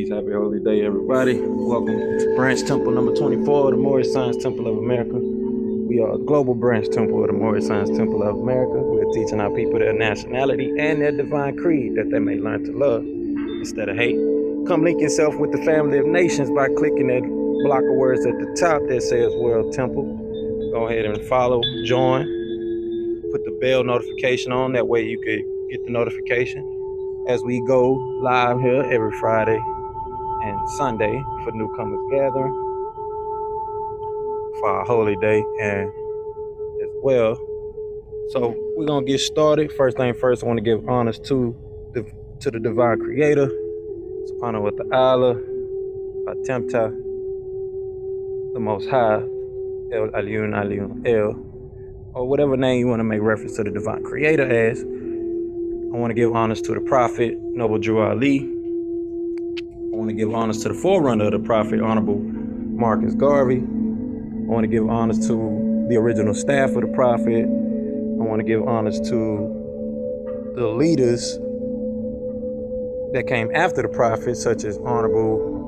peace. Happy holy day, everybody. Welcome to Branch Temple number 24 of the Moorish Science Temple of America. We are a global branch temple of the Moorish Science Temple of America. We're teaching our people their nationality and their divine creed that they may learn to love instead of hate. Come link yourself with the family of nations by clicking that block of words at the top that says World Temple. Go ahead and follow, join, put the bell notification on. That way you could get the notification as we go live here every Friday and Sunday for newcomers gathering for our holy day and as well. So we're gonna get started. First thing first, I want to give honors to the divine creator, Subhanahu wa ta'ala, Patemta, the most high, El Aliyun Aliyun El, or whatever name you want to make reference to the divine creator as. I want to give honors to the prophet, Noble Drew Ali. I want to give honors to the forerunner of the prophet, Honorable Marcus Garvey. I want to give honors to the original staff of the prophet. I want to give honors to the leaders that came after the prophet, such as Honorable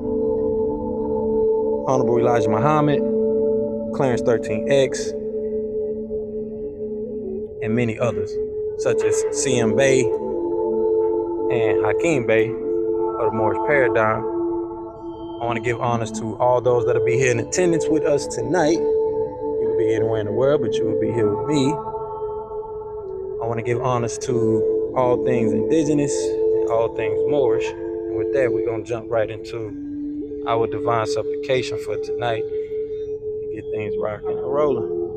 Elijah Muhammad, Clarence 13X, and many others, such as C.M. Bey and H.I.M Bey of the Moorish paradigm. I want to give honors to all those that'll be here in attendance with us tonight. You could be anywhere in the world, but you will be here with me. I want to give honors to all things indigenous and all things Moorish. And with that, we're going to jump right into our divine supplication for tonight and get things rocking and rolling.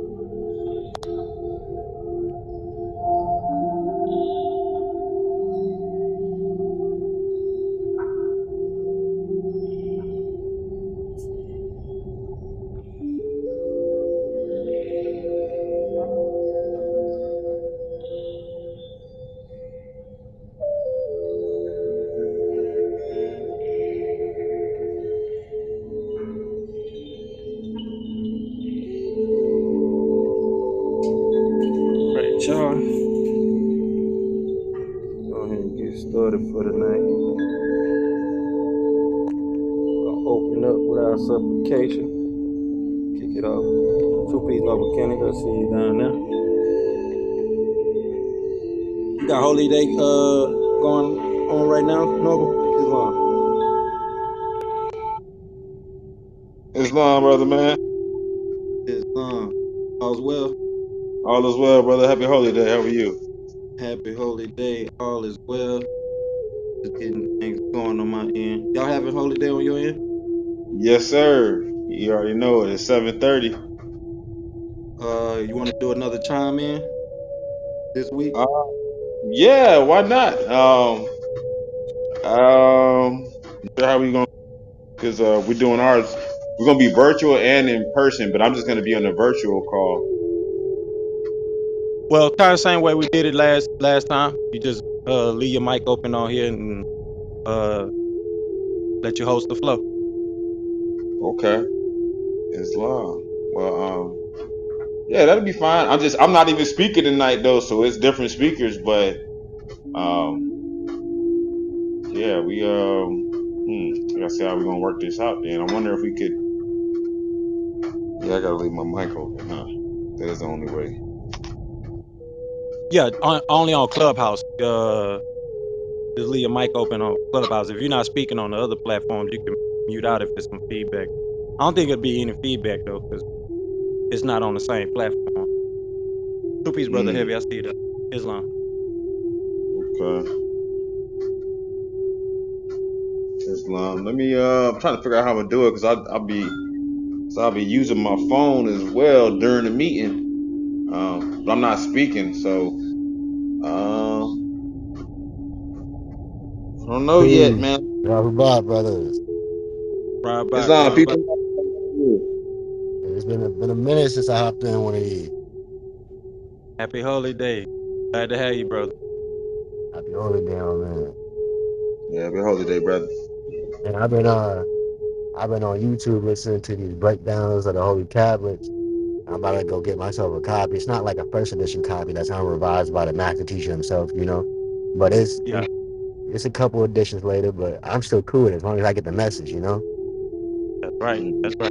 Y'all, go ahead and get started for the night. Gonna open up with our supplication. Kick it off. Two Peace Noble Kenny, I see you down there. You got holy day going on right now, Noble? Islam, brother, man. Islam. All's well. All is well, brother. Happy holy day. How are you? Happy holy day. All is well. Just getting things going on my end. Y'all having holy day on your end? Yes, sir. You already know it. It's 7:30. You want to do another chime in this week? Yeah, why not? How we going? Because we're doing ours. We're gonna be virtual and in person, but I'm just gonna be on a virtual call. Well, kind of same way we did it last time. You just leave your mic open on here and let you host the flow. Okay. Islam. Well, yeah, that'll be fine. I'm not even speaking tonight though, so it's different speakers, but yeah, we I gotta see how we're gonna work this out then. I wonder if we could. Yeah, I gotta leave my mic open, huh? That is the only way. Yeah, only on Clubhouse. Just leave your mic open on Clubhouse. If you're not speaking on the other platforms, you can mute out if there's some feedback. I don't think it'll be any feedback though, because it's not on the same platform. Two Peace, brother Heavy. I see that. Islam. Okay. Islam. Let me. I'm trying to figure out how I'm gonna do it because I'll be using my phone as well during the meeting. But I'm not speaking, so I don't know yet, Peace. man. Rahubah, brothers. Right back, Islam right back. people. It's been a minute since I hopped in one of these. Happy holy day. Glad to have you, brother. Happy holy day, man. Yeah, happy holiday, brother. And I've been on YouTube listening to these breakdowns of the holy tablets. I'm about to go get myself a copy. It's not like a first edition copy that's unrevised by the master teacher himself, you know. But it's Yeah. It's a couple editions later, but I'm still cool with it as long as I get the message, you know? That's right. Mhm. That's right.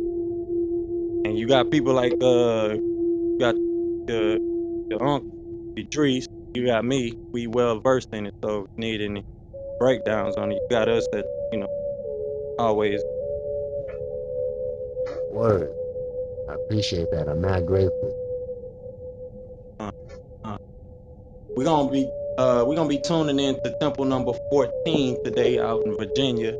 And you got people like you got the uncle, Idris. You got me. We well versed in it. So if you need any breakdowns on it, you got us that always. Word. I appreciate that. I'm mad grateful. Uh, uh, we're gonna be tuning in to temple number 14 today out in Virginia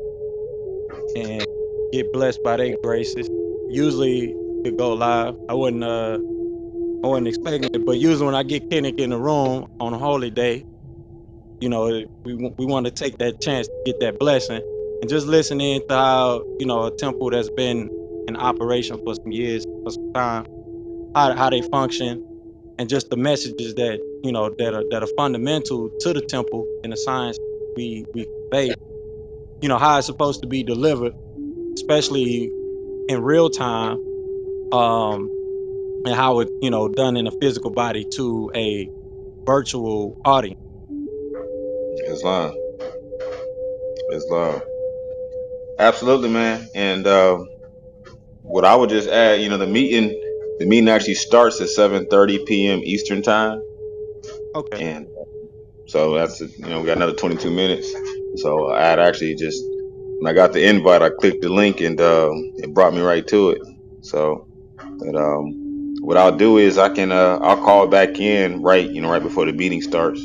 and get blessed by their graces. Usually to go live. I wasn't expecting it, but usually when I get Kinnick in the room on a holy day, we want to take that chance to get that blessing and just listen in to how a temple that's been in operation for some years, for some time, how they function, and just the messages that are fundamental to the temple and the science we convey. How it's supposed to be delivered, especially in real time, um, and how it done in a physical body to a virtual audience. Islam, Islam, absolutely, man. And what I would just add, the meeting actually starts at 7:30 p.m. Eastern time, Okay. and so we got another 22 minutes. So I had actually just when I got the invite, I clicked the link and it brought me right to it. So that what I'll do is I'll call back in right before the meeting starts.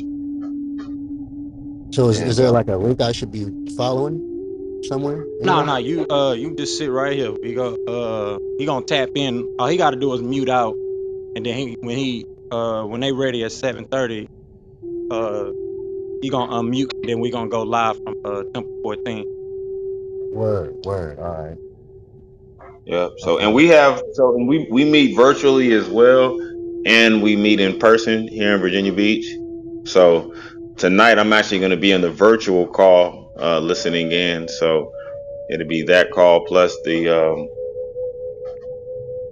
So is And there like a link I should be following somewhere, No, anywhere? no, you just sit right here. He gonna tap in. All he got to do is mute out, and then when they ready at 7:30, uh, he gonna unmute. And then we gonna go live from Temple 14. Word, word. All right. yeah, Okay. and we meet virtually as well, and we meet in person here in Virginia Beach. So tonight I'm actually going to be on the virtual call, listening in. So it'll be that call plus the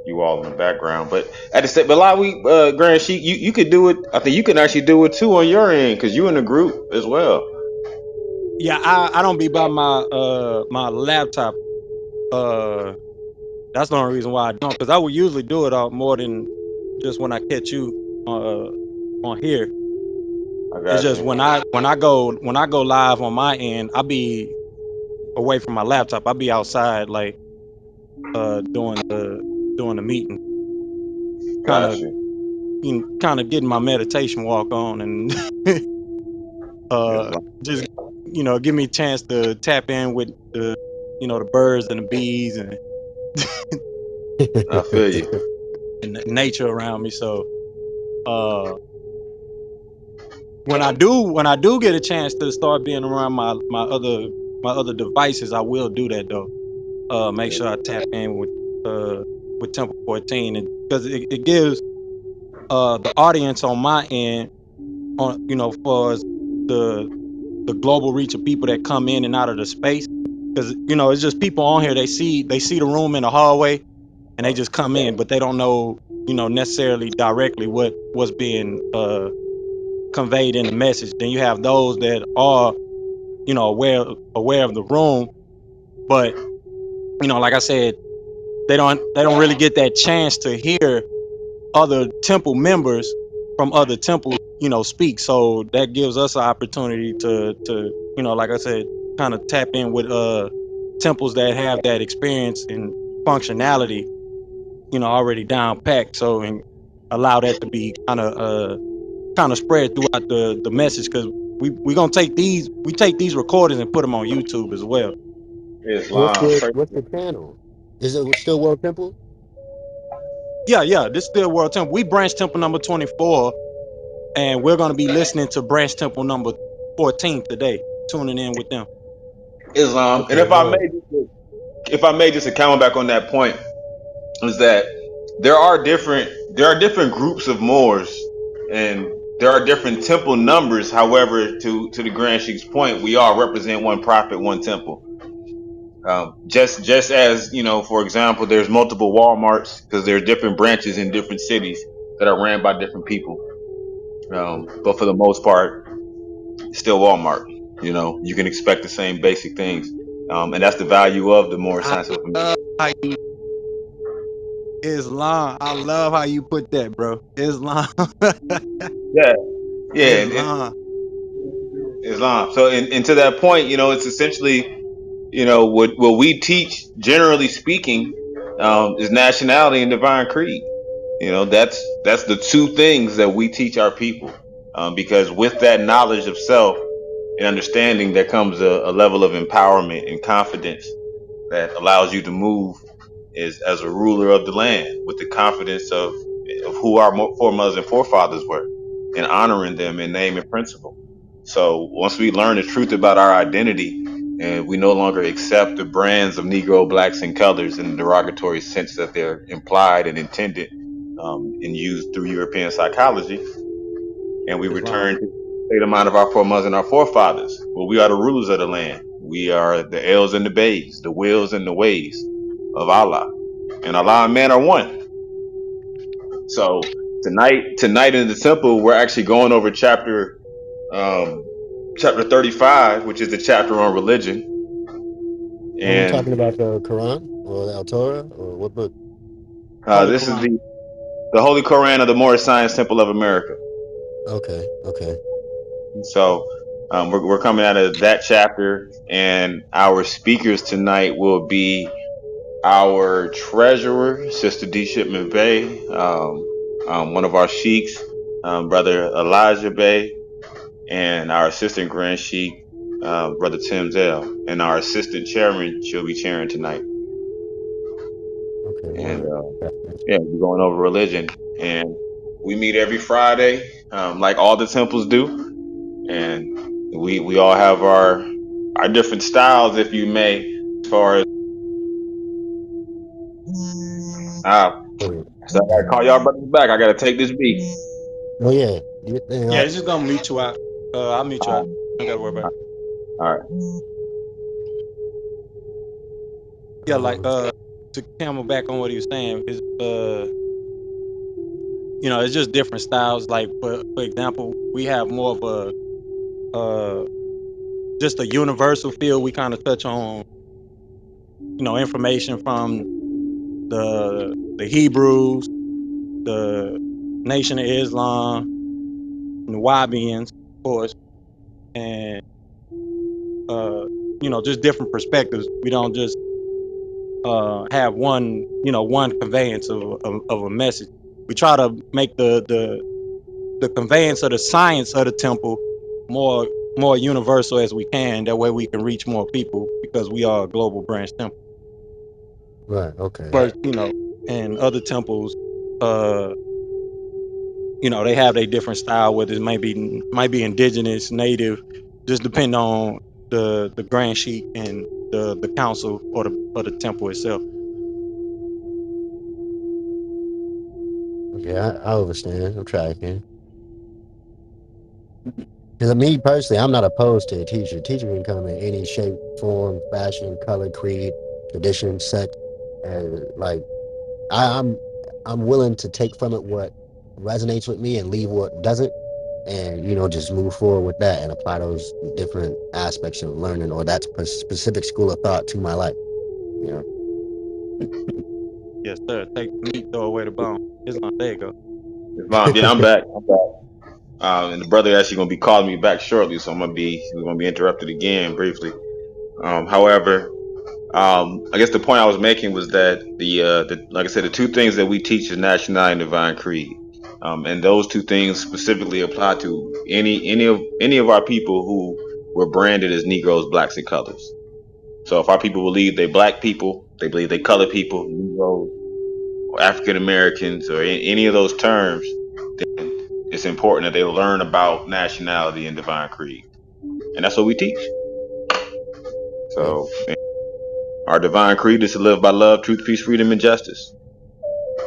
you all in the background. But at the same, but Lawiy, Grand Sheik, you could do it. I think you can actually do it too on your end because you in the group as well. Yeah, I don't be by my laptop. Uh, that's the only reason why I don't, because I would usually do it out more than just when I catch you on here. I It's got just you. when I go live on my end, I be away from my laptop. I be outside like doing the meeting, kind Got of you. getting my meditation walk on, and Islam. just give me a chance to tap in with the birds and the bees I feel you. and the nature around me. So uh, when I do get a chance to start being around my other devices, I will do that though. Make sure I tap in with Temple 14, and because it gives the audience on my end, on for the the global reach of people that come in and out of the space, because it's just people on here, they see the room in the hallway and they just come in, but they don't know necessarily directly what's being conveyed in the message. Then you have those that are aware of the room, but like I said, they don't really get that chance to hear other temple members from other temples speak. So that gives us an opportunity to like I said, kind of tap in with temples that have that experience and functionality already down packed, so and allow that to be kind of spread throughout the message, because we gonna take these recordings and put them on YouTube as well. Islam. What's the channel? Is it still World Temple? Yeah, this still World Temple. We branch temple number 24, and we're gonna be listening to branch temple number 14 today, tuning in with them. Islam. And Okay, word. if I may just comment back on that point, is that there are different groups of Moors, and there are different temple numbers. However, to the Grand Sheik's point, we all represent one prophet, one temple. Just as for example, there's multiple Walmarts because there are different branches in different cities that are ran by different people. But for the most part, it's still Walmart. You know, you can expect the same basic things. And that's the value of the Moorish I science of America. love how you Islam. I love how you put that, bro. Islam. Yeah, yeah, and Islam. Islam. So, and to that point, you know, it's essentially, you know, what we teach, generally speaking, is nationality and divine creed. You know, that's the two things that we teach our people, because with that knowledge of self and understanding, there comes a level of empowerment and confidence that allows you to move as a ruler of the land with the confidence of who our foremothers and forefathers were, and honoring them in name and principle. So once we learn the truth about our identity, and we no longer accept the brands of Negro, blacks, and colors in the derogatory sense that they're implied and intended, and used through European psychology, and we Islam. return to the state of mind of our foremothers and our forefathers. Well, we are the rulers of the land. We are the L's and the Bays, the wills and the ways of Allah. And Allah and man are one. So tonight in the temple, we're actually going over um, chapter 35, which is the chapter on religion. Are we And talking about the Quran or the Torah or what book? Holy this is Quran. the Holy Qur'an of the Moorish Science Temple of America. Okay, okay. So we're coming out of that chapter, and our speakers tonight will be our treasurer, Sister D. Shipman Bay, one of our sheiks, Brother Elijah Bay, and our assistant Grand Sheik, Brother Tim Zell, and our assistant chairman, she'll be chairing tonight. Okay, And word. yeah, we're going over religion, and we meet every Friday, like all the temples do, and we all have our different styles, if you may, as far as uh, Word. so I gotta call y'all brothers back. I gotta take this beat. Oh yeah, do your thing. Yeah, it's just gonna mute you out. I'll mute you out. Um, I don't gotta worry about it. all right. Yeah, like Um, to camel back on what he was saying is it's just different styles. Like for example, we have more of just a universal field. We kind of touch on information from the Hebrews, the Nation of Islam, and the Wahabians, of course, and just different perspectives. We don't just have one conveyance of a message. We try to make the conveyance of the science of the temple more universal as we can. That way we can reach more people because we are a global branch temple. right. Okay. But and other temples, uh, they have their different style. Whether it might be indigenous, native, just depend on the grand sheik and the council or the temple itself. Okay, I understand. I'm tracking. Because me personally, I'm not opposed to a teacher. Teacher can come in any shape, form, fashion, color, creed, tradition, sect, and like I, I'm I'm willing to take from it what resonates with me and leave what doesn't, and just move forward with that and apply those different aspects of learning or that specific school of thought to my life. You know. Yes, sir. Take the meat, throw away the bone. Islam. There you go. Islam, yeah, I'm back. I'm back. And the brother actually gonna be calling me back shortly, so we're gonna be interrupted again briefly. However, I guess the point I was making was that the like I said, the two things that we teach is nationality and divine creed, and those two things specifically apply to any of our people who were branded as Negroes, blacks, and colors. So if our people believe they black people, they believe they color people, Negroes, or African Americans, or any of those terms, then it's important that they learn about nationality and divine creed, and that's what we teach. Yeah. So our divine creed is to live by love, truth, peace, freedom, and justice.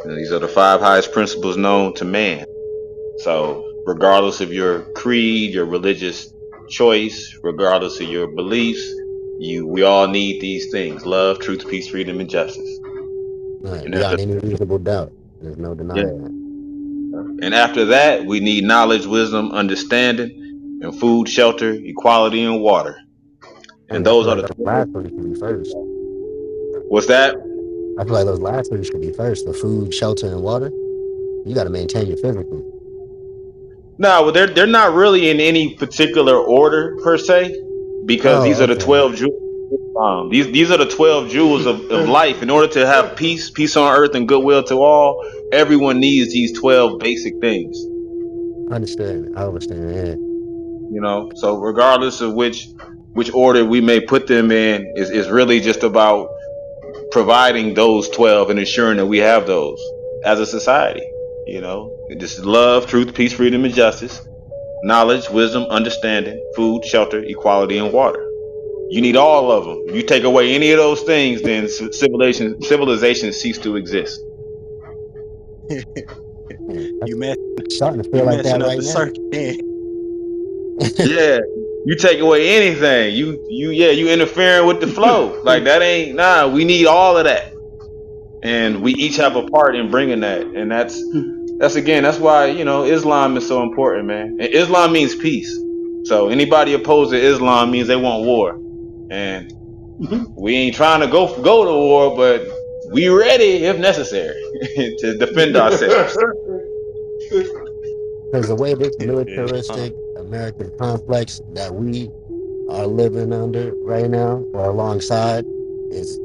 And these are the five highest principles known to man. So regardless of your creed, your religious choice, regardless of your beliefs, we all need these things: love, truth, peace, freedom, and justice. Right. And after Beyond any reasonable doubt, there's no yeah, denying that. and after that, we need knowledge, wisdom, understanding. and food, shelter, equality, and water. And And I those feel are like the those last three should be first. what's that? I feel like those last three should be first. The food, shelter, and water. You got to maintain your physical. No, well, they're not really in any particular order per se, because Oh, these are the okay. 12 jewels. These are the 12 jewels of life. In order to have peace on earth, and goodwill to all, everyone needs these 12 basic things. Understand. I understand. Yeah. So regardless of which order we may put them in, is really just about providing those 12 and ensuring that we have those as a society. Just love, truth, peace, freedom, and justice, knowledge, wisdom, understanding, food, shelter, equality, and water. You need all of them. You take away any of those things, then civilization cease to exist. Yeah. You mess It's starting to you feel like that messing up right the now. circuit. Man. Yeah, you take away anything, you interfering with the flow. Like that ain't nah. We need all of that, and we each have a part in bringing that. And that's why Islam is so important, man. And Islam means peace. So anybody opposed to Islam means they want war, and we ain't trying to go to war, but we ready if necessary to defend ourselves. Because the way this Yeah. militaristic American complex that we are living under right now or alongside is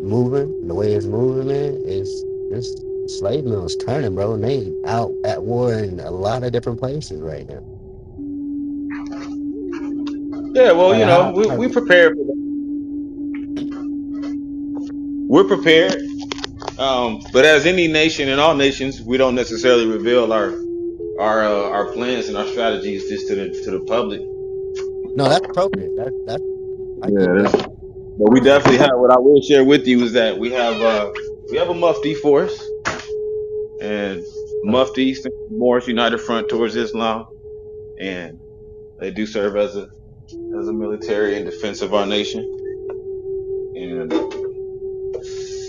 moving, the way it's moving, man, is this slave mill's turning, bro. And they out at war in a lot of different places right now. Yeah, well, Like how we prepared for that. We're prepared. But as any nation and all nations, we don't necessarily reveal our plans and our strategies just to the public. no, that's appropriate. That's I get Yeah, that. but we definitely have. What I will share with you is that we have a mufti force, and Uh, mufti stands for Moorish United Front towards Islam, and they do serve as a military in defense of our nation. And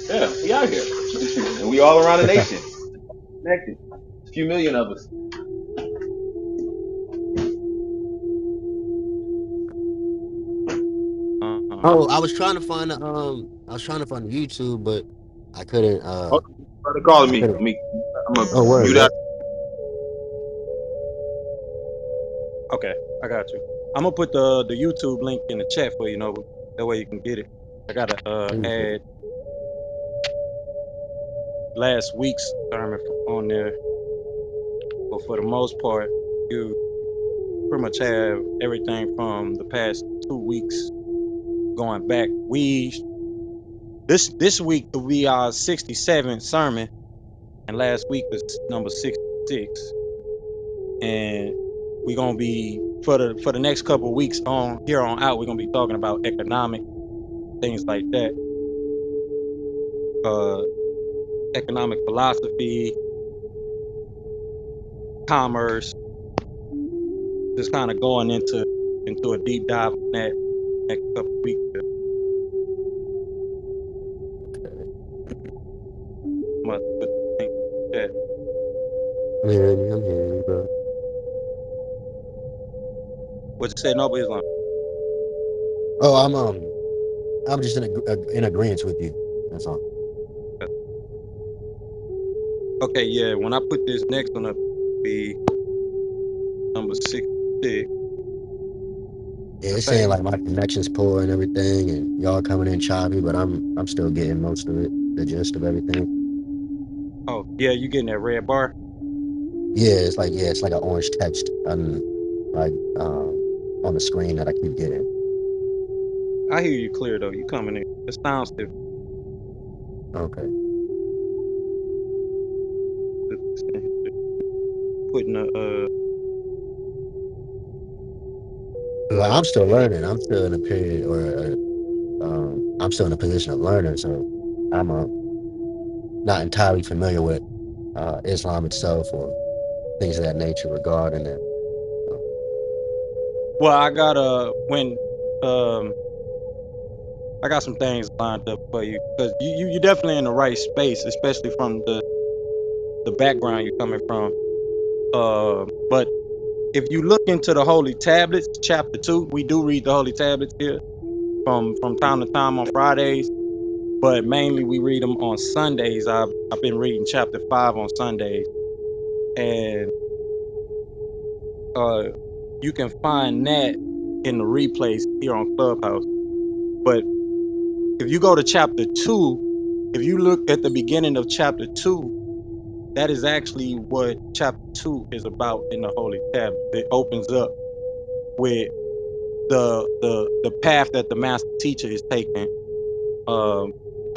yeah, we out here, and we all around the nation, connected. A few million of us. oh, I was trying to find the YouTube, but I couldn't Oh, brother calling I me. couldn't I'm gonna oh word, mute out. yep. Okay, I got you. I'm gonna put the YouTube link in the chat for you know that way you can get it. I gotta add last week's sermon on there, but for the most part, you pretty much have everything from the past 2 weeks going back. This week will be our 67th sermon, and last week was number 66, and we're gonna be for the next couple of weeks on here on out. We're gonna be talking about economic things like that, uh, economic philosophy, commerce, just kind of going into a deep dive on that next couple of weeks. I'm gonna put the link in the chat. I'm hearing you, bro. What you said, no, Islam. Oh, I'm just in agreement with you. That's all. Okay, yeah. When I put this next one up, it'll be number 66. Yeah, I it's saying think. like my connection's poor and everything, and y'all coming in choppy, but I'm still getting most of it, the gist of everything. Oh, yeah. You getting that red bar? It's like an orange text like on the screen that I keep getting. I hear you clear though. You coming in? It sounds different. Okay, Putting like I'm still learning. I'm still in a period, or I'm still in a position of learning, so I'm not entirely familiar with Islam itself or things of that nature regarding it. So, well, I got when um I got some things lined up for you because you definitely in the right space, especially from the background you're coming from. But if you look into the Holy Tablets, chapter 2, we do read the Holy Tablets here from time to time on Fridays, but mainly we read them on Sundays. I've been reading chapter 5 on Sundays, and you can find that in the replays here on Clubhouse. But if you go to chapter 2, if you look at the beginning of chapter 2, that is actually what chapter 2 is about in the Holy Tablet. It opens up with the path that the master teacher is taking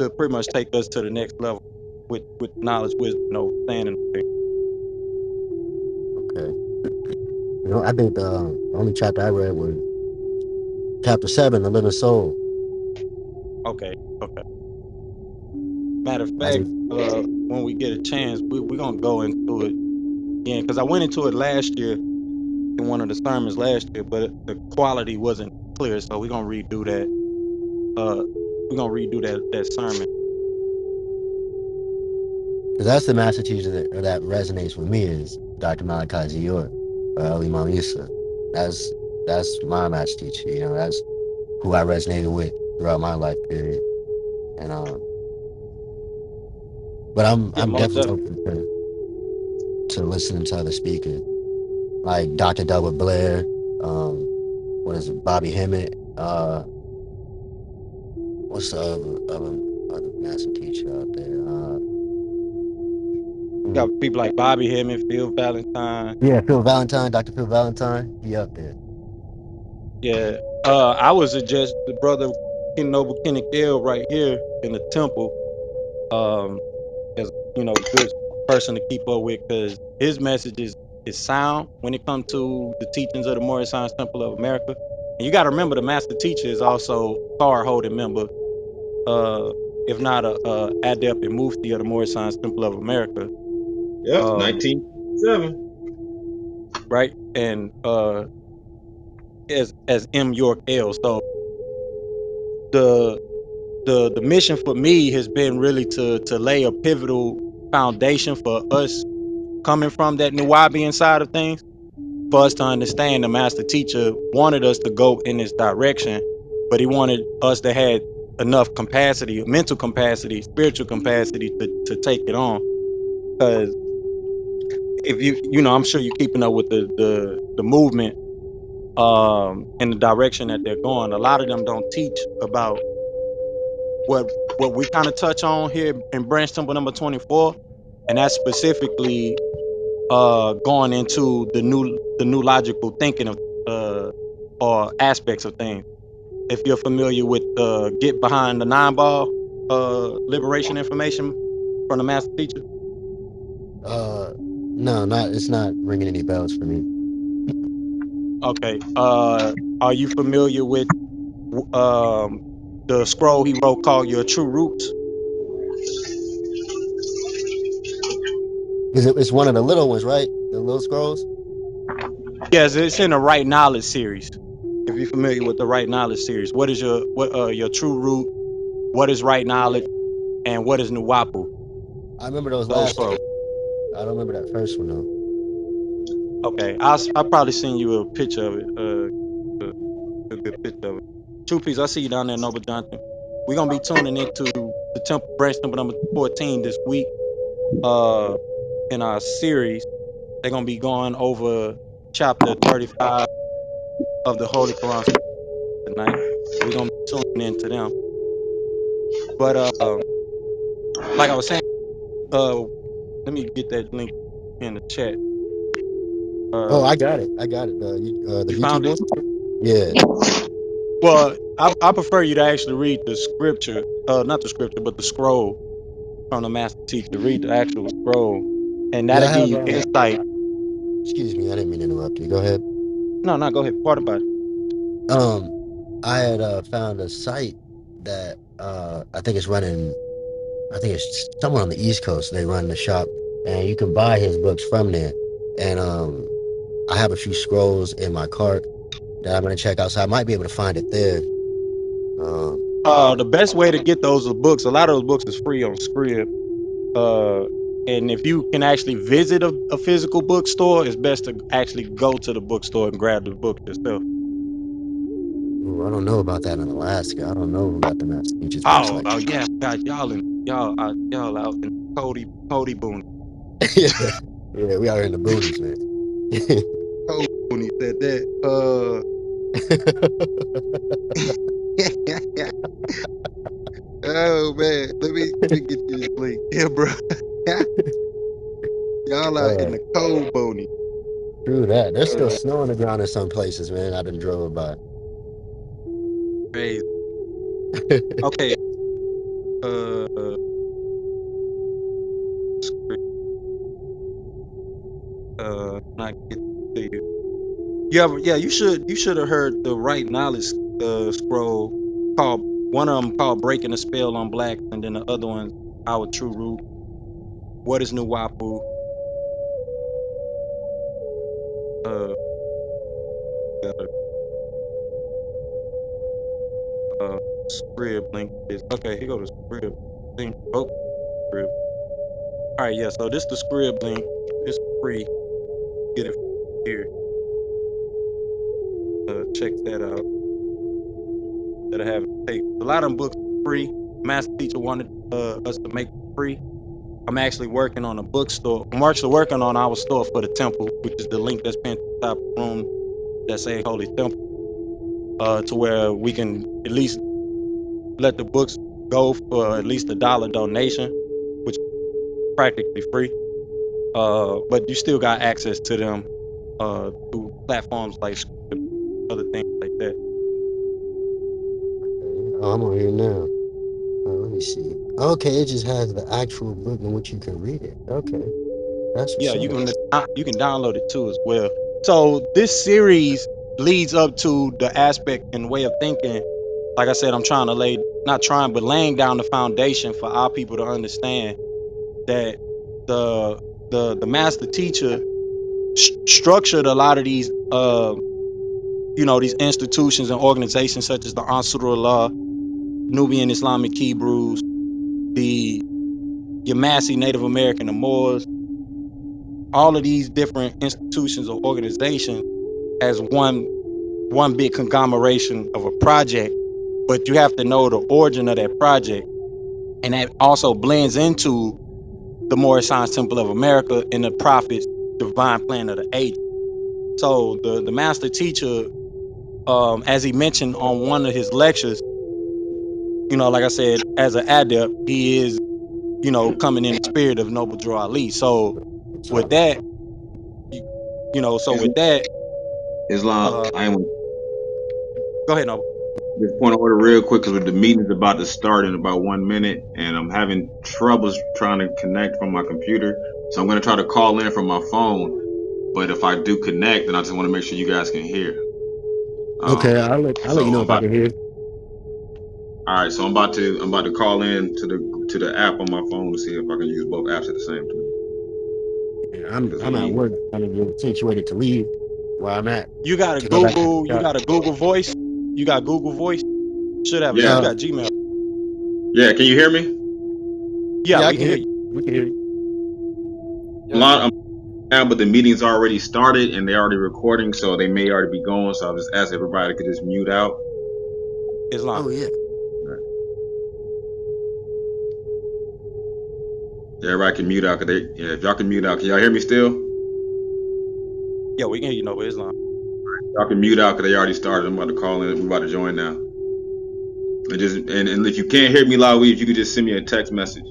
to pretty much take us to the next level with knowledge, wisdom, and understanding. Okay. You know, I think the only chapter I read was chapter 7, The Living Soul. Okay. Matter of I fact, think when we get a chance, we're gonna go into it again because I went into it last year in one of the sermons last year, but the quality wasn't clear, so we're gonna redo that. That sermon. because that's the master teacher that resonates with me is Dr. Malachi Zior, Imam Isa. That's my master teacher. You know, that's who I resonated with throughout my life period. And but Yeah, I'm most definitely definitely. open to listening to other speakers like Dr. Delbert Blair. What is it? Bobby Hemmett. What's the other master teacher out there? Got people like Bobby Hemmett, Phil Valentine. Yeah, Phil Valentine, Dr. Phil Valentine. He up there. Yeah, I would suggest the brother Ken Noble Kenneth L right here in the temple. As good person to keep up with because his message is sound when it comes to the teachings of the Moorish Science Temple of America. And you got to remember the master teacher is also card holding member, uh, if not a adept and mufti of the Moorish Science Temple of America. Yep, Um, 1957. right, and as M York L. So the the mission for me has been really to lay a pivotal foundation for us coming from that Nuwabian side of things, for us to understand the master teacher wanted us to go in this direction, but he wanted us to have enough capacity, mental capacity, spiritual capacity to take it on. Because if I'm sure you're keeping up with the movement in the direction that they're going. A lot of them don't teach about what what we kind of touch on here in branch temple number 24, and that's specifically going into the new logical thinking of or aspects of things. If you're familiar with get behind the nine ball liberation information from the master teacher. No, not it's not ringing any bells for me. Okay. Are you familiar with the scroll he wrote called Your True Roots? Is it's one of the little ones, right? The little scrolls. Yes, it's in the Right Knowledge series. If you're familiar with the Right Knowledge series, what is your true root? What is right knowledge? And what is Nuwapu? I remember those Those last scrolls. two. I don't remember that first one though. Okay, I'll probably send you a picture of it. A good picture of it. True Peace, I see you down there, Noble Johnson. We're gonna be tuning into the temple branch number 14 this week. Uh, in our series, they're gonna be going over chapter 35 of the Holy Quran tonight. We're gonna be tuning into them. But like I was saying, let me get that link in the chat. Oh, Uh, I got it. I got it. The you YouTube found it? one. Yeah. Well, I prefer you to actually read the scripture, not the scripture, but the scroll from the master teacher. Read the actual scroll, and Yeah, that'll I give have. you insight. Excuse me, I didn't mean to interrupt you. Go ahead. No, go ahead. Part about it. Um, I had found a site that I think it's running. I think it's somewhere on the East Coast. They run the shop, and you can buy his books from there. And I have a few scrolls in my cart that I'm gonna check out, so I might be able to find it there. Um, The best way to get those books, a lot of those books is free on Scrib. Uh, And if you can actually visit a physical bookstore, it's best to actually go to the bookstore and grab the book yourself. Ooh, I don't know about that in Alaska. I don't know about the Master Teacher's Book Oh, Selection. yeah, God, y'all out in Cody Boone. Yeah, we out here in the boonies, man. Cody Boone said that. Oh man, let me get you this link. Yeah, bro. Y'all out in uh, the cold Boney. True that. There's still snow on the ground in some places, man. I done drove by. Crazy. Okay. Uh, not get to you. Yeah, you should have heard the right knowledge scroll called, one of them called Breaking the Spell on Blacks, and then the other one Our True Root. What is New Wapu? Uh, got a scrib link. Okay, here go the scrib link. Oh, scrib. All right, yeah. So this the scrib link. It's free. Get it here. Check that out. That I have it take. A lot of them books are free. Master teacher wanted us to make it free. I'm actually working on a bookstore. I'm actually working on our store for the temple, which is the link that's pinned to the top of the room that say Holy Temple. To where we can at least let the books go for at least $1 donation, which is practically free. But you still got access to them through platforms like Scribd, other things like that. Oh, I'm on here now. Let me see. Okay, it just has the actual book in which you can read it. Okay, that's what's Yeah, up. you can download it too as well. So this series leads up to the aspect and way of thinking. Like I said, I'm trying to laying down the foundation for our people to understand that the master teacher structured a lot of these these institutions and organizations such as the Ansarullah, Nubian Islamic Hebrews, the Yamasee Native American, the Moors, all of these different institutions or organizations as one big conglomeration of a project, but you have to know the origin of that project, and that also blends into the Moorish Science Temple of America and the Prophet's divine plan of the age. So the master teacher, as he mentioned on one of his lectures, like I said, as an adept, he is coming in the spirit of Noble Drew Ali. So What's with up? that, so with that, Islam, uh, I am go ahead, Noble. just point of order real quick because the meeting's about to start in about 1 minute, and I'm having troubles trying to connect from my computer. So I'm going to try to call in from my phone. But if I do connect, then I just want to make sure you guys can hear. Okay, Um, I'll let you so know I'm if I about. can hear. All right, so I'm about to call in to the app on my phone to see if I can use both apps at the same time. Yeah, Cause I'm at he, work. I'm getting situated to leave where I'm at You got a to go back to the Google, you shop. got a Google Voice, you got Google Voice. Should have yeah, you Uh, got Gmail. yeah. Can you hear me? Yeah, yeah, I we can can hear. hear you. We can hear you. A lot. I'm down, but the meeting's already started and they're already recording, so they may already be going. So I'll just ask everybody to just mute out. Islam. Oh yeah. All right. Yeah, everybody can mute out. Yeah, if y'all can mute out, can y'all hear me still? Yeah, we can hear you, Noble Islam. Y'all can mute out because they already started. I'm about to call in. We're about to join now. And if you can't hear me, Lawiy, if you could just send me a text message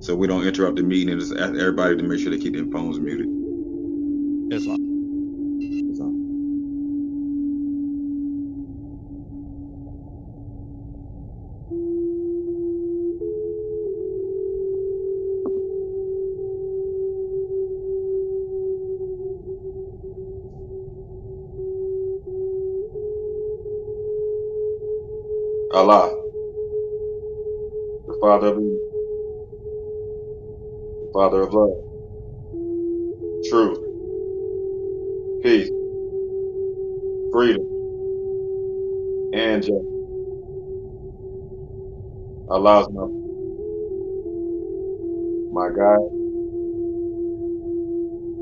so we don't interrupt the meeting and just ask everybody to make sure they keep their phones muted. Islam. That's all. Allah, the Father of love, truth, peace, freedom, and justice. Allah is my God,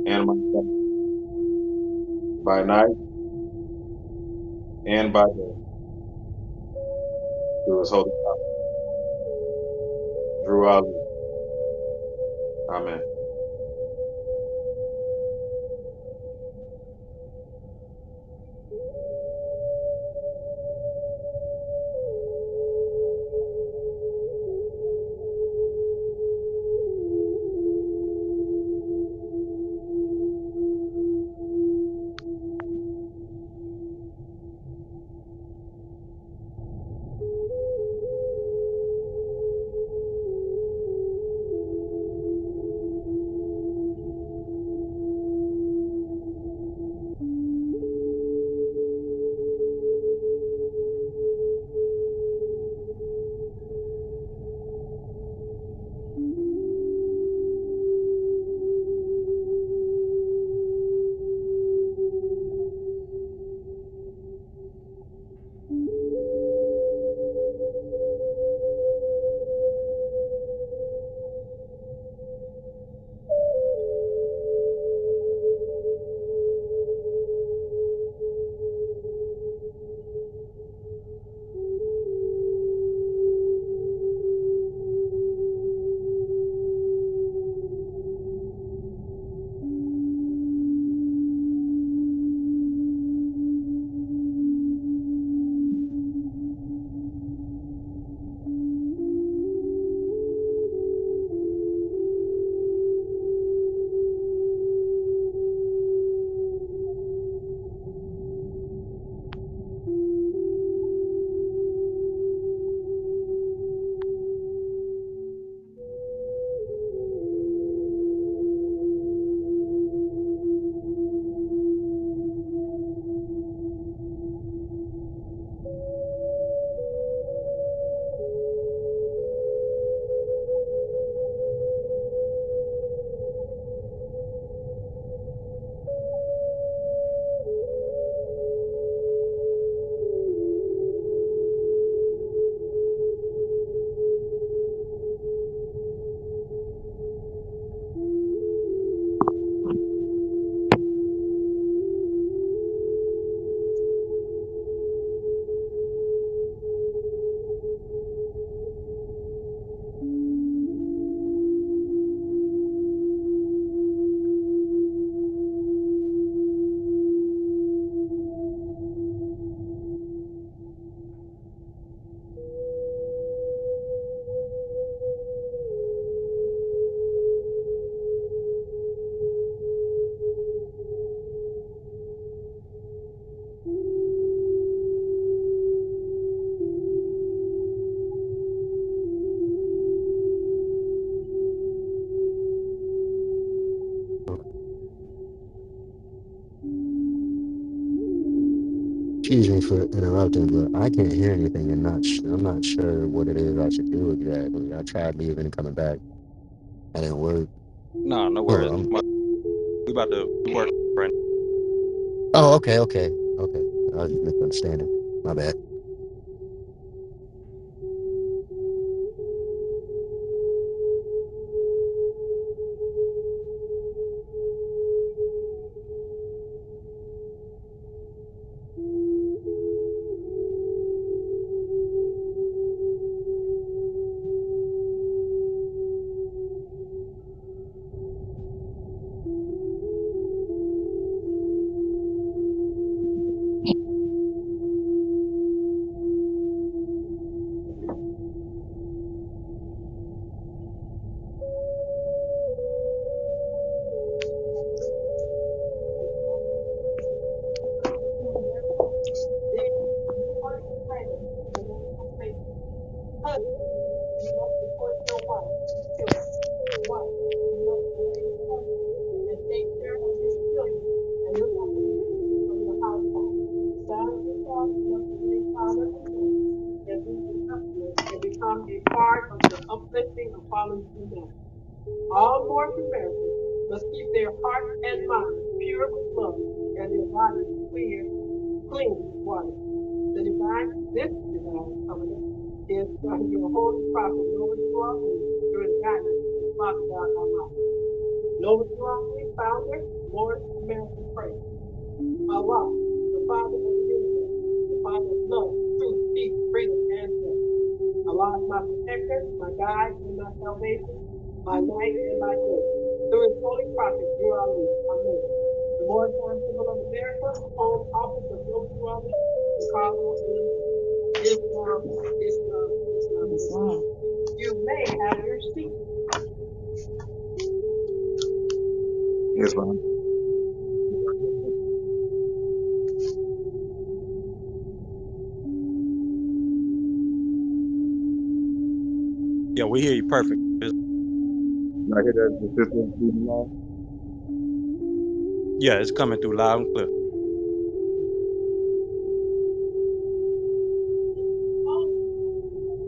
and myself, by night and by day, through his holy prophet, Drew Ali. Amen. Excuse me for interrupting, but I can't hear anything and I'm not sure what it is I should do exactly. I tried leaving and coming back. That didn't work. Nah, no Oh, worries. We about to work right okay, okay, okay. I was just misunderstanding. My bad. Lord, American praise. Allah, the Father of the universe, the Father of love, truth, peace, freedom, and joy. Allah is my protector, my guide, and my salvation, by night and by day. Through his holy prophet, Ali. Amen. The Lord High Symbol of America, home office of Ali, Chicago, Illinois. Islam. You may have your seat. Yes, ma'am. Yeah, we hear you perfect. I hear that the sister reading along. Yeah, it's coming through loud and clear.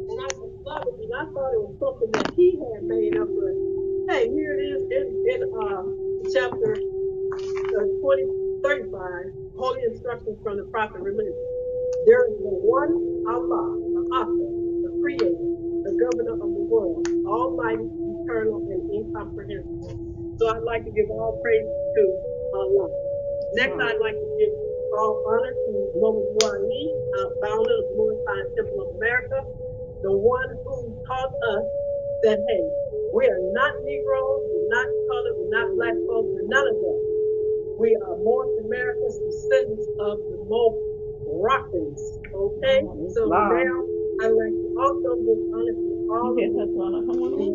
And I just love it, and I thought it was something that he had made up. But hey, here it is in chapter 35, Holy Instructions from the Prophet Religion. There is the one Allah, the author, the creator, the governor of the world, almighty, eternal, and incomprehensible. So I'd like to give all praise to Allah. Next, I'd like to give all honor to Lawiy, founder of the Moorish Temple of America, the one who taught us that, hey, we are not Negroes, we're not colored, we're not black folks, we're none of that. We are North America's descendants of the Moroccans, okay? So now I'd like to also give honor to all of the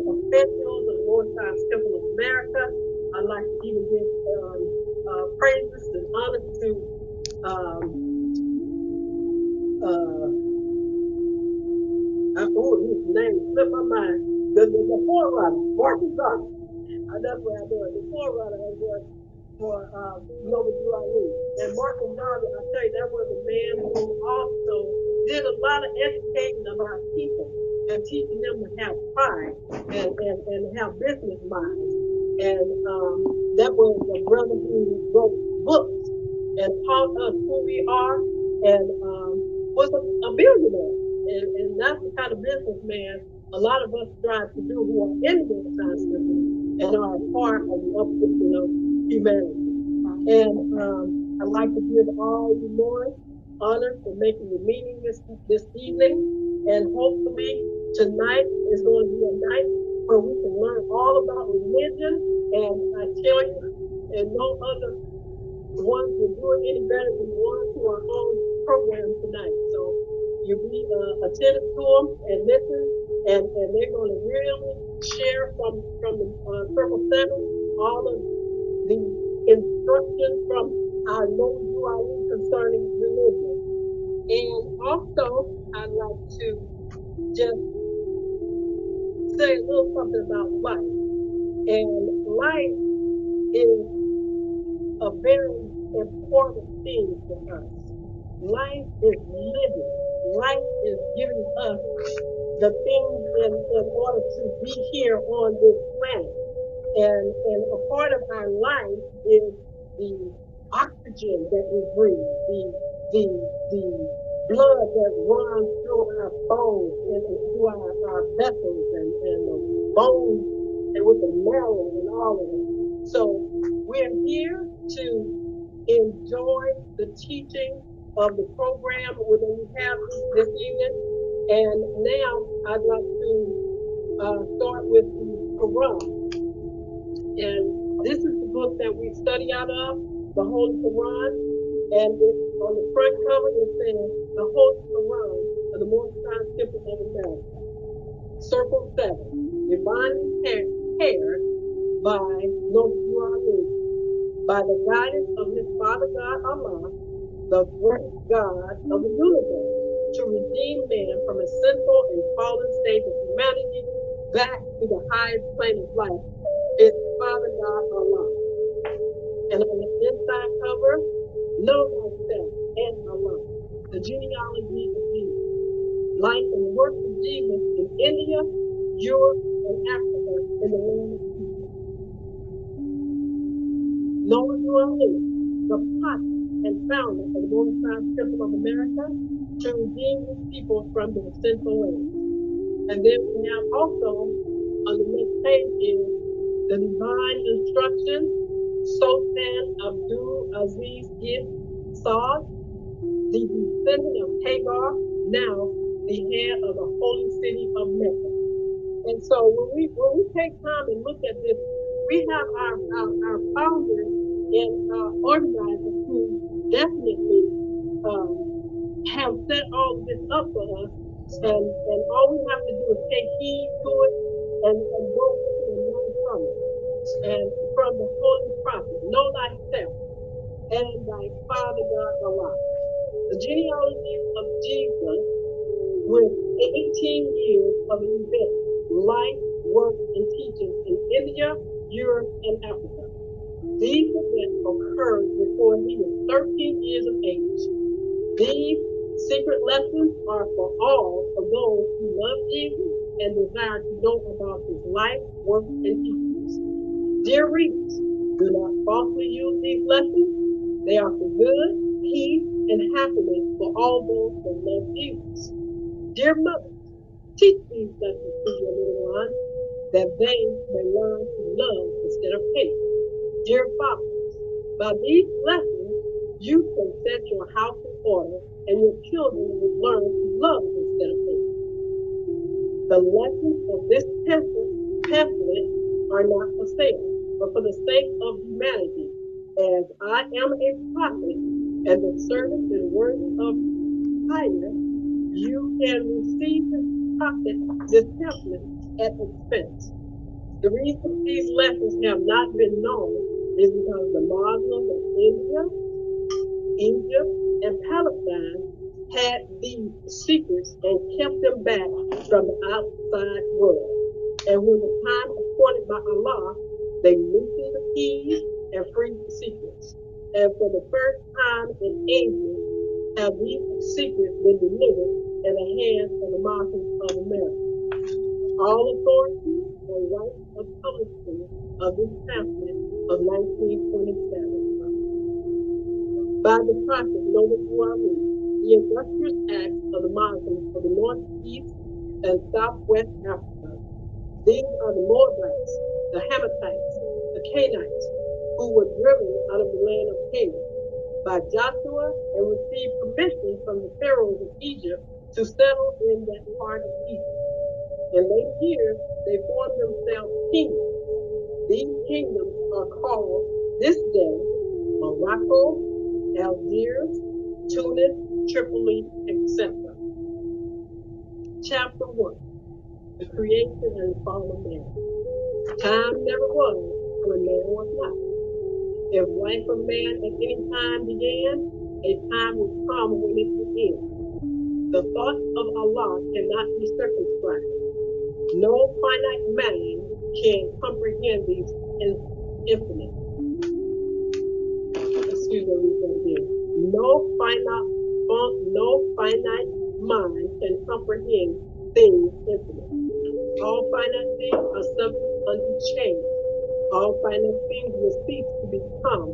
officials of the Moorish Temple of America. I'd like to even give praises and honor to his name slipped my mind. The forerunner, Marcus Garvey. That's what I do. The forerunner for Lawiy. And Marcus Garvey, I tell you, that was a man who also did a lot of educating of our people and teaching them to have pride and have business minds. And that was a brother who wrote books and taught us who we are and was a billionaire. And that's the kind of businessman a lot of us strive to do who are in the scientific and are part of the uplifting of humanity. And I'd like to give all you more honor for making the meeting this evening. And hopefully tonight is going to be a night where we can learn all about religion. And I tell you, and no other ones will do it any better than the ones who are on program tonight. So you be attentive to them and listen, and they're going to really share from the Circle 7 all of the instructions from our Lawiy concerning religion. And also, I'd like to just say a little something about life. And life is a very important thing for us. Life is living. Life is giving us the things in order to be here on this planet. And a part of our life is the oxygen that we breathe, the blood that runs through our bones and through our vessels and the bones and with the marrow and all of it. So we're here to enjoy the teaching of the program that we have this evening. And now I'd like to start with the Qur'aan. And this is the book that we study out of, the Holy Qur'aan. And on the front cover it says, the Holy Qur'aan of the Moorish Temple of America. Circle 7, divinely paired by Lawiy, by the guidance of his Father God Allah, the great God of the universe, to redeem man from a sinful and fallen state of humanity back to the highest plane of life, is Father God Allah. And on the inside cover, know thyself and Allah, the genealogy of Jesus, life and work of Jesus in India, Europe, and Africa in the land of Egypt. Lawiy, the prophet and founder of the Moorish Temple of America, to redeem his people from their sinful ways. And then we have also, on the next page is the divine instructions Sultan Abdul Aziz ibn Saud, the descendant of Hagar, now the head of the holy city of Mecca. And so when we take time and look at this, we have our founders and organizers who definitely have set all of this up for us, and all we have to do is take heed to it and go with it and learn from it. And from the holy prophet, know thyself and thy Father God Allah. The genealogy of Jesus with 18 years of events, life, work, and teaching in India, Europe, and Africa. These events occurred before he was 13 years of age. These secret lessons are for all of those who love Jesus and desire to know about his life, work, and teachings. Dear readers, do not falsely use these lessons. They are for good, peace, and happiness for all those that love Jesus. Dear mothers, teach these lessons to your little ones, that they may learn to love instead of hate. Dear fathers, by these lessons, you can set your house in order, and your children will learn to love instead of hate. The lessons of this pamphlet are not for sale, but for the sake of humanity. As I am a prophet, and the servant is worthy of hire, you can receive this pamphlet at expense. The reason these lessons have not been known is because the Muslims of India, Egypt, and Palestine had these secrets and kept them back from the outside world. And when the time appointed by Allah, they loosened the keys and freed the secrets. And for the first time in ages, have these secrets been delivered in the hands of the Muslims of America. All authority and right of publishing of this pamphlet of 1927 by the prophet Lawiy, the illustrious acts of the Muslims of the northeast and southwest Africa. These are the Moabites, the Hamathites, the Canaanites, who were driven out of the land of Canaan by Joshua and received permission from the pharaohs of Egypt to settle in that part of Egypt. In later years, they formed themselves kingdoms. These kingdoms are called this day Morocco, Algiers, Tunis, Tripoli, etc. Chapter 1, the creation and the fall of man. Time never was when man was not. If life of man at any time began, a time will come when it will end. The thoughts of Allah cannot be circumscribed. No finite mind can comprehend these infinite. Excuse me, again. No finite mind can comprehend things infinite. All finite things are subject unto change. All finite things will cease to become.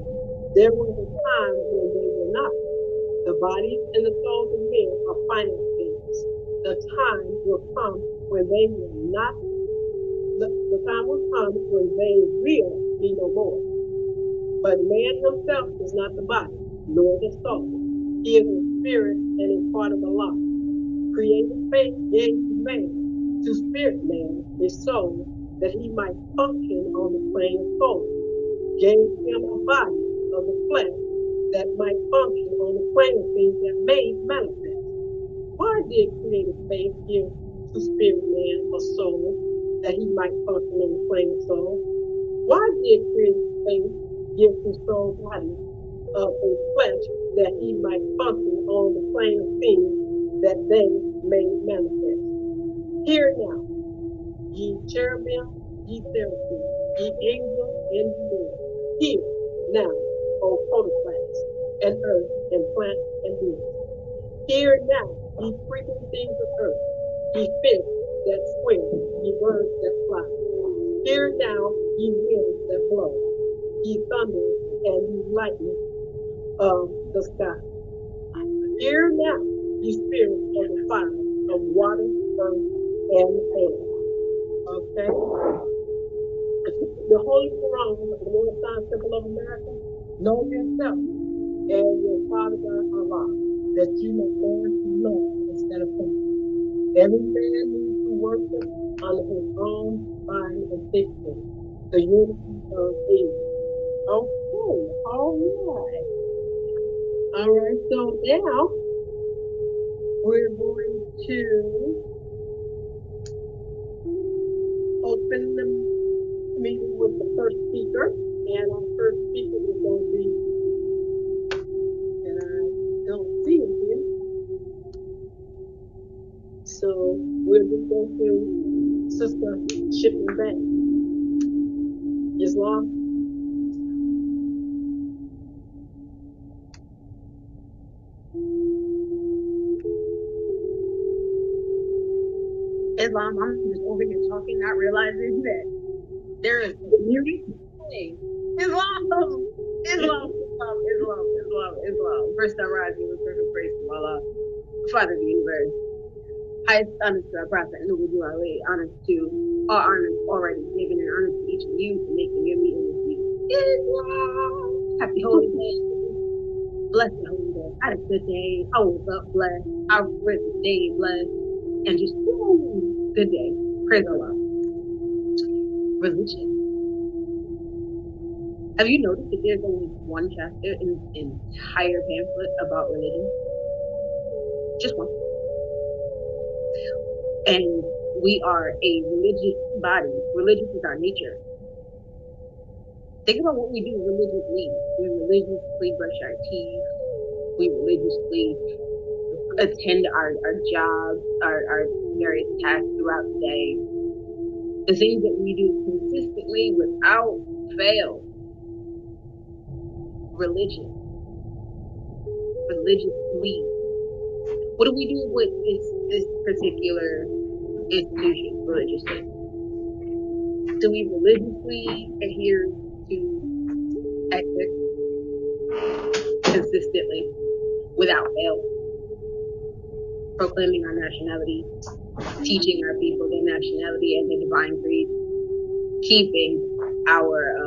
There was a time when they were not. The bodies and the souls of men are finite things. The time will come when they will not. The time will come when they will be no more. But man himself is not the body, nor the soul. He is a spirit and a part of Allah. Created faith gave to man, to spirit man, his soul, that he might function on the plane of soul. Gave him a body of the flesh that might function on the plane of things that made manifest. Why did created faith give to spirit man a soul that he might function on the plane of soul? Why did created faith give to soul body of a flesh that he might function on the plane of things that they made manifest? Hear now, ye cherubim, ye seraphim, ye angels and ye men. Hear now, O protoplasms, and earth, and plants, and beings. Hear now, ye creeping things of earth, ye fish that swim, ye birds that fly. Hear now, ye winds that blow, ye thunder and ye lightning of the sky. Hear now, ye spirits of the fire, of water, earth, and air. Okay? The Holy Quran, the Most High Temple of America, know yourself as your Father God Allah, that you may learn to love instead of hate. Every man needs to worship under his own mind and thinking. The unity of age. Okay, all right. All right, so now we're going to open the meeting with the first speaker. And our first speaker is going to be, and I don't see him here. So we're just going to Sister Shipping Back. Islam. Islam, I'm just over here talking, not realizing that there is music playing. Islam. First I rise you with perfect praise to Allah, Father of the universe. Highest honor to our Prophet, Enuma Elish, honor to all honors already given, and honor to each of you for making your meeting with me. Islam. Happy holy day. Blessed holy day. I had a good day. I woke up blessed. I went the day blessed. And just, good day. Praise Allah. Religion. Have you noticed that there's only one chapter in the entire pamphlet about religion? Just one. And we are a religious body. Religious is our nature. Think about what we do religiously. We religiously brush our teeth. We religiously attend our jobs, our various tasks throughout the day. The things that we do consistently without fail. Religion. Religiously. What do we do with this particular institution religiously? Do we religiously adhere to ethics consistently without fail? Proclaiming our nationality, teaching our people their nationality and their divine creed, keeping our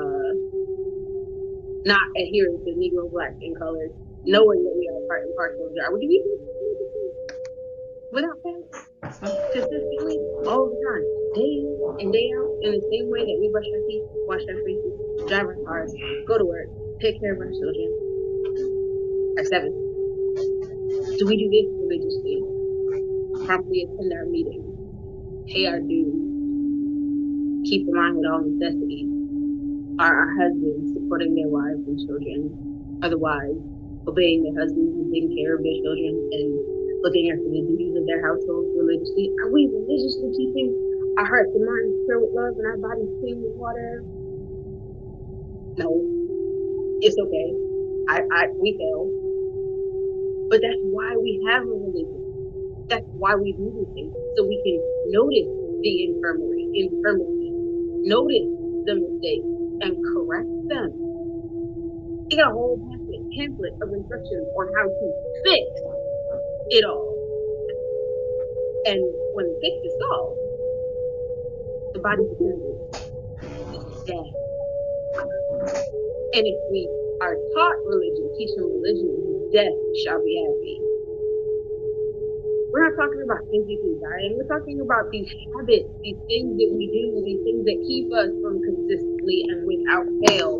not adhering to Negro, Black, and colored, knowing that we are part and parcel of the Would you without fail? Consistently, all the time, day in and day out, in the same way that we brush our teeth, wash our faces, drive our cars, go to work, take care of our children. Our seven. Do we do this religiously? Promptly attend our meetings, pay our dues, keep in mind with all necessities. Are our husbands supporting their wives and children? Are the wives obeying their husbands and taking care of their children and looking after the duties of their households religiously? Are we religiously keeping our hearts and minds pure with love and our bodies clean with water? No. It's okay. We fail. But that's why we have a religion. That's why we do these things. So we can notice the infirmity, notice the mistakes, and correct them. You got a whole pamphlet of instructions on how to fix it all. And when the fix is solved, the body is dead. And if we are taught religion, teach them religion, death shall be happy. We're not talking about physically dying. We're talking about these habits, these things that we do, these things that keep us from consistently and without fail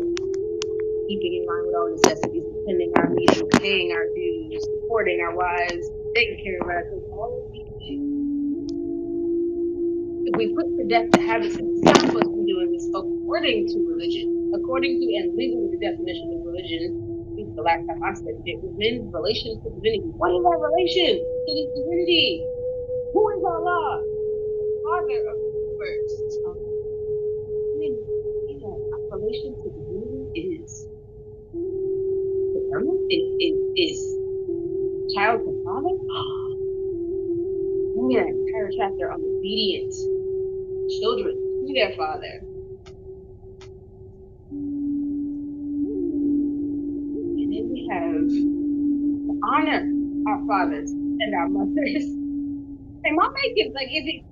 keeping in line with all necessities, attending our meetings, paying our dues, supporting our wives, taking care of us, all of these things. If we put to death the habits that stop us from doing this according to religion, according to and legally the definition of religion, the last time I studied it, was men's relations to divinity. What is our relation to this divinity? Who is Allah? The Father of the universe. Our relation to divinity is child to father? We had an entire chapter on obedient children to their father. And then we have to honor our fathers and our mothers. And my makings, like, is it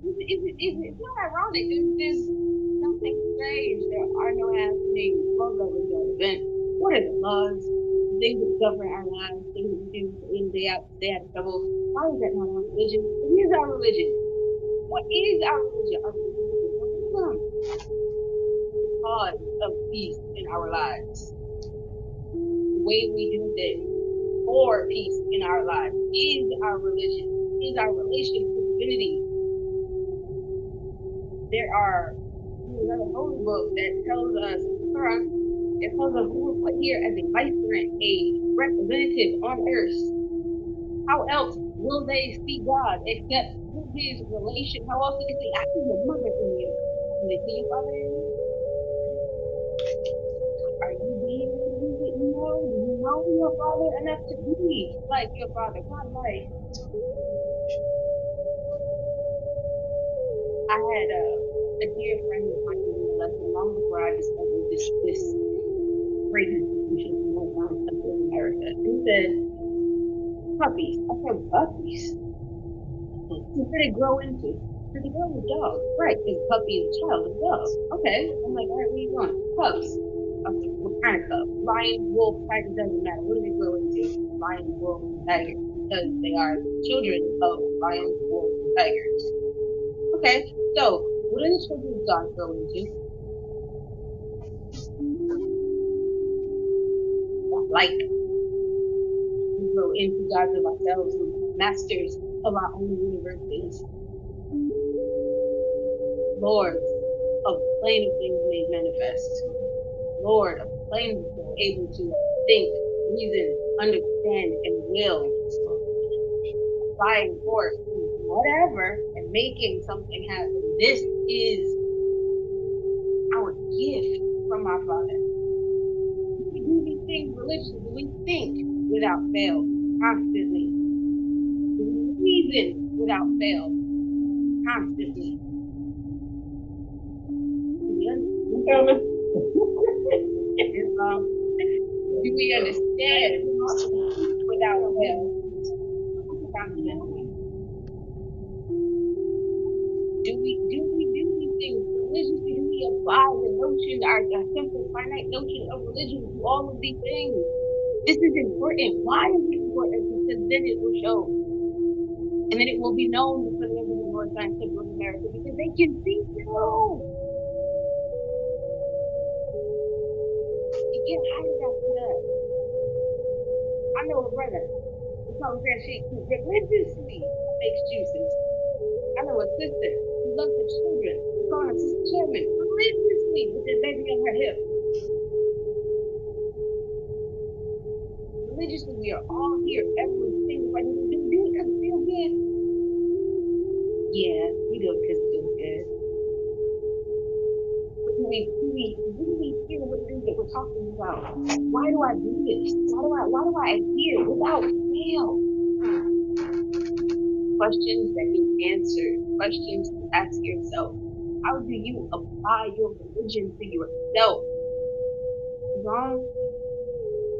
not ironic? There's nothing strange. There are no happenings. What governs our event? What are the laws? Things that govern our lives, things that we do day in, day out, stay out of trouble. Why is that not our religion? What is our religion? What is our religion? Our religion is Islam. The cause of peace in our lives. The way we do things for peace in our lives is our religion, is our relation to divinity. There are another holy book that tells us, Torah, it tells us we were put here as a vicegerent, a representative on earth. How else will they see God except through his relation? How else do they say, I see your mother in you? Can they see your father in you? Are you being who you know? Do you know your father enough to be like your father? God, like, I had a dear friend of mine who was lesson long before I discovered this great institution in the Royal and Imperial America. And he said, puppies. I said, puppies? What do they grow into? Do they grow into dogs? Right, because puppy is a child of dog. Okay. I'm like, all right, where you going? Cubs. Okay, what kind of cub? Lion, wolf, tiger, doesn't matter. What do they grow into? Lion, wolf, and tiger. Because they are children of lions, wolves, and tigers. Okay, so what do the children of God grow into? Light. We grow into gods of ourselves, masters of our own universes. Lords of the plane of things made manifest. Lord of the plane of things able to think, reason, understand, and will. Applying force, whatever, and making something happen. This is our gift from our Father. We do these things religiously. We think without fail, constantly. We reason without fail, constantly. Do we understand without fail? Constantly. Do we do these things religiously? Do we apply the notion, our simple finite notion of religion to all of these things? This is important. Why is it important? Because then it will show. And then it will be known because of the Royal Scientific of America, because they can see through. You can't hide it after that. I know a brother, we call him Sheik, who religiously makes juices. I know a sister who loves her children. We call her Sister Chairman, religiously with their baby on her hip. Religiously, we are all here. Everything like we do because it feels good. Yeah, we do it because it feels good. But do we really hear what it is that we're talking about? Why do I do this? Why do I adhere without fail? Questions that need answered. Questions to ask yourself. How do you apply your religion to yourself? Wrong?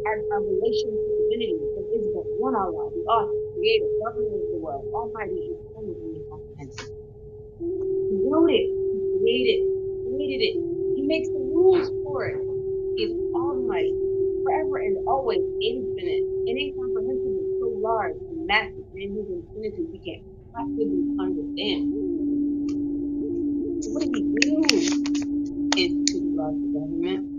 Our relation to divinity, there is but one Allah, the author, creator, governor of the world, almighty, infinitely comprehensive. He wrote it, he created it, he makes the rules for it. He is almighty, forever and always infinite, and incomprehensible, so large and massive in his infinity we can't possibly understand. So what do we do? Institute laws of government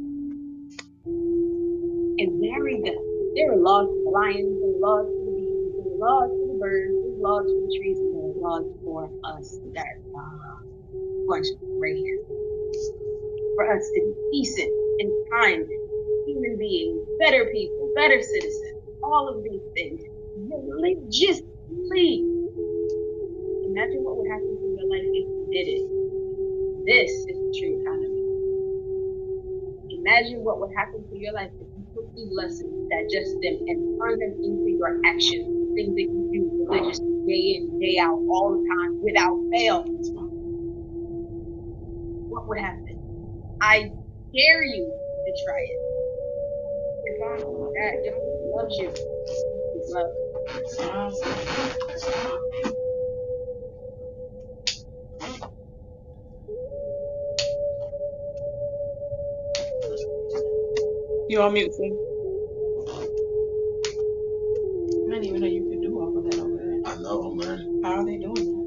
and vary them. There are laws for the lions, there are laws for the bees, there are laws for the birds, there are laws for the trees, and there are laws for us that bunch right here. For us to be decent and kind, human beings, better people, better citizens, all of these things, religiously. Imagine what would happen to your life if you did it. This is the true economy. Imagine what would happen to your life if you took these lessons, digest them, and turn them into your actions, things that you do religiously, day in, day out, all the time, without fail. What would happen? I dare you to try it. God just loves you. His love. You're on mute, sis. I didn't even know you could do all of that over there. I know, I'm learning. How are they doing that?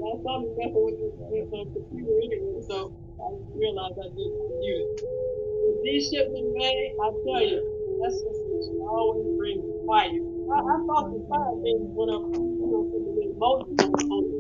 Last time we messing with the computer anyway, so I realized I didn't mute it. With these shipments made, I tell you, that's just always brings fire. I thought the fire thing went up, to the emotions on the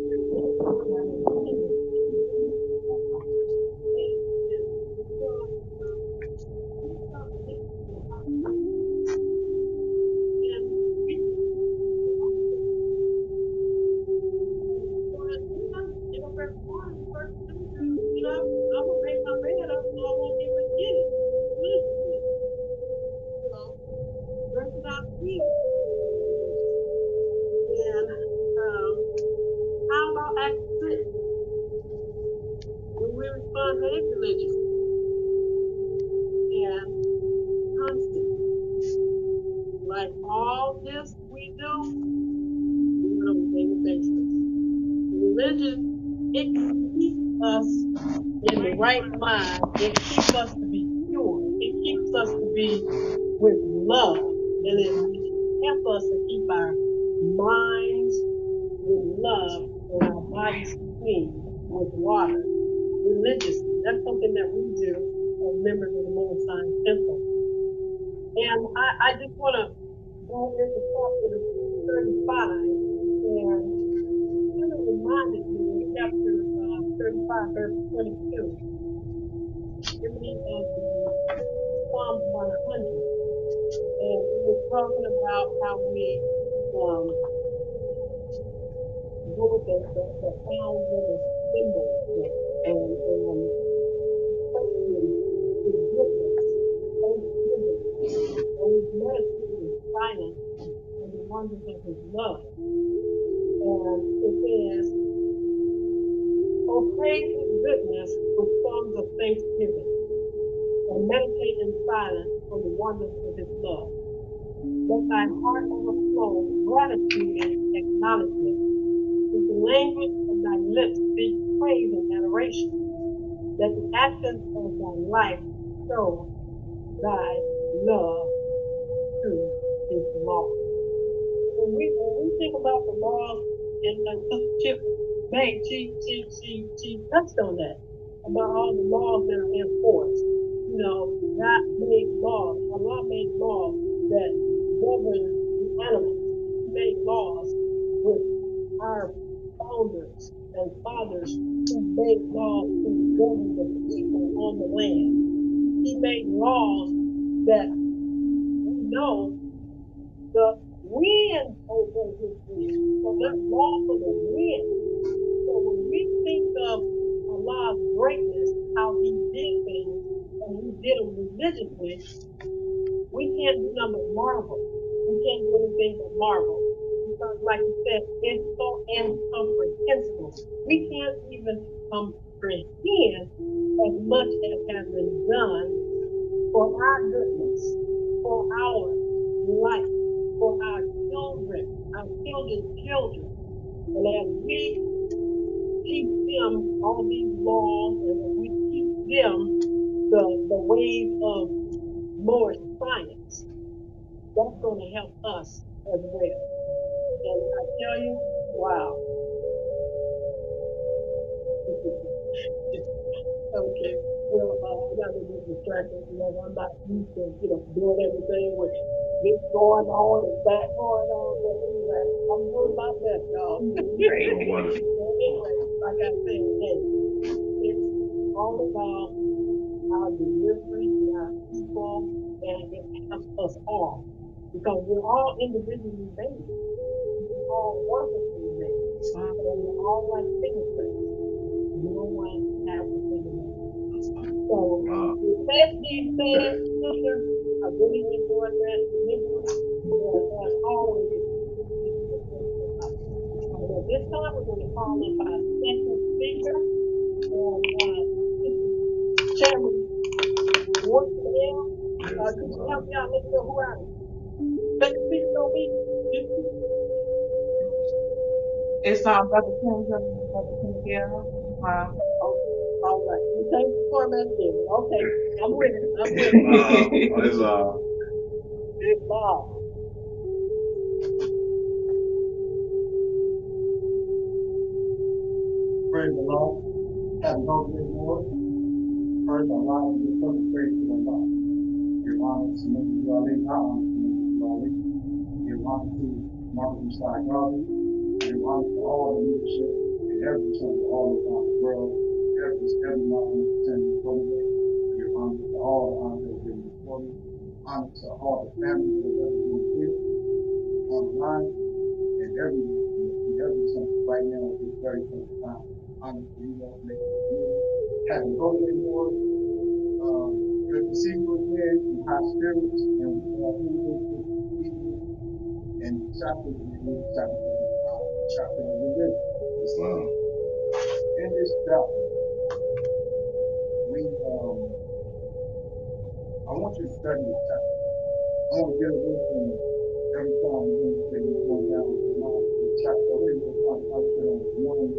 I'm gonna make my bed up so I won't even get it. Listen, dressing out feet. And how about Act 6? When we respond to his religion and constant, like all this we do on a daily basis. Religion, it keeps us in the right mind. It keeps us to be pure. It keeps us to be with love. And it helps us to keep our minds with love and our bodies clean with water religiously. That's something that we do as members of the Most High Temple. And I just want to go into chapter 35 and kind of reminded me in chapter 35, verse 22. Give me Psalm 100. And it was talking about how we go with the sounds of the symbols and especially the goodness, thanksgiving, and we meditate in silence on the wonders of his love. And it says, "Oh, praise his goodness with songs of thanksgiving, and meditate in silence on the wonders of his love. Let thy heart overflow with gratitude and acknowledgement. With the language of thy lips speak praise and adoration. Let the actions of thy life show thy love to his law." When we think about the laws, and Sister Chip May, she touched on that, about all the laws that are enforced. God made laws, Allah made laws that govern the animals. He made laws with our founders and fathers who made laws to govern the people on the land. He made laws that we know the wind obeys his will. So there's law for the wind. So when we think of Allah's greatness, how he did things, and he did them religiously, we can't do nothing but marvel. We can't do anything but marvel. Because like you said, it's so incomprehensible. We can't even comprehend as much as has been done for our goodness, for our life, for our children, our children's children. And as we teach them all these laws, and as we teach them the ways of Moorish science, that's going to help us as well. And I tell you, wow. Okay. Well, I'm not going to be distracted. I'm not used to, doing everything with this going on and that going on. But anyway, I'm doing my best, y'all. Great. Anyway, like I said, hey, it's all about our delivery to our people, and it helps us all. Because we're all individually made. We're all wonderfully made. And we're all like fingerprints. No one has a fingerprint. So, with that being said, sisters, I really enjoyed that delivery. And as always, and at this time, we're going to call in our second speaker. And Chairman Gabriy'El, could you help me out? Let me know who I am. Second speaker on me. It's Brother Kendra and Brother Injiyl. All right. Change the format again. Okay, I'm with it. I'm with it. It's It's Bob. Praise the Lord. Happy birthday, Lord. First, I rise to give praise to the Lord. Give honor to Mr. Lawiy. I honor to Mr. Lawiy. Give honor to Marcus Garvey. Give honor to all the leadership in every temple all around the world. Every Martin Luther King. Give honor to all the honors that have been before me. Honor to all the families that have been here online and every temple right now at this very present time. Honor to you all, make it. Happy birthday, Lord. Good to see you again in high spirits, and we are here this evening and chapter 75, chapter of Leviticus. Islam. In this chapter, I want you to study this chapter. I want to get away from every time we're going to say we're going down with the line of the chapter. I really want to concentrate on one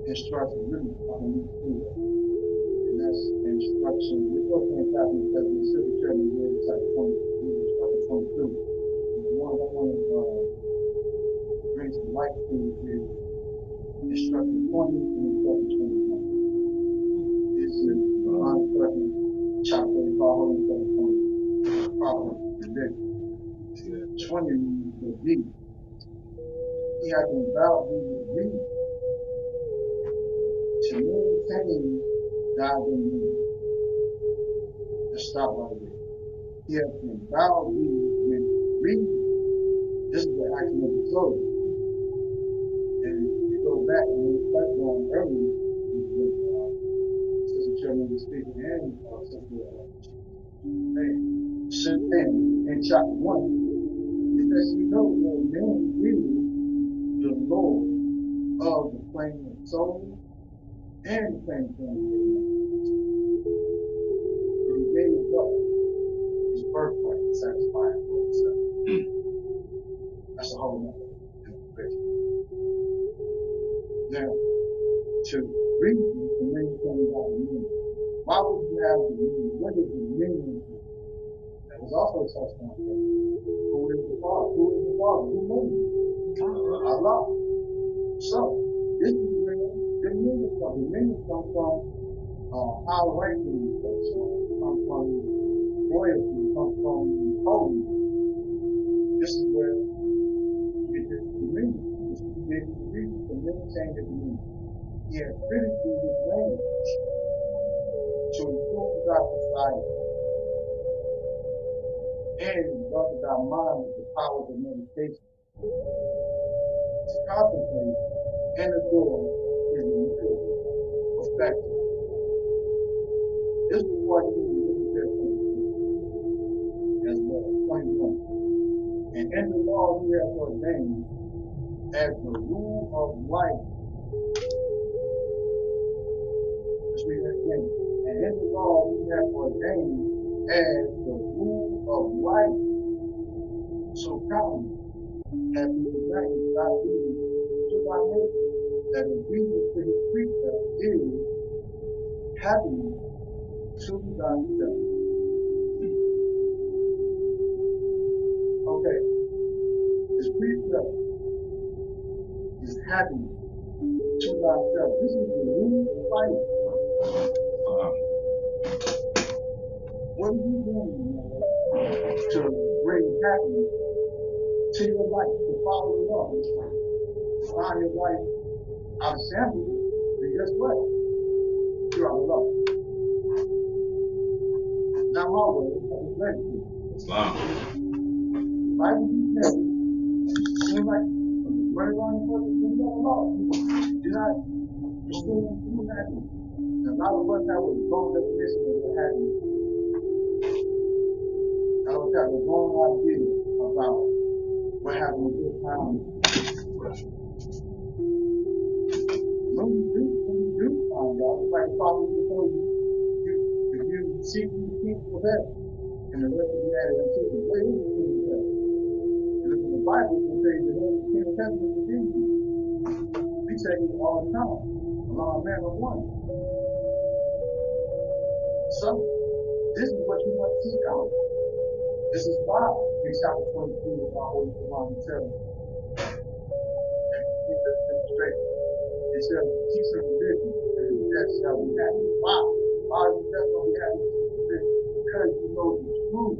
instruction, really, I need to do that. And that's the instruction. We're still paying attention because we still determine where it's at 22. And the one I want to bring some light to is instruction 20 and instruction 21. This is Ron Curtin, chapter 35, Holy Instruction 20. Prophet Leviticus. 20 means the deed. He has endowed me with deed to maintain God's dominion. Let's stop right there. He has endowed me with reason. This is the action of the soul. And if you go back and we touched on earlier, with Sister Chairman was speaking and Sister in chapter 1, it says, you know that man is the Lord of the plane of soul and the plane of man. And he gave up his birthright to satisfy him for himself. That's a whole nother interpretation. Now, to reason and maintain God's dominion. Why would you have dominion? What is dominion? That was also touched on. Who is the Father? Who is the Father? Who made you? Allah. So, this is where dominion comes. Dominion comes from how ranking comes from royalty, comes from holiness. This is where you get this dominion. This is the reason to maintain the dominion. He has finished through his language to improve our society and indulge our mind with the powers of meditation to contemplate and adore his real perspective. This is what he is as well. 21. And in the law he has ordained as the rule of life. Let's read that again. And in the law he has ordained as the rule of life. So come, have you ordained thy duty to thy neighbor, that obedience to his precept is happiness to thyself. Okay, his precept is happiness to thyself. This is the rule of life. What are you doing to bring happiness to your life, to follow the law? Find your life out of shambles, then guess what? You're out of love. Not my way, I was ready to. Islam. The Bible says, seems like right around the person, you're not alone. You're not pursuing true happiness. And a lot of us have a wrong definition of what happiness. I don't have a wrong idea about what happened with this time. When you do find out, it's like the prophet told you, if you seek the kingdom of heaven, and the rest of the added unto you, where is the kingdom of heaven? You look in the Bible, it will say the kingdom of heaven is within you. We say it all the time. Allah and man are one. So this is what you must seek out. This is why in chapter 22 of our Holy Quran it says, straight. It says, teach them religion, and the death shall be happy. Why? Why is the death going to be happy? Because you know the truth.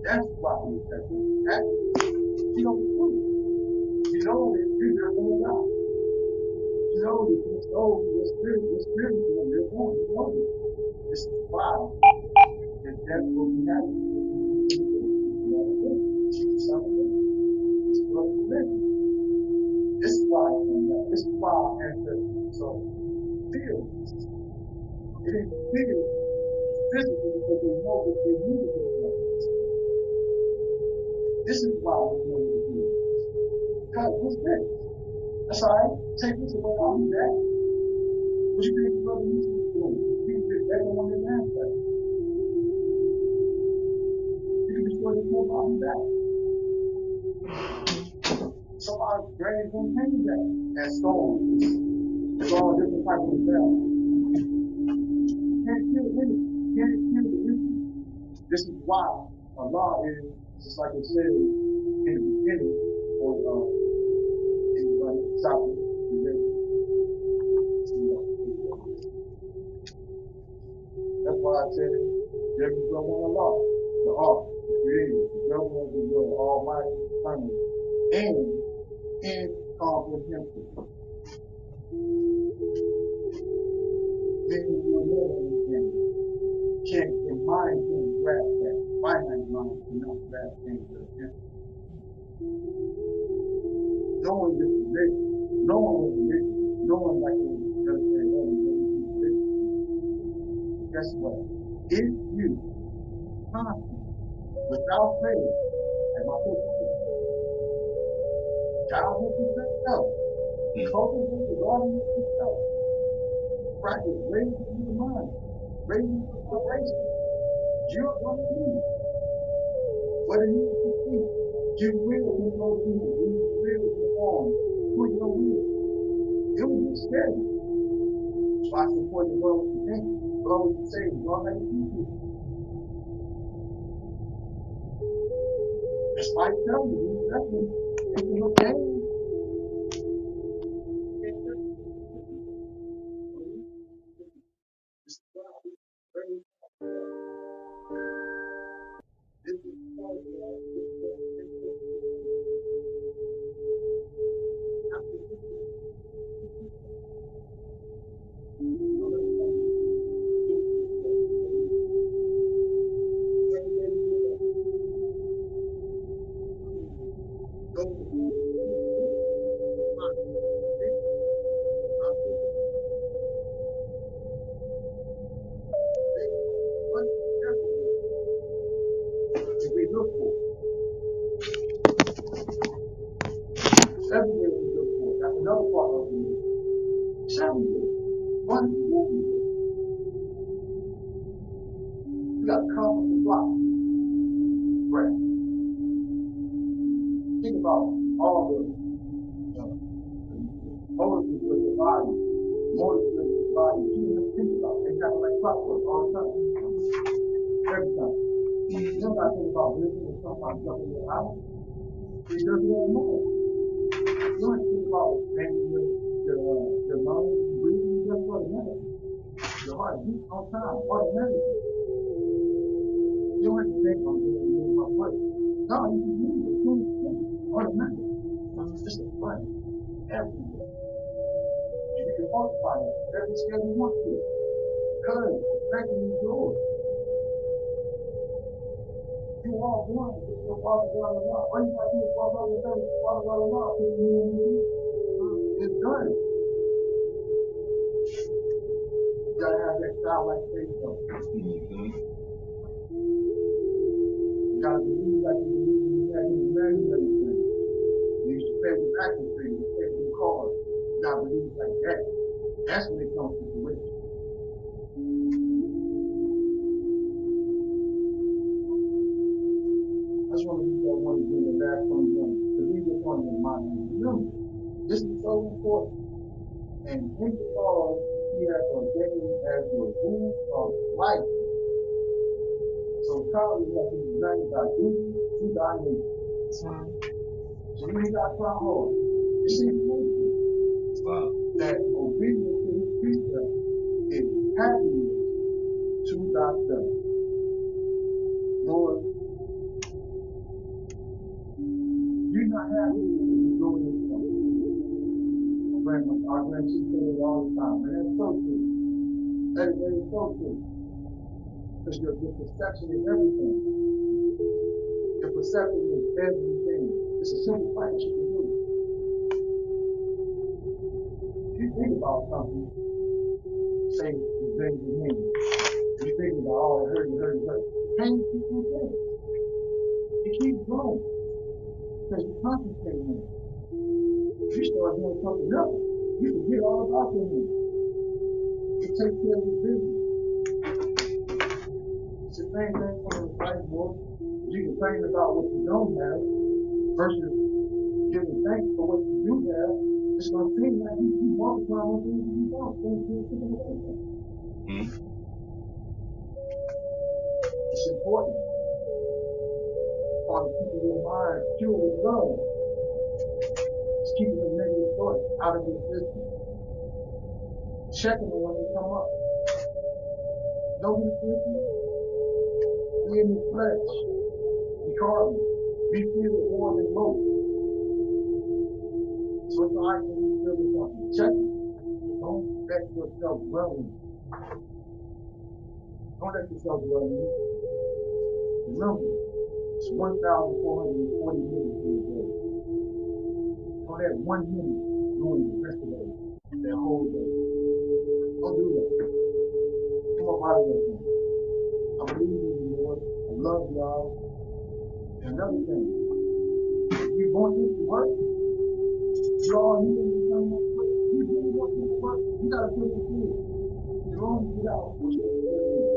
That's why we accept it. You know the truth. You know that you're not going to die. You know that your soul, your spirit is going to live on. You know this. This is why the death will be happy. Teach something. It's what you live. This is why I came back. This is why our ancestors so feel. It didn't feel physically because they know what they need to do. This is why we know what to do. Because what's this? That's all right. Take this away. I'll be back. What you think brother YouTube is doing? You can get everyone in there. You can be sure they know I'll be back. So our brains don't change that. And storms. There's all different types of events. You can't kill the enemy. You can't kill the enemy. This is why Allah is, just like it says in the beginning, or in the chapter, that's why I said there is no one Allah, the Arch, the Creator, the Governor of the world, Almighty, Eternal, and incomprehensible. Meaning you will never understand. Your mind can't grasp that. Finite mind cannot grasp things that are infinite. No one is religion. No one was religion. No one like to understand religion. Guess what? If you constantly, without faith, as my sister said, God with yourself, cultivate the garden with yourself, practice raising your mind, raising your vibration, you're going to do what it is to see. You will control the evil. You will perform with your will. It will be scary. So I support the world with the thing. The world with the saying, God has people. Despite telling you, definitely, it's no pain. We look for 7 years we look for. That's another part of the 7 years. 1 year. You got to come with the block. Right. Think about all the motives with your body. Motives with your body. You just think about it. They kind of like clockwork all the time. Every time. You don't got to think about living or something in your house. It doesn't even matter. You don't have to think about expanding your lungs, breathing, just automatic. Your heart beats on time, automatically. You don't have to think I'm going to move my foot. No, you can move it. Automatic. It's just a fun. Everywhere. And you can multiply it every scale you want to. Because the fact that you're yours. You are one with your Father God Allah. All you got to do is Father God Allah, Father God Allah. It's done. You got to have that childlike faith though. You got to believe like you believe in the imaginary thing. You used to pay with action things, you pay with cars. You got to believe like that. That's when it comes to fruition. I just want to read that one again, the last 21. Believe upon your mind. Remember, this is so important. And in the law, he has ordained as the rule of life. So college has been designed by duty to thy nation. So you ain't got to try hard. It's in nature that obedience to his precept is happiness to thyself. Lord, you're not happy with doing this stuff. Our grandchildren say it all the time, and that's so true. That is so true. Because your perception is everything. Your perception is everything. It's a simple practice you can do. If you think about something, say it's very pain. You think about, oh, it hurt. The pain keeps on going. It keeps growing. Because you concentrate on it. If you start doing something else, you forget all about your pain. It takes care of your business. It's the same thing for the life, boy. You complain about what you don't have versus giving thanks for what you do have. It's going to seem like you multiply on things you don't. It's important on keeping your mind pure with love. It's keeping the negative thoughts out of your system. Checking them when they come up. Know who's thinking? Be in the flesh. Be carnal. Be filled with more than most. So it's all right when you feel something. Check it. Don't let yourself dwell in it. Don't let yourself dwell in it. Remember, it's 1,440 minutes in a day. Don't let 1 minute ruin the rest of the day. That whole day. Don't do that. Come up out of that thing. I believe in you, Lord. I love y'all. And another thing, if you're going into work, you all need to come to work. You really want to work, you got to put it through. You don't get out what you're doing.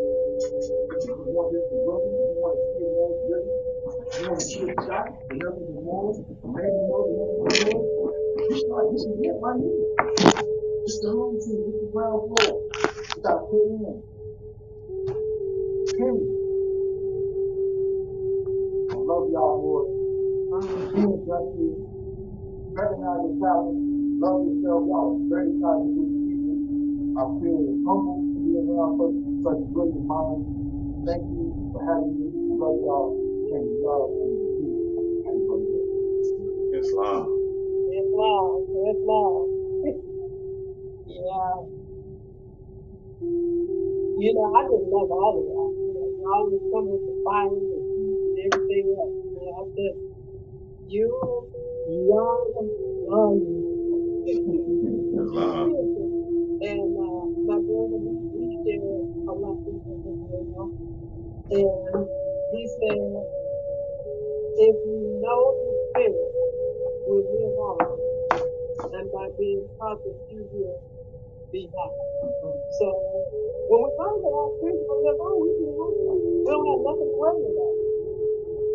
You want this to grow, you want to see more good, you want to shoot a shot, the nothing is more, maybe more, the nothing is more. You start just get right here. Just the home team, get the ground floor. You got to put it in. Period. I love y'all, Lord. Again, justice. Recognize your talent. Love yourself. Y'all very talented group of people. I feel humble to be around such brilliant minds. Thank you for having me. I love y'all. And love and peace. Happy birthday. Islam. Islam. Yeah. You know, I just love all of y'all. You know, you always come with the fire and peace and everything else. You know, I said, you, young, Islam. and my brother, we share a lot of things, you know. And he said, if you know the spirit will live on, and by being conscious, you will be happy. So when we come to our spirit will live on, we can happy. We don't have nothing to worry about.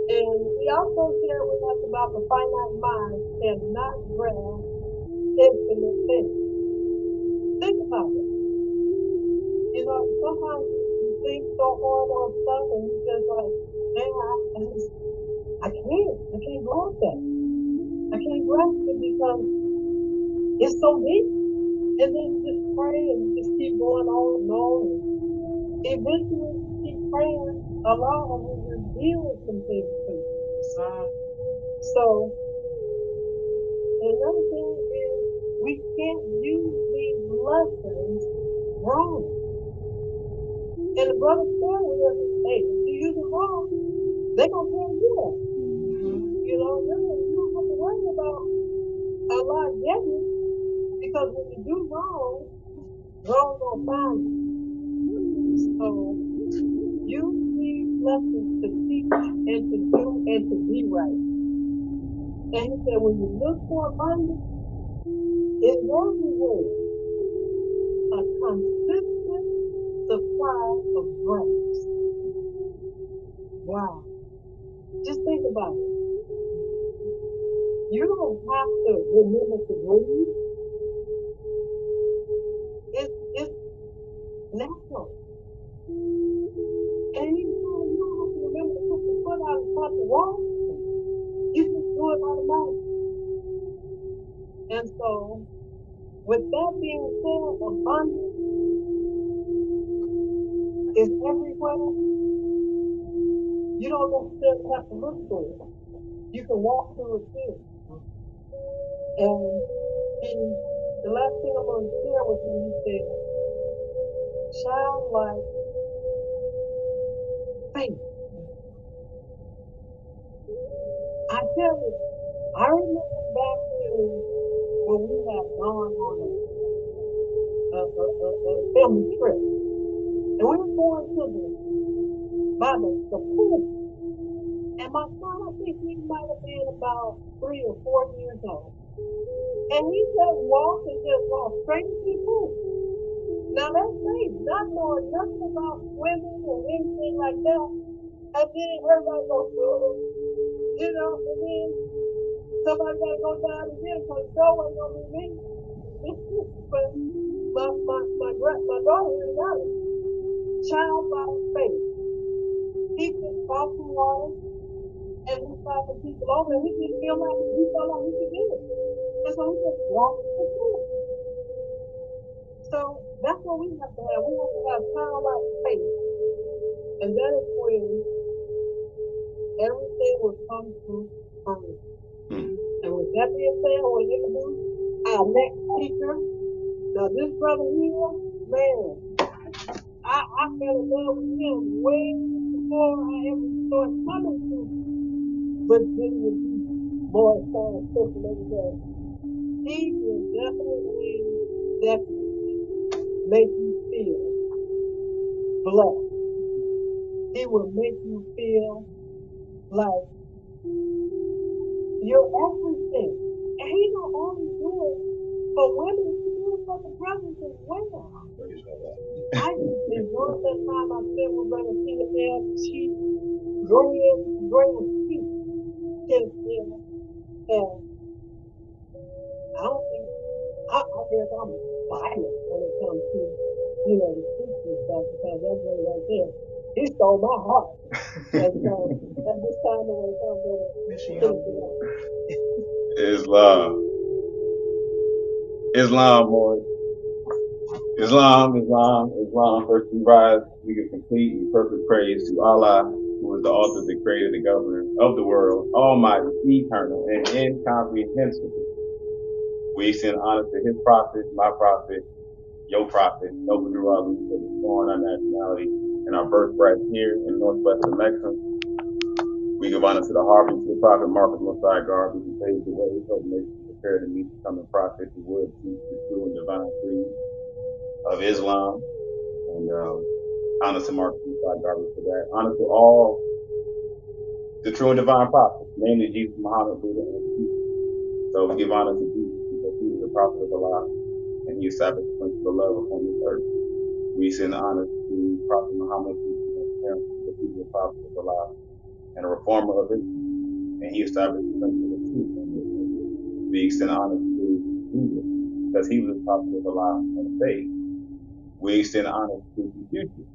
And he also shared with us about the finite mind cannot grasp infinite things. Think about it. You know, sometimes you think so hard on stuff and you just like, man, I can't grasp that. I can't grasp it because it's so deep. And then you just pray and you just keep going on and on. And eventually you keep praying, Allah will reveal some things to you. So another thing is we can't use these lessons wrong. And the brother said with us, hey, if you use it wrong, they're gonna tell you that. You know, really, you don't have to worry about Allah getting you, because when you do wrong gonna find you. So use these lessons to teach and to do and to be right. And he said, when you look for abundance, it was a consistent supply of grace. Wow. Just think about it. You don't have to remember to breathe. natural. And you don't have to remember to put the foot out and pop the wall. You just do it automatically. And so, with that being said, abundance is everywhere. You don't necessarily have to look for it. You can walk through it too. And the last thing I'm going to share with you, he said, childlike faith. I tell you, I remember back to when we had gone on a family trip. And we were going to the pool. And my son, I think he might have been about 3 or 4 years old. And he just walked straight into the pool. Now that's faith, not knowing nothing about swimming or anything like that. And then everybody goes, and then somebody got to go down again because no one's going to be me. But my daughter really got it. Child by faith. He just crossed the water and he saw the people over and he didn't feel like he felt like he could do it. And so he just walked the pool. So that's what we have to have. We have to have childlike faith. And that is when everything will come through fruition. And with that being said, I want to introduce our next speaker. Now this brother here, man, I fell in love with him way before I ever started coming to Virginia Beach, Moorish because he will definitely make you feel blessed. He will make you feel like you're everything. And he don't only do it for women, he do it for the brothers as well. I just enjoyed that time I spent with Brother Sheik, Great Sheik, and I don't think, I guess I'm biased when it comes to, the Sheiks and stuff, because that brother right there, he stole my heart. And so, at this time, when it comes to Islam, boy. Islam, first we rise, we give complete and perfect praise to Allah, who is the author, the creator, the governor of the world, almighty, eternal, and incomprehensible. We send honor to his prophet, my prophet, your prophet, Noble Drew Ali, for restoring our nationality and our birthright here in northwestern Mexico. We give honor to the harbinger, to the prophet Marcus Messiah God, who can pave the way, help nations prepare to meet the coming prophet who would teach the true and divine creed of Islam. And honor to Marcus Messiah God for that. Honor to all the true and divine prophets, namely Jesus, Muhammad, Buddha, and Jesus. So we give honor to Jesus because he was the prophet of Allah and he established the principle of love upon this earth. We send honor to Prophet Muhammad, because he was the prophet of Allah and a reformer of Islam, and he established the principle of truth. We extend honor to Jesus because he was the prophet of Allah and faith. We extend honor to Confucius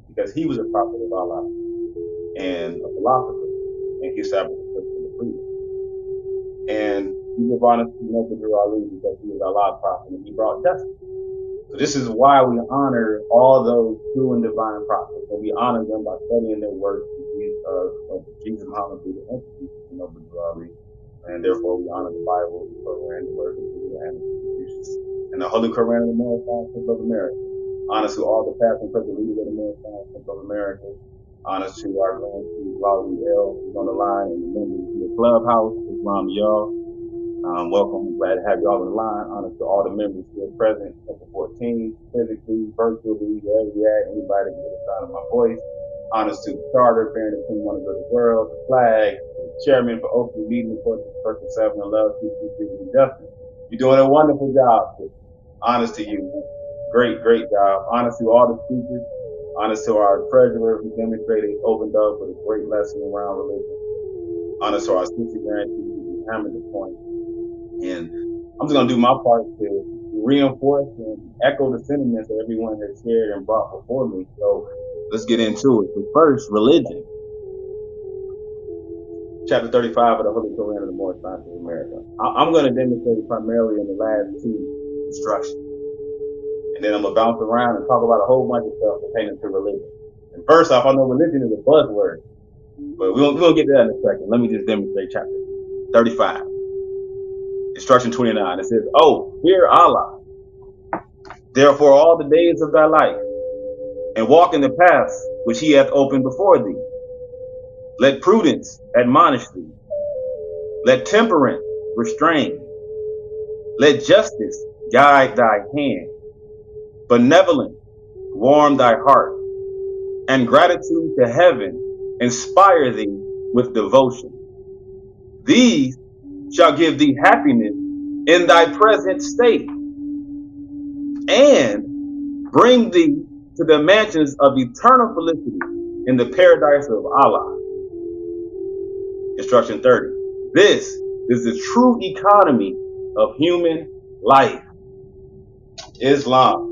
because he was a prophet of Allah and a philosopher, and he established the principle of freedom. And we give honor to Noble Drew Ali because he was Allah's prophet and he brought justice. So this is why we honor all those true and divine prophets, and we honor them by studying their works of Jesus, Muhammad, Buddha, and Noble Drew Ali. And therefore we honor the Bible, the Quran, the words of Buddha, and the Confucius, and the Holy Quran of the Moorish of America. Honor to all the past and present leaders of the Moorish of America. Honor to our grand chief Lawiy, who's on the line, and the members of the clubhouse, Islam, y'all. Welcome. I'm glad to have you all on the line. Honor to all the members who are present at the 14, physically, virtually, wherever you're at, anybody can get the sound of my voice. Honors to the charter, bearing the King, one of the world, the flag, the chairman for opening meeting, of course, Person 7 and love, peace, and justice. You're doing a wonderful job. Honors to you. Great job. Honors to all the speakers. Honors to our treasurer who demonstrated, opened up with a great lesson around religion. Honors to our sister grantee who hammered the point. And I'm just going to do my part to reinforce and echo the sentiments that everyone has shared and brought before me. So let's get into it. So first, religion. Chapter 35 of the Holy Quran of the Moorish of America. I'm going to demonstrate primarily in the last two instructions. And then I'm going to bounce around and talk about a whole bunch of stuff pertaining to religion. And first off, I know religion is a buzzword, but we'll get to that in a second. Let me just demonstrate chapter 35. Instruction 29. It says, "Oh, fear Allah, therefore all the days of thy life, and walk in the paths which he hath opened before thee. Let prudence admonish thee. Let temperance restrain. Let justice guide thy hand. Benevolence warm thy heart, and gratitude to heaven inspire thee with devotion. These shall give thee happiness in thy present state, and bring thee to the mansions of eternal felicity in the paradise of Allah." Instruction 30. This is the true economy of human life. Islam.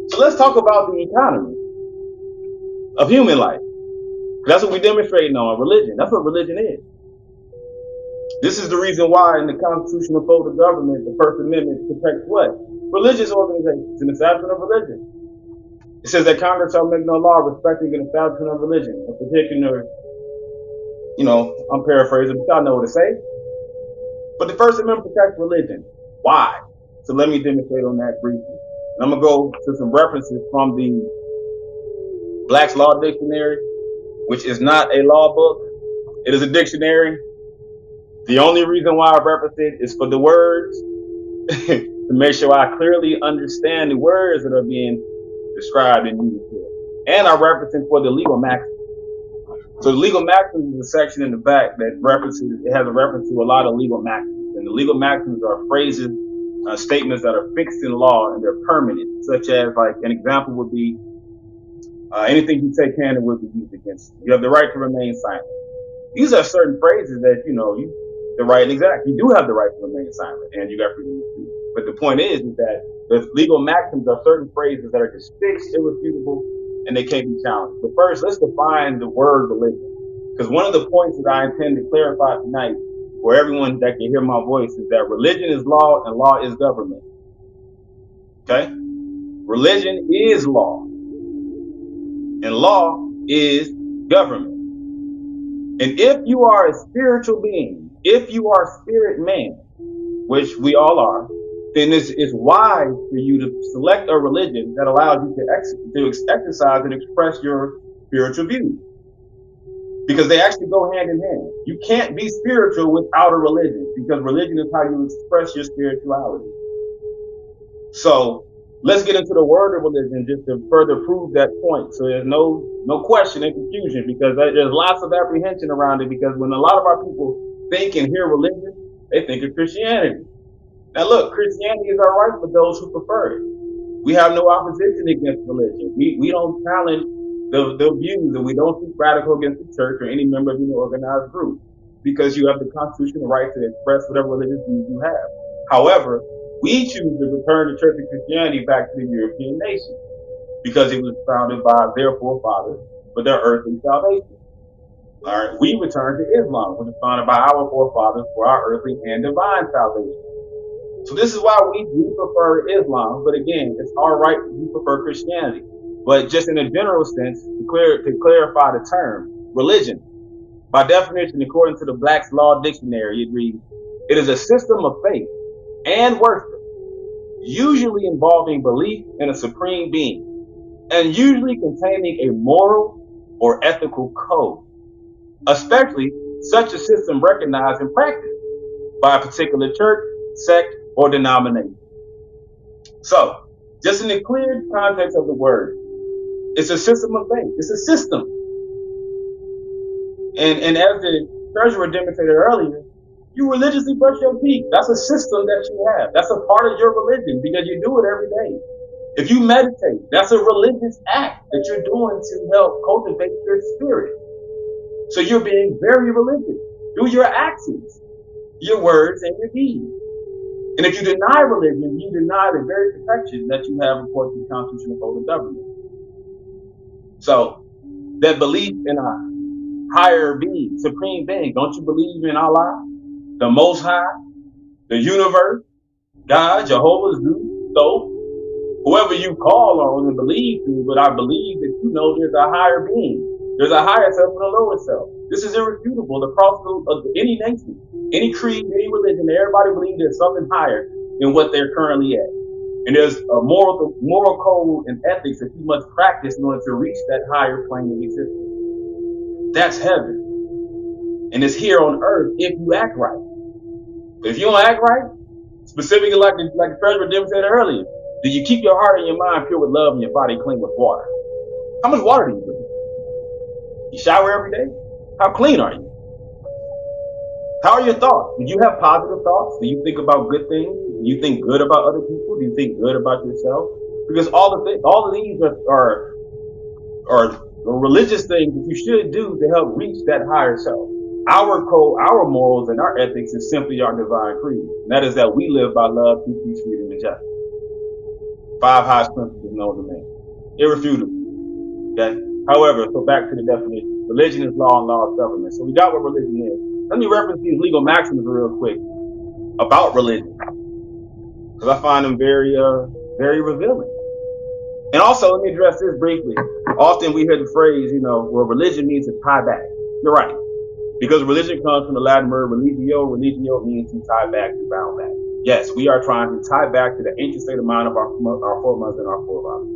So let's talk about the economy of human life. That's what we're demonstrating on religion. That's what religion is. This is the reason why in the constitutional code of government, the First Amendment protects what? Religious organizations and establishment of religion. It says that Congress shall make no law respecting an establishment of religion. A particular, I'm paraphrasing, but y'all know what it says. But the First Amendment protects religion. Why? So let me demonstrate on that briefly. And I'm going to go to some references from the Black's Law Dictionary, which is not a law book. It is a dictionary. The only reason why I reference it is for the words, to make sure I clearly understand the words that are being described and used here. And I reference it for the legal maxims. So the legal maxims is a section in the back that has a reference to a lot of legal maxims. And the legal maxims are phrases, statements that are fixed in law and they're permanent, such as, like, an example would be, anything you say can and will be used against you. You have the right to remain silent. These are certain phrases that, the right and exact. You do have the right to remain silent, and you got freedom to speak. But the point is that the legal maxims are certain phrases that are just fixed, irrefutable, and they can't be challenged. But first, let's define the word religion. Because one of the points that I intend to clarify tonight for everyone that can hear my voice is that religion is law and law is government. Okay? Religion is law and law is government. And if you are a spiritual being, if you are spirit man, which we all are, then it's wise for you to select a religion that allows you to exercise and express your spiritual views. Because they actually go hand in hand. You can't be spiritual without a religion, because religion is how you express your spirituality. So let's get into the word of religion just to further prove that point. So there's no question and confusion, because there's lots of apprehension around it, because when a lot of our people think and hear religion, they think of Christianity. Now look, Christianity is all right for those who prefer it. We have no opposition against religion. We don't challenge the views, and we don't speak radical against the church or any member of any organized group, because you have the constitutional right to express whatever religious views you have. However, we choose to return the Church of Christianity back to the European nation, because it was founded by their forefathers for their earthly salvation. All right, we return to Islam, which was founded by our forefathers for our earthly and divine salvation. So this is why we do prefer Islam, but again, it's all right if you prefer Christianity. But just in a general sense, to clarify the term, religion, by definition, according to the Black's Law Dictionary, it reads, it is a system of faith and worship, usually involving belief in a supreme being, and usually containing a moral or ethical code, especially such a system recognized and practiced by a particular church, sect, or denomination. So, just in the clear context of the word, it's a system of faith. It's a system. And as the treasurer demonstrated earlier, you religiously brush your teeth. That's a system that you have. That's a part of your religion, because you do it every day. If you meditate, that's a religious act that you're doing to help cultivate your spirit. So you're being very religious through your actions, your words, and your deeds. And if you deny religion, you deny the very protection that you have according to the Constitution of the government. So that belief in a higher being, supreme being, don't you believe in Allah, the Most High, the universe, God, Jehovah, Zeus, so whoever you call on and believe to, but I believe that you know there's a higher being. There's a higher self and a lower self. This is irrefutable across of any nation, any creed, any religion. Everybody believes there's something higher than what they're currently at. And there's a moral code and ethics that you must practice in order to reach that higher plane of existence. That's heaven. And it's here on earth if you act right. But if you don't act right, specifically like the President Dim said earlier, do you keep your heart and your mind pure with love and your body clean with water? How much water do you drink? You shower every day? How clean are you? How are your thoughts? Do you have positive thoughts? Do you think about good things? Do you think good about other people? Do you think good about yourself? Because all of these are religious things that you should do to help reach that higher self. Our code, our morals, and our ethics is simply our divine creed. And that is that we live by love, peace, freedom, and justice. 5 highest principles known to man. Irrefutable. Okay? However, so back to the definition. Religion is law and law is government. So we got what religion is. Let me reference these legal maxims real quick about religion. Because I find them very revealing. And also, let me address this briefly. Often we hear the phrase, well, religion means to tie back. You're right. Because religion comes from the Latin word religio. Religio means to tie back, to bound back. Yes, we are trying to tie back to the ancient state of mind of our foremothers and our forefathers.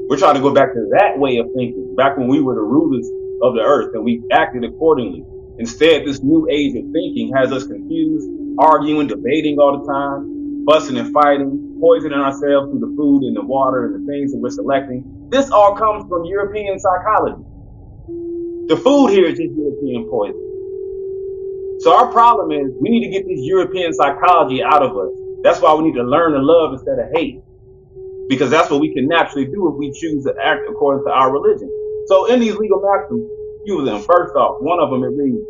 We're trying to go back to that way of thinking, back when we were the rulers of the earth and we acted accordingly. Instead, this new age of thinking has us confused, arguing, debating all the time, fussing and fighting, poisoning ourselves through the food and the water and the things that we're selecting. This all comes from European psychology. The food here is just European poison. So our problem is we need to get this European psychology out of us. That's why we need to learn to love instead of hate. Because that's what we can naturally do if we choose to act according to our religion. So in these legal maxims, few of them. First off, one of them, it reads,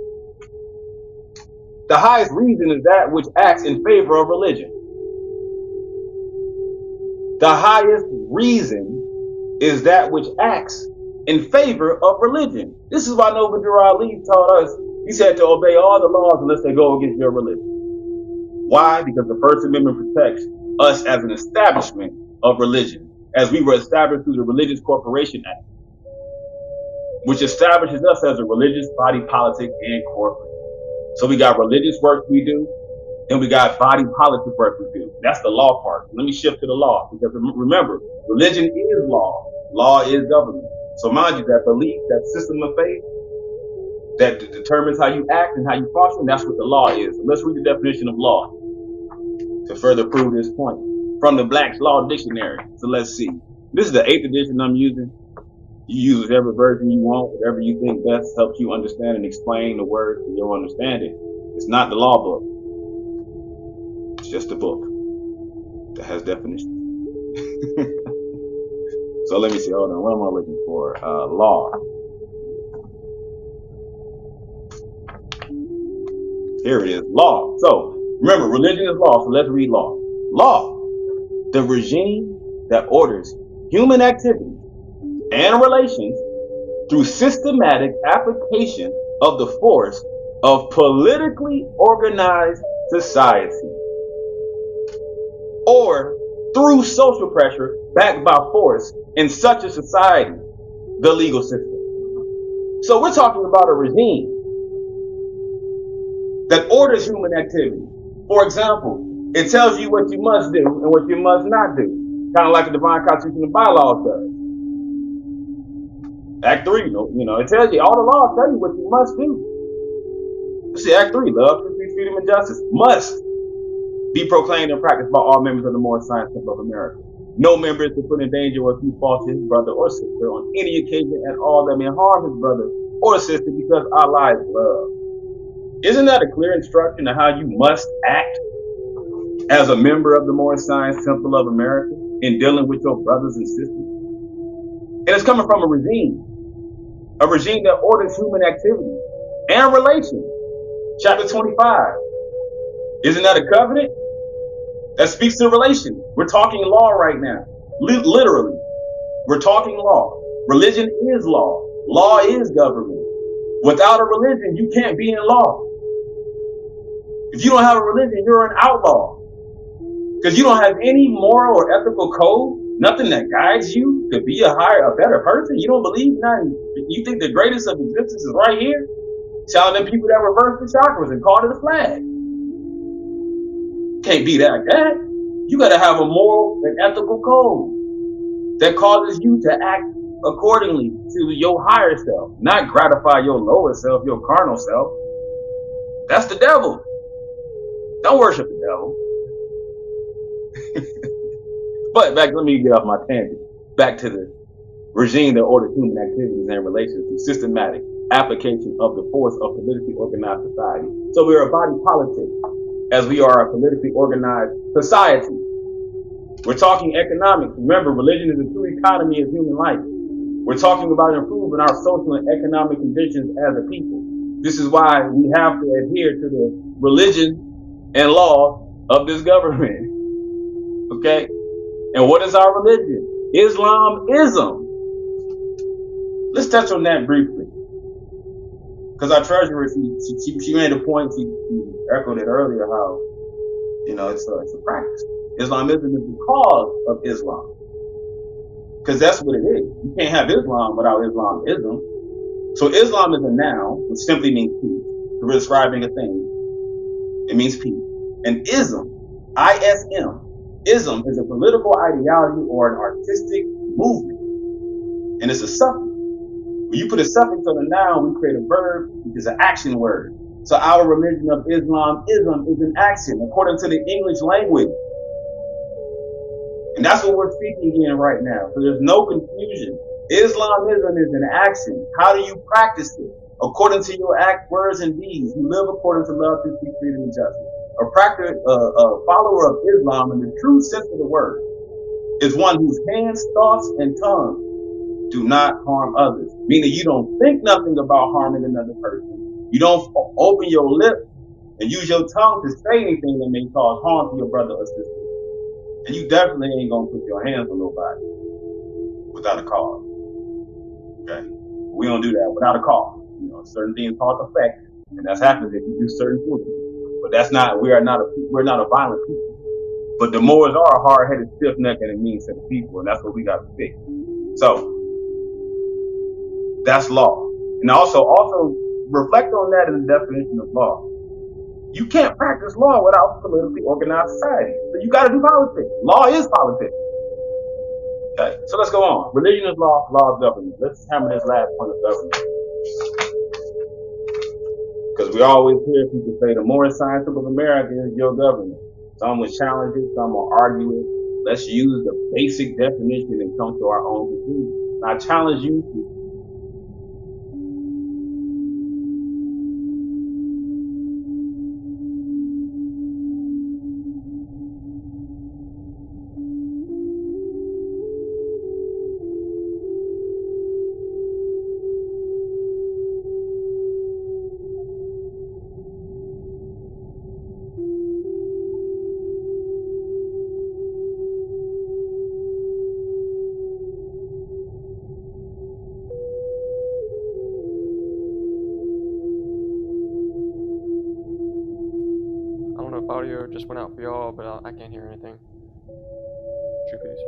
the highest reason is that which acts in favor of religion. The highest reason is that which acts in favor of religion. This is why Lawiy taught us, he said to obey all the laws unless they go against your religion. Why? Because the First Amendment protects us as an establishment of religion, as we were established through the Religious Corporation Act, which establishes us as a religious body politic and corporate. So we got religious work we do, and we got body politic work we do. That's the law part. Let me shift to the law, because remember, religion is law. Law is government. So mind you, that belief, that system of faith, that determines how you act and how you function, that's what the law is. So let's read the definition of law to further prove this point from the Black's Law Dictionary. So let's see. This is the 8th edition I'm using. You use whatever version you want, whatever you think best helps you understand and explain the words to your understanding. It's not the law book. It's just a book that has definitions. So let me see. Hold on. What am I looking for? Law. Here it is. Law. So remember, religion is law. So let's read law. Law, the regime that orders human activities and relations through systematic application of the force of politically organized society, or through social pressure backed by force in such a society, the legal system. So we're talking about a regime that orders human activity. For example, it tells you what you must do and what you must not do, kind of like the divine constitution and bylaws does. Act 3, it tells you, all the laws tell you what you must do. Let's see, Act 3, love, peace, freedom, and justice must be proclaimed and practiced by all members of the Moorish Temple of America. No member is to put in danger or to fault his brother or sister on any occasion at all that may harm his brother or sister, because Allah is love. Isn't that a clear instruction of how you must act as a member of the Moorish Temple of America in dealing with your brothers and sisters? And it's coming from a regime that orders human activity and relations. Chapter 25. Isn't that a covenant? That speaks to relation. We're talking law right now. Literally, we're talking law. Religion is law. Law is government. Without a religion, you can't be in law. If you don't have a religion, you're an outlaw. Because you don't have any moral or ethical code, nothing that guides you to be a better person. You don't believe nothing. You think the greatest of existence is right here? Telling them people that reverse the chakras and call it a flag. Can't be that bad. You got to have a moral and ethical code that causes you to act accordingly to your higher self, not gratify your lower self, your carnal self. That's the devil. Don't worship the devil. But let me get off my tangent. Back to the regime that orders human activities and relations through systematic application of the force of politically organized society. So we are a body politic as we are a politically organized society. We're talking economics. Remember, religion is the true economy of human life. We're talking about improving our social and economic conditions as a people. This is why we have to adhere to the religion and law of this government. Okay? And what is our religion? Islamism. Let's touch on that briefly. Because our treasurer, she made a point, she echoed it earlier, how, it's a practice. Islamism is the cause of Islam. Because that's what it is. You can't have Islam without Islamism. So Islam is a noun, which simply means peace. So we're describing a thing. It means peace. And ism, I-S-M, ism is a political ideology or an artistic movement. And it's a suffix. When you put a suffix on a noun, we create a verb, which is an action word. So our religion of Islamism is an action, according to the English language. And that's what we're speaking in right now. So there's no confusion. Islamism is an action. How do you practice it? According to your act, words, and deeds. You live according to love, truth, peace, freedom, and justice. A follower of Islam in the true sense of the word is one whose hands, thoughts, and tongue do not harm others. Meaning you don't think nothing about harming another person. You don't open your lips and use your tongue to say anything that may cause harm to your brother or sister. And you definitely ain't gonna put your hands on nobody without a cause. Okay? We don't do that without a cause. Certain things cause effect, and that's happens if you do certain things. But that's not, we're not a violent people. But the Moors are a hard-headed, stiff-necked, and a mean set of people, and that's what we got to fix. So that's law. And also reflect on that in the definition of law. You can't practice law without politically organized society. So you got to do politics. Law is politics. Okay, so let's go on. Religion is law, law is government. Let's hammer this last point of government. Because we always hear people say the more scientific America is your government. Some will challenge it, some will argue it. Let's use the basic definition and come to our own conclusion. And I challenge you to I don't know if audio just went out for y'all, but I can't hear anything. True peace.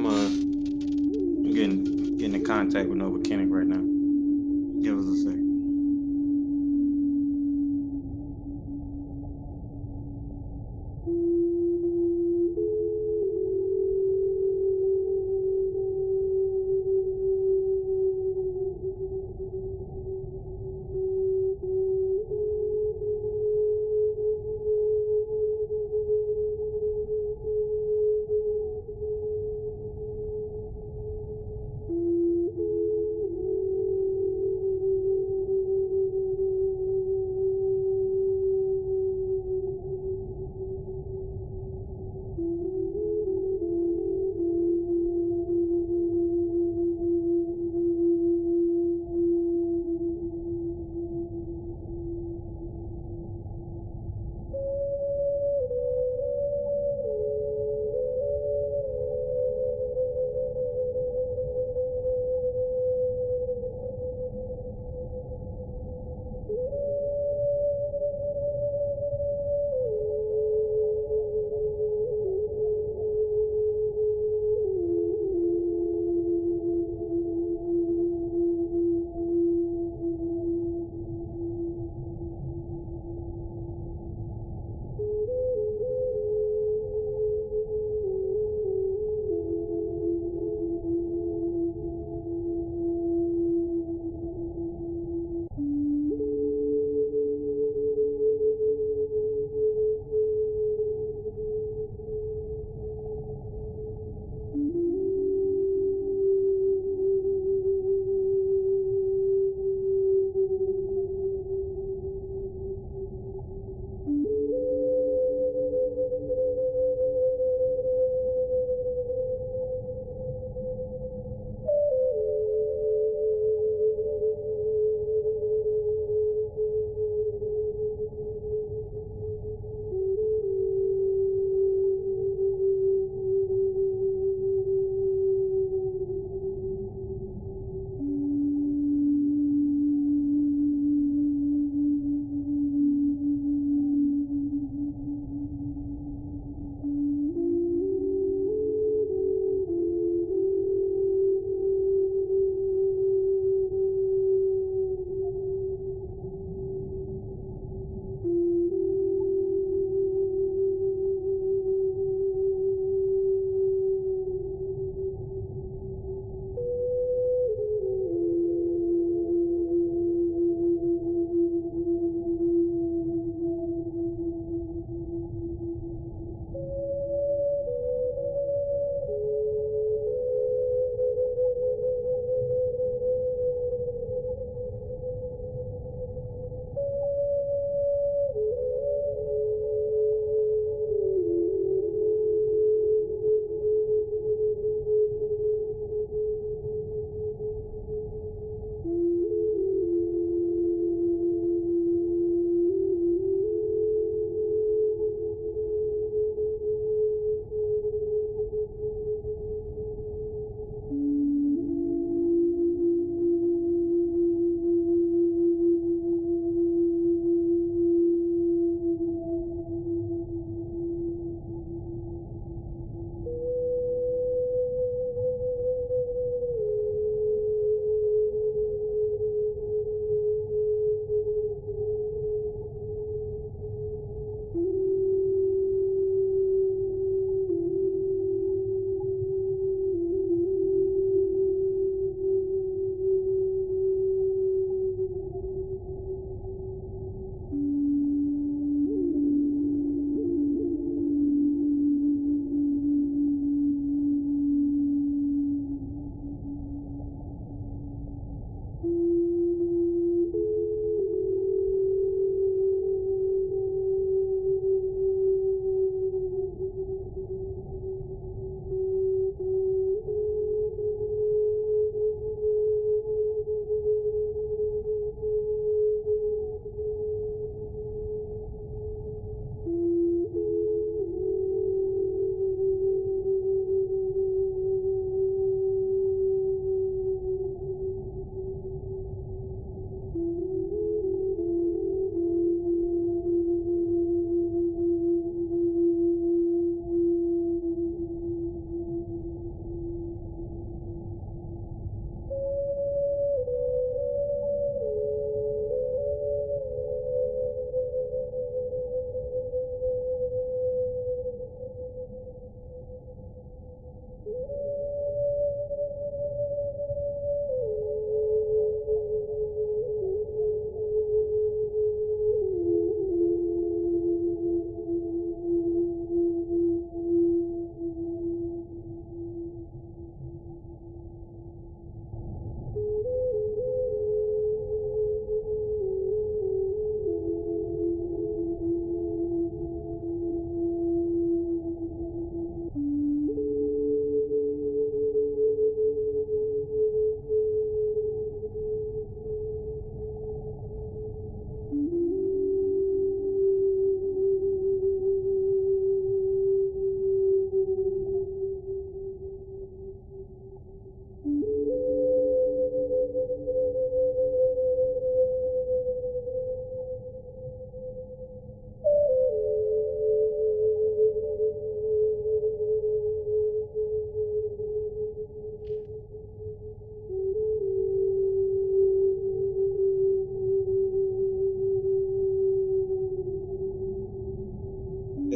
I'm getting in contact with Nova Kennick right now. Give us a second.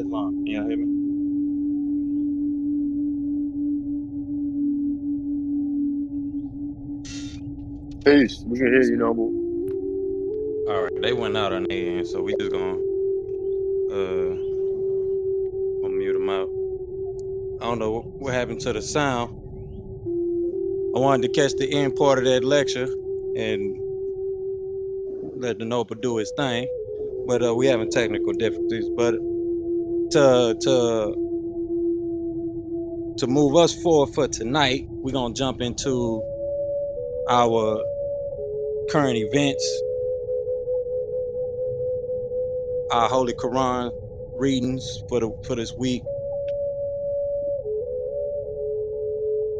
Islam. Can y'all hear me? Peace. We can hear you, Noble. All right, they went out on their end, so we just gonna mute them out. I don't know what happened to the sound. I wanted to catch the end part of that lecture and let the Noble do his thing, but we having technical difficulties. But to move us forward for tonight, we're gonna jump into our current events, our Holy Quran readings for this week,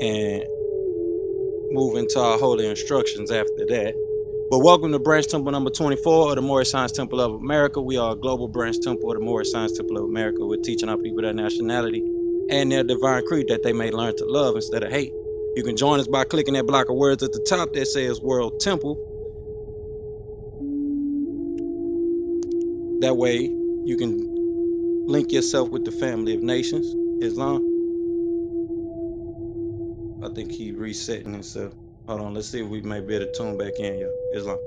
and move into our holy instructions after that. But welcome to Branch Temple number 24 of the Moorish Science Temple of America. We are a global branch temple of the Moorish Science Temple of America. We're teaching our people their nationality and their divine creed that they may learn to love instead of hate. You can join us by clicking that block of words at the top that says World Temple. That way you can link yourself with the family of nations, Islam. I think he's resetting himself. Hold on, let's see if we may be able to tune back in here. Islam.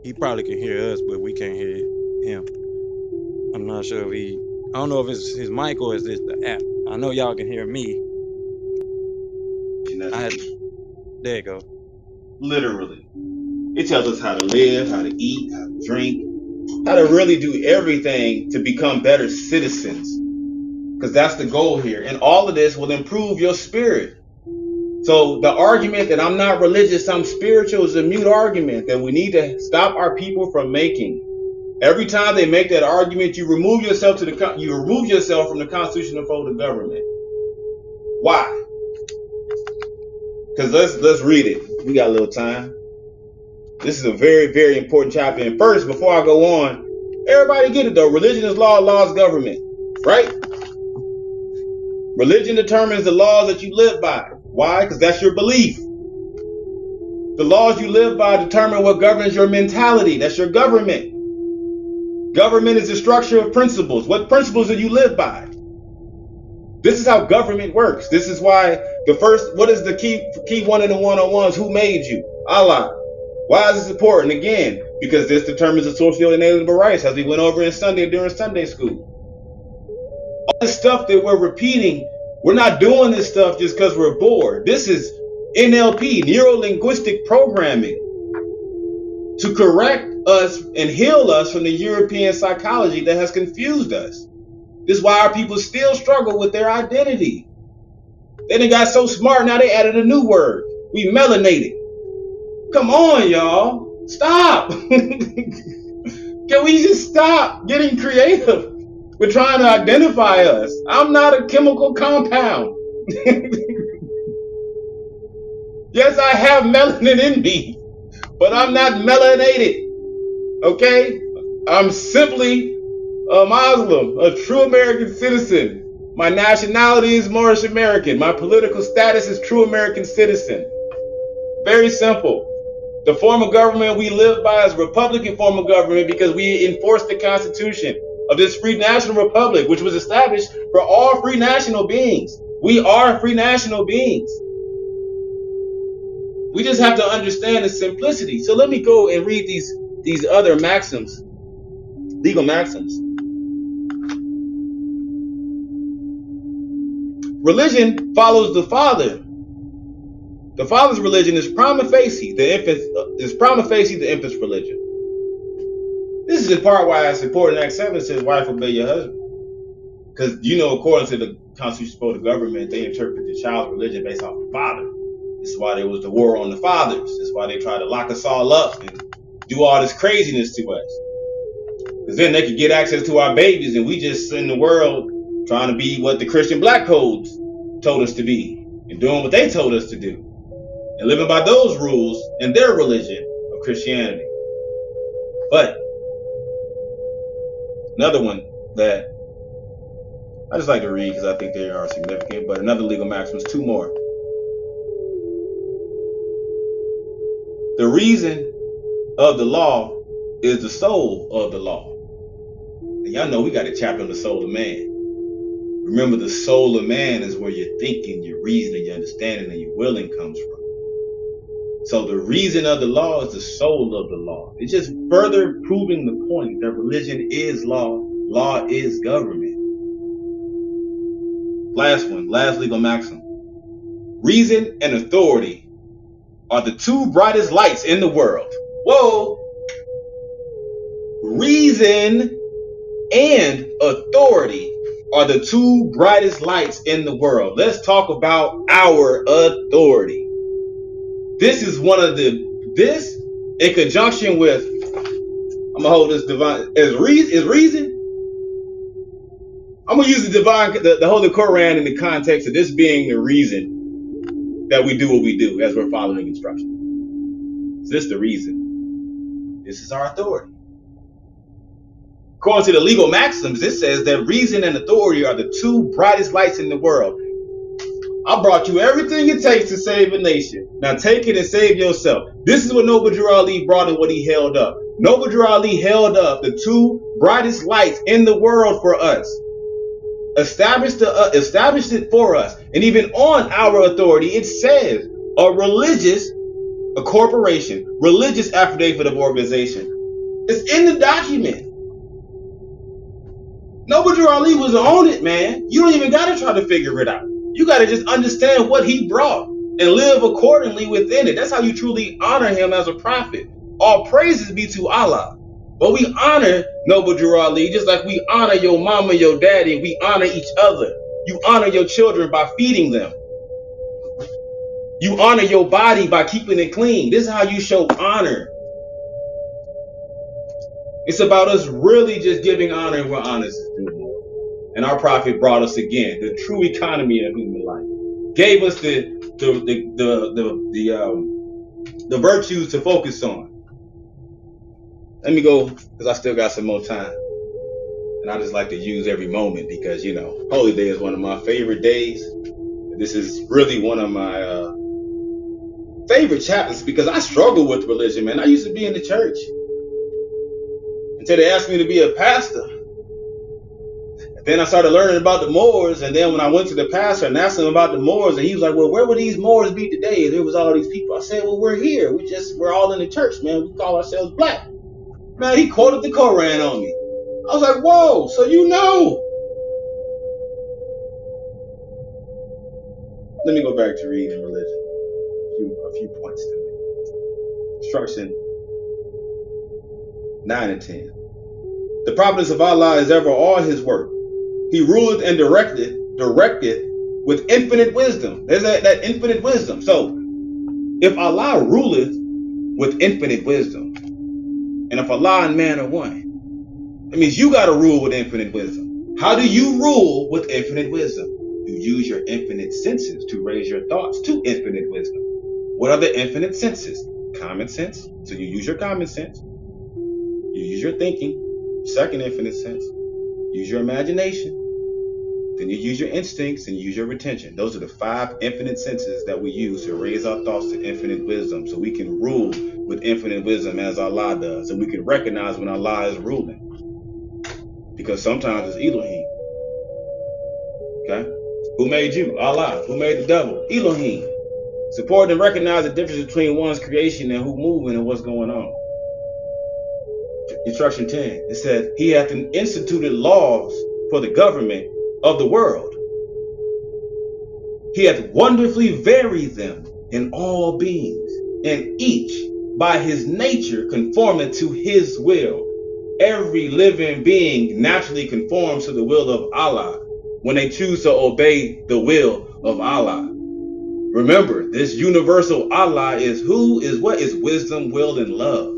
He probably can hear us, but we can't hear him. I'm not sure if I don't know if it's his mic or is this the app. I know y'all can hear me. There you go. Literally. It tells us how to live, how to eat, how to drink, how to really do everything to become better citizens. Because that's the goal here. And all of this will improve your spirit. So the argument that I'm not religious, I'm spiritual is a mute argument that we need to stop our people from making. Every time they make that argument, you remove yourself from the constitutional fold of government. Why? Because let's read it. We got a little time. This is a very, very important chapter. And first, before I go on, everybody get it though. Religion is law, law is government. Right? Religion determines the laws that you live by. Why? Because that's your belief. The laws you live by determine what governs your mentality. That's your government. Government is the structure of principles. What principles do you live by? This is how government works. This is why what is the key one in the one-on-ones? Who made you? Allah. Why is this important? Again, because this determines the socio-inalienable rights, as we went over during Sunday school. All this stuff that we're repeating, we're not doing this stuff just because we're bored. This is NLP, neuro-linguistic programming, to correct us and heal us from the European psychology that has confused us. This is why our people still struggle with their identity. They done got so smart, now they added a new word. We melanated. Come on, y'all. Stop. Can we just stop getting creative? We're trying to identify us. I'm not a chemical compound. Yes, I have melanin in me, but I'm not melanated. Okay? I'm simply a Muslim, a true American citizen. My nationality is Moorish American. My political status is true American citizen. Very simple. The form of government we live by is a Republican form of government because we enforce the Constitution of this free national republic, which was established for all free national beings. We are free national beings. We just have to understand the simplicity. So let me go and read these other maxims, legal maxims. Religion follows the father. The father's religion is prima facie the infant's religion. This is in part why it's important Act 7 says, wife, obey your husband. Because, according to the Constitution of the government, they interpret the child's religion based off the father. This is why there was the war on the fathers. This is why they tried to lock us all up and do all this craziness to us. Because then they could get access to our babies and we just in the world trying to be what the Christian black codes told us to be and doing what they told us to do. And living by those rules in their religion of Christianity. But another one that I just like to read because I think they are significant, but another legal maxim is two more. The reason of the law is the soul of the law. And y'all know we got a chapter on the soul of man. Remember, the soul of man is where your thinking, your reasoning, your understanding, and your willing comes from. So the reason of the law is the soul of the law. It's just further proving the point that religion is law, law is government. Last one, last legal maxim. Reason and authority are the two brightest lights in the world. Whoa! Reason and authority are the two brightest lights in the world. Let's talk about our authority. This is one of this in conjunction with, I'm gonna hold this divine is reason. I'm gonna use the Holy Qur'an in the context of this being the reason that we do what we do as we're following instructions. Is this the reason? This is our authority. According to the legal maxims, it says that reason and authority are the two brightest lights in the world. I brought you everything it takes to save a nation. Now take it and save yourself. This is what Noble Drew Ali brought and what he held up. Noble Drew Ali held up the two brightest lights in the world for us. Established it for us. And even on our authority, it says a corporation, religious affidavit of organization. It's in the document. Noble Drew Ali was on it, man. You don't even got to try to figure it out. You got to just understand what he brought and live accordingly within it. That's how you truly honor him as a prophet. All praises be to Allah. But we honor Noble Drew Ali just like we honor your mama, your daddy, and we honor each other. You honor your children by feeding them. You honor your body by keeping it clean. This is how you show honor. It's about us really just giving honor where honor is due. And our prophet brought us again the true economy of human life. Gave us the virtues to focus on. Let me go, because I still got some more time. And I just like to use every moment because, you know, Holy Day is one of my favorite days. This is really one of my favorite chapters because I struggle with religion, man. I used to be in the church until they asked me to be a pastor. Then I started learning about the Moors, and then when I went to the pastor and asked him about the Moors, and he was like, well, where would these Moors be today? There was all these people. I said, well, we're here. We're all in the church, man. We call ourselves black. Man, he quoted the Qur'an on me. I was like, whoa, so you know. Let me go back to reading religion. A few points to make. Instruction 9 and 10. The providence of Allah is ever all his work. He ruleth and directed with infinite wisdom. There's that infinite wisdom. So if Allah ruleth with infinite wisdom, and if Allah and man are one, that means you got to rule with infinite wisdom. How do you rule with infinite wisdom? You use your infinite senses to raise your thoughts to infinite wisdom. What are the infinite senses? Common sense. So you use your common sense. You use your thinking. Second infinite sense. Use your imagination. Then you use your instincts and you use your retention. Those are the 5 infinite senses that we use to raise our thoughts to infinite wisdom. So we can rule with infinite wisdom as Allah does. And we can recognize when Allah is ruling. Because sometimes it's Elohim. Okay? Who made you? Allah. Who made the devil? Elohim. It's important to recognize the difference between one's creation and who's moving and what's going on. Instruction 10. It said, he hath instituted laws for the government of the world. He hath wonderfully varied them in all beings, and each by his nature conforming to his will. Every living being naturally conforms to the will of Allah when they choose to obey the will of Allah. Remember, this universal Allah is what is wisdom, will, and love.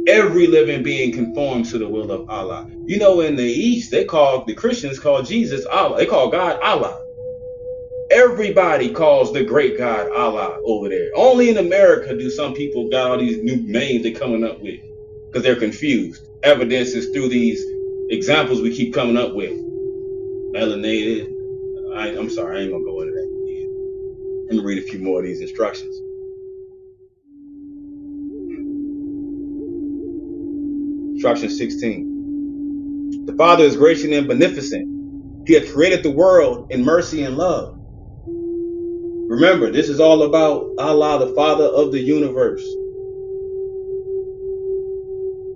Every living being conforms to the will of Allah. You know, in the East, the Christians call Jesus Allah. They call God Allah. Everybody calls the great God Allah over there. Only in America do some people got all these new names they're coming up with because they're confused. Evidence is through these examples we keep coming up with. Melanated. I'm sorry, I ain't gonna go into that. Let me read a few more of these instructions. Instruction 16. The Father is gracious and beneficent. He has created the world in mercy and love. Remember, this is all about Allah, the Father of the universe.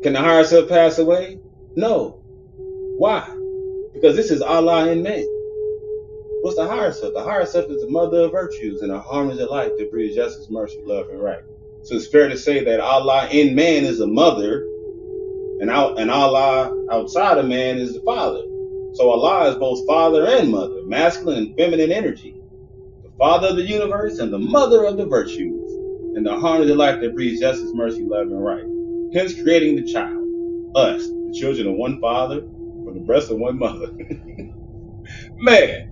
Can the higher self pass away? No. Why? Because this is Allah in man. What's the higher self? The higher self is the mother of virtues and a harmony of life that breeds justice, mercy, love, and right. So it's fair to say that Allah in man is a mother, and Allah outside of man is the father. So Allah is both father and mother, masculine and feminine energy, the father of the universe and the mother of the virtues, and the harmony of life that breeds justice, mercy, love, and right. Hence creating the child, us, the children of one father, from the breast of one mother. Man,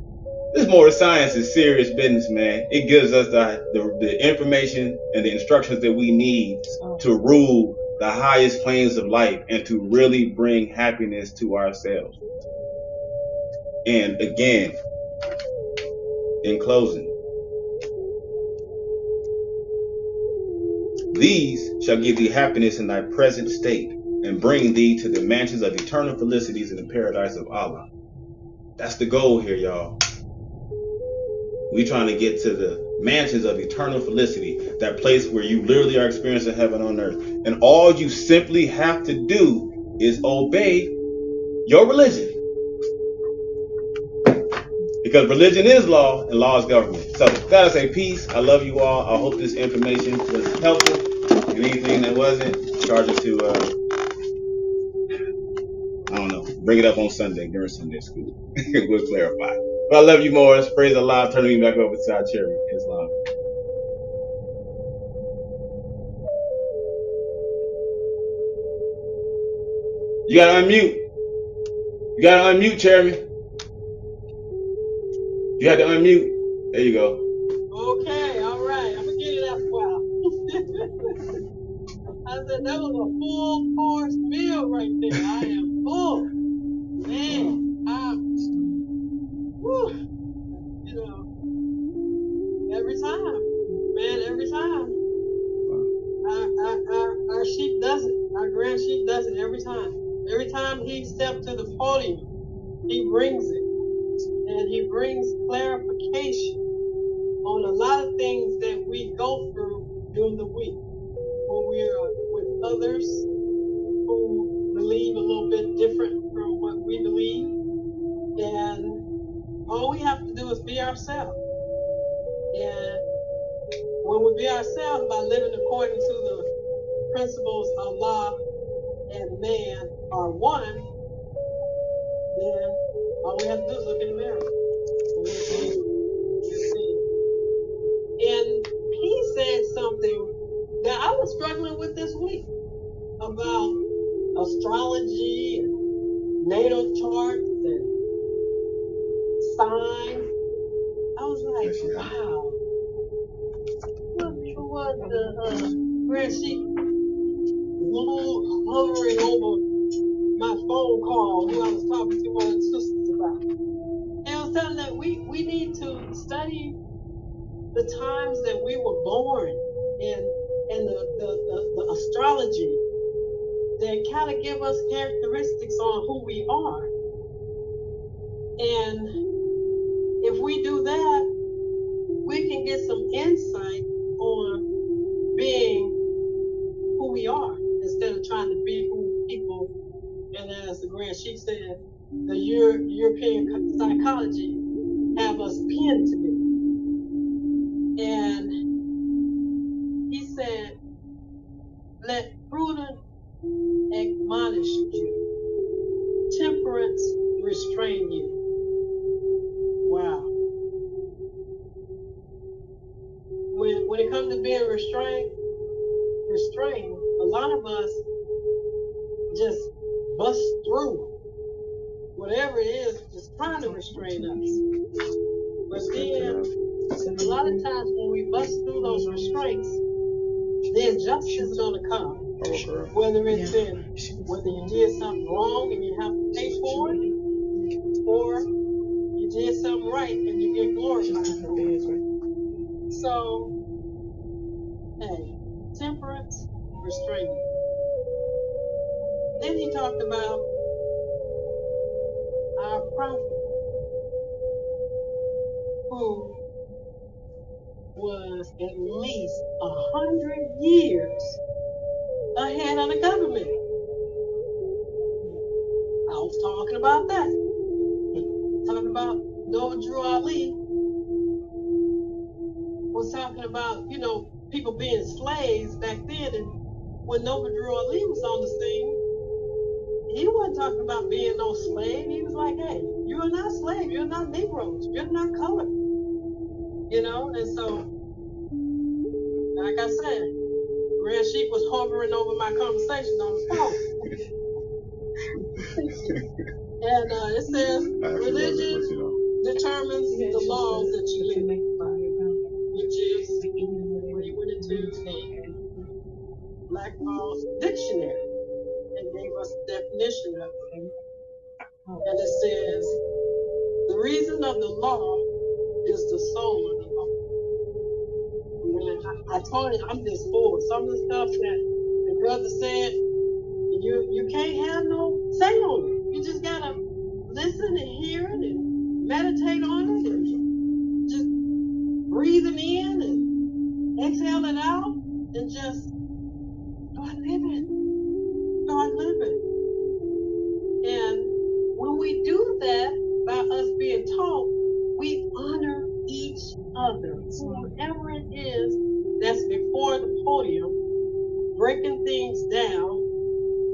this Moorish science is serious business, man. It gives us the information and the instructions that we need to rule the highest planes of life and to really bring happiness to ourselves. And again, in closing, these shall give thee happiness in thy present state and bring thee to the mansions of eternal felicities in the paradise of Allah. That's the goal here, y'all. We trying to get to the mansions of eternal felicity, that place where you literally are experiencing heaven on earth. And all you simply have to do is obey your religion. Because religion is law and law is government. So that is a peace. I love you all. I hope this information was helpful. And anything that wasn't, charge it to, I don't know, bring it up on Sunday during Sunday school. We'll clarify. But I love you, Morris. Praise Allah. Turning me back over to our chairman, Islam. You gotta unmute. You gotta unmute, Chairman. You had to unmute. There you go. Okay, all right. I'm gonna get it after a while. I said that was a full course meal right there. I am full. Man, whew, you know, every time. Man, every time. Our sheep does it. Our grand sheep does it every time. Every time he steps to the podium, he brings it. And he brings clarification on a lot of things that we go through during the week when we're with others who believe a little bit different from what we believe. And all we have to do is be ourselves. And when we be ourselves by living according to the principles of Allah and man are one, then all we have to do is look in the mirror and we'll see. And he said something that I was struggling with this week about astrology and natal charts and signs. I was like, wow. What was the Grand Sheik hovering over my phone call who I was talking to one of the sisters about? And I was telling that we need to study the times that we were born and the astrology that kind of give us characteristics on who we are. And if we do that, we can get some insight on being who we are instead of trying to be who people, and as the Grand Sheik said, the European psychology have us pinned to be. And he said, let prudence admonish you, temperance restrain you. Wow. When it comes to being restrained, a lot of us just bust through whatever it is just trying to restrain us. But then a lot of times when we bust through those restraints, then justice is going to come. Whether it's whether you did something wrong and you have to pay for it, or you did something right and you get glorified for it. So, hey, temperance, restraint. Then he talked about our prophet who was at least 100 years ahead of the government. I was talking about that. Talking about Zabuwr was talking about, people being slaves back then. And when Zabuwr was on the scene, he wasn't talking about being no slave. He was like, hey, you're not slave. You're not Negroes. You're not colored. And so, like I said, Grand Sheik was hovering over my conversation on the phone. And it says, religion determines the laws that you live by, which is when you went into the Black Law Dictionary and gave us the definition of it. And it says, the reason of the law is the soul of the law. And I told you, I'm just full. Some of the stuff that the brother said, you can't have no say on it. You just gotta listen and hear it and meditate on it and just breathe it in and exhale it out and just start living. Start living. And when we do that, by us being taught, we honor each other. Whoever it is that's before the podium, breaking things down.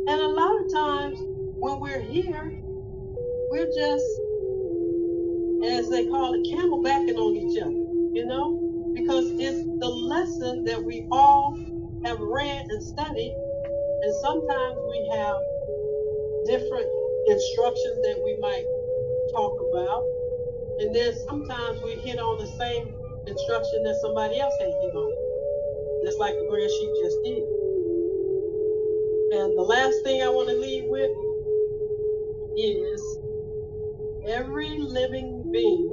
And a lot of times when we're here, we're just, as they call it, camelbacking on each other, because it's the lesson that we all have read and studied. And sometimes we have different instructions that we might talk about. And then sometimes we hit on the same instruction that somebody else had hit on, just like the Grand Sheik just did. And the last thing I want to leave with is every living being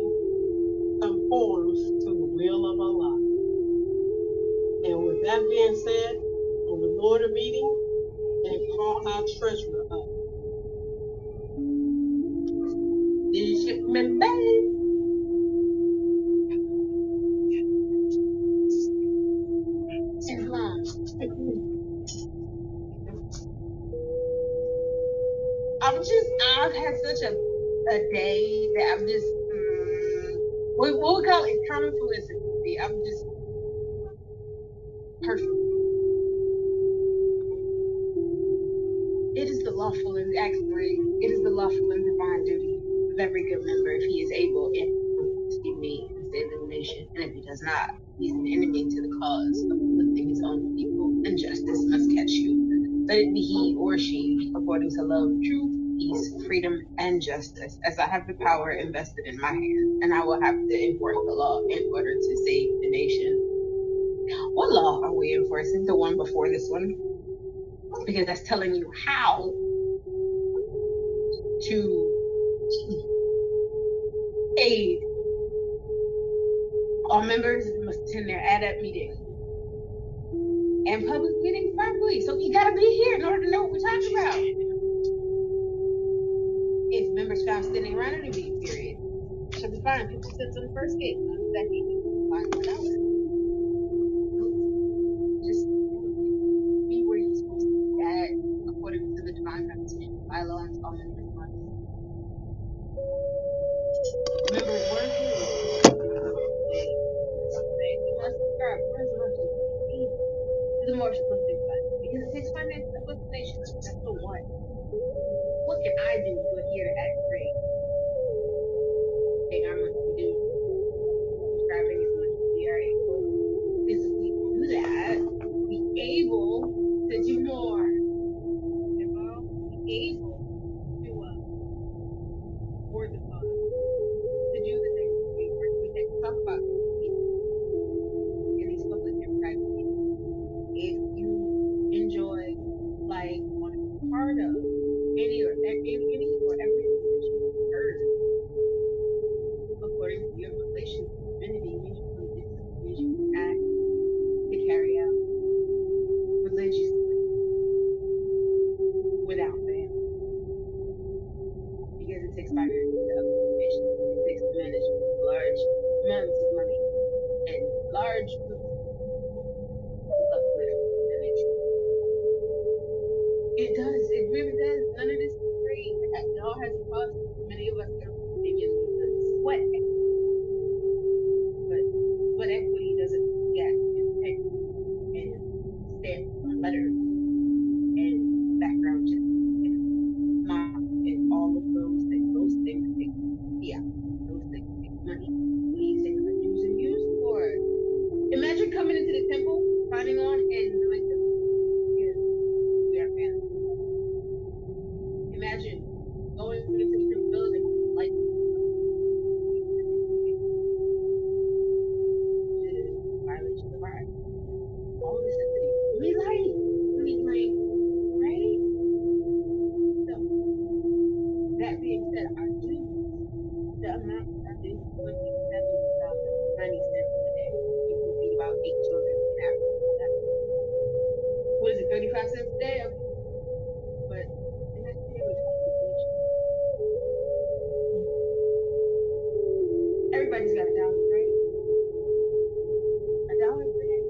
conforms to the will of Allah. And with that being said, on the Lord of meeting and call our treasurer up. Islam. I've had such a day that I'm just, what we call it, common felicity. I'm just perfect. It is the lawful and actually, it is the lawful and divine duty of every good member, if he is able, and save the nation, and if he does not, he's an enemy to the cause of lifting his own people, and justice must catch you. Let it be he or she, according to love, truth, peace, freedom, and justice, as I have the power invested in my hands, and I will have to enforce the law in order to save the nation. What law are we enforcing? The one before this one? Because that's telling you how to aid. All members must attend their ADAP meetings and public meetings properly. So you gotta be here in order to know what we're talking about. If members found standing around in a meeting period, should be fined 50 cents on the first gate, on the second, fine $1. Just be where you're supposed to be at according to the divine constitution bylaw and all members must. Remember, one thing you must subscribe. Where's the rest of the Moorish must think about it. Because it takes finance to flip the nation. That's the one. What can I do to adhere to Act 3? I must do subscribing as much as we are able. Because if we do that, be able to do more. Be able to board the cause, to do the things that we talk about in these public and private meetings. If you enjoy, like, want to be part of any or every takes finance to uplift the nation. It takes the management of large amounts of money and large groups of people to uplift the nation. It does. It really does. None of this is free. It all has a cost. Many of us are opinions because sweat, but sweat equity doesn't get in pen and stamp on letters and background checks and mom and all of those things take fiat. Those things take money. These things are dues and used for. Imagine coming into the temple, signing on, and the link is because we are fans. Imagine going into the temple building and the lights to violation of our all necessity. We light. We need light, right? So that being said, our dues, the amount I do $27.90 a day. You can feed about 8 children in Africa. What is it, 35 cents a day? Okay. But and that's the average occupation. Everybody's got $1, right? $1 per day.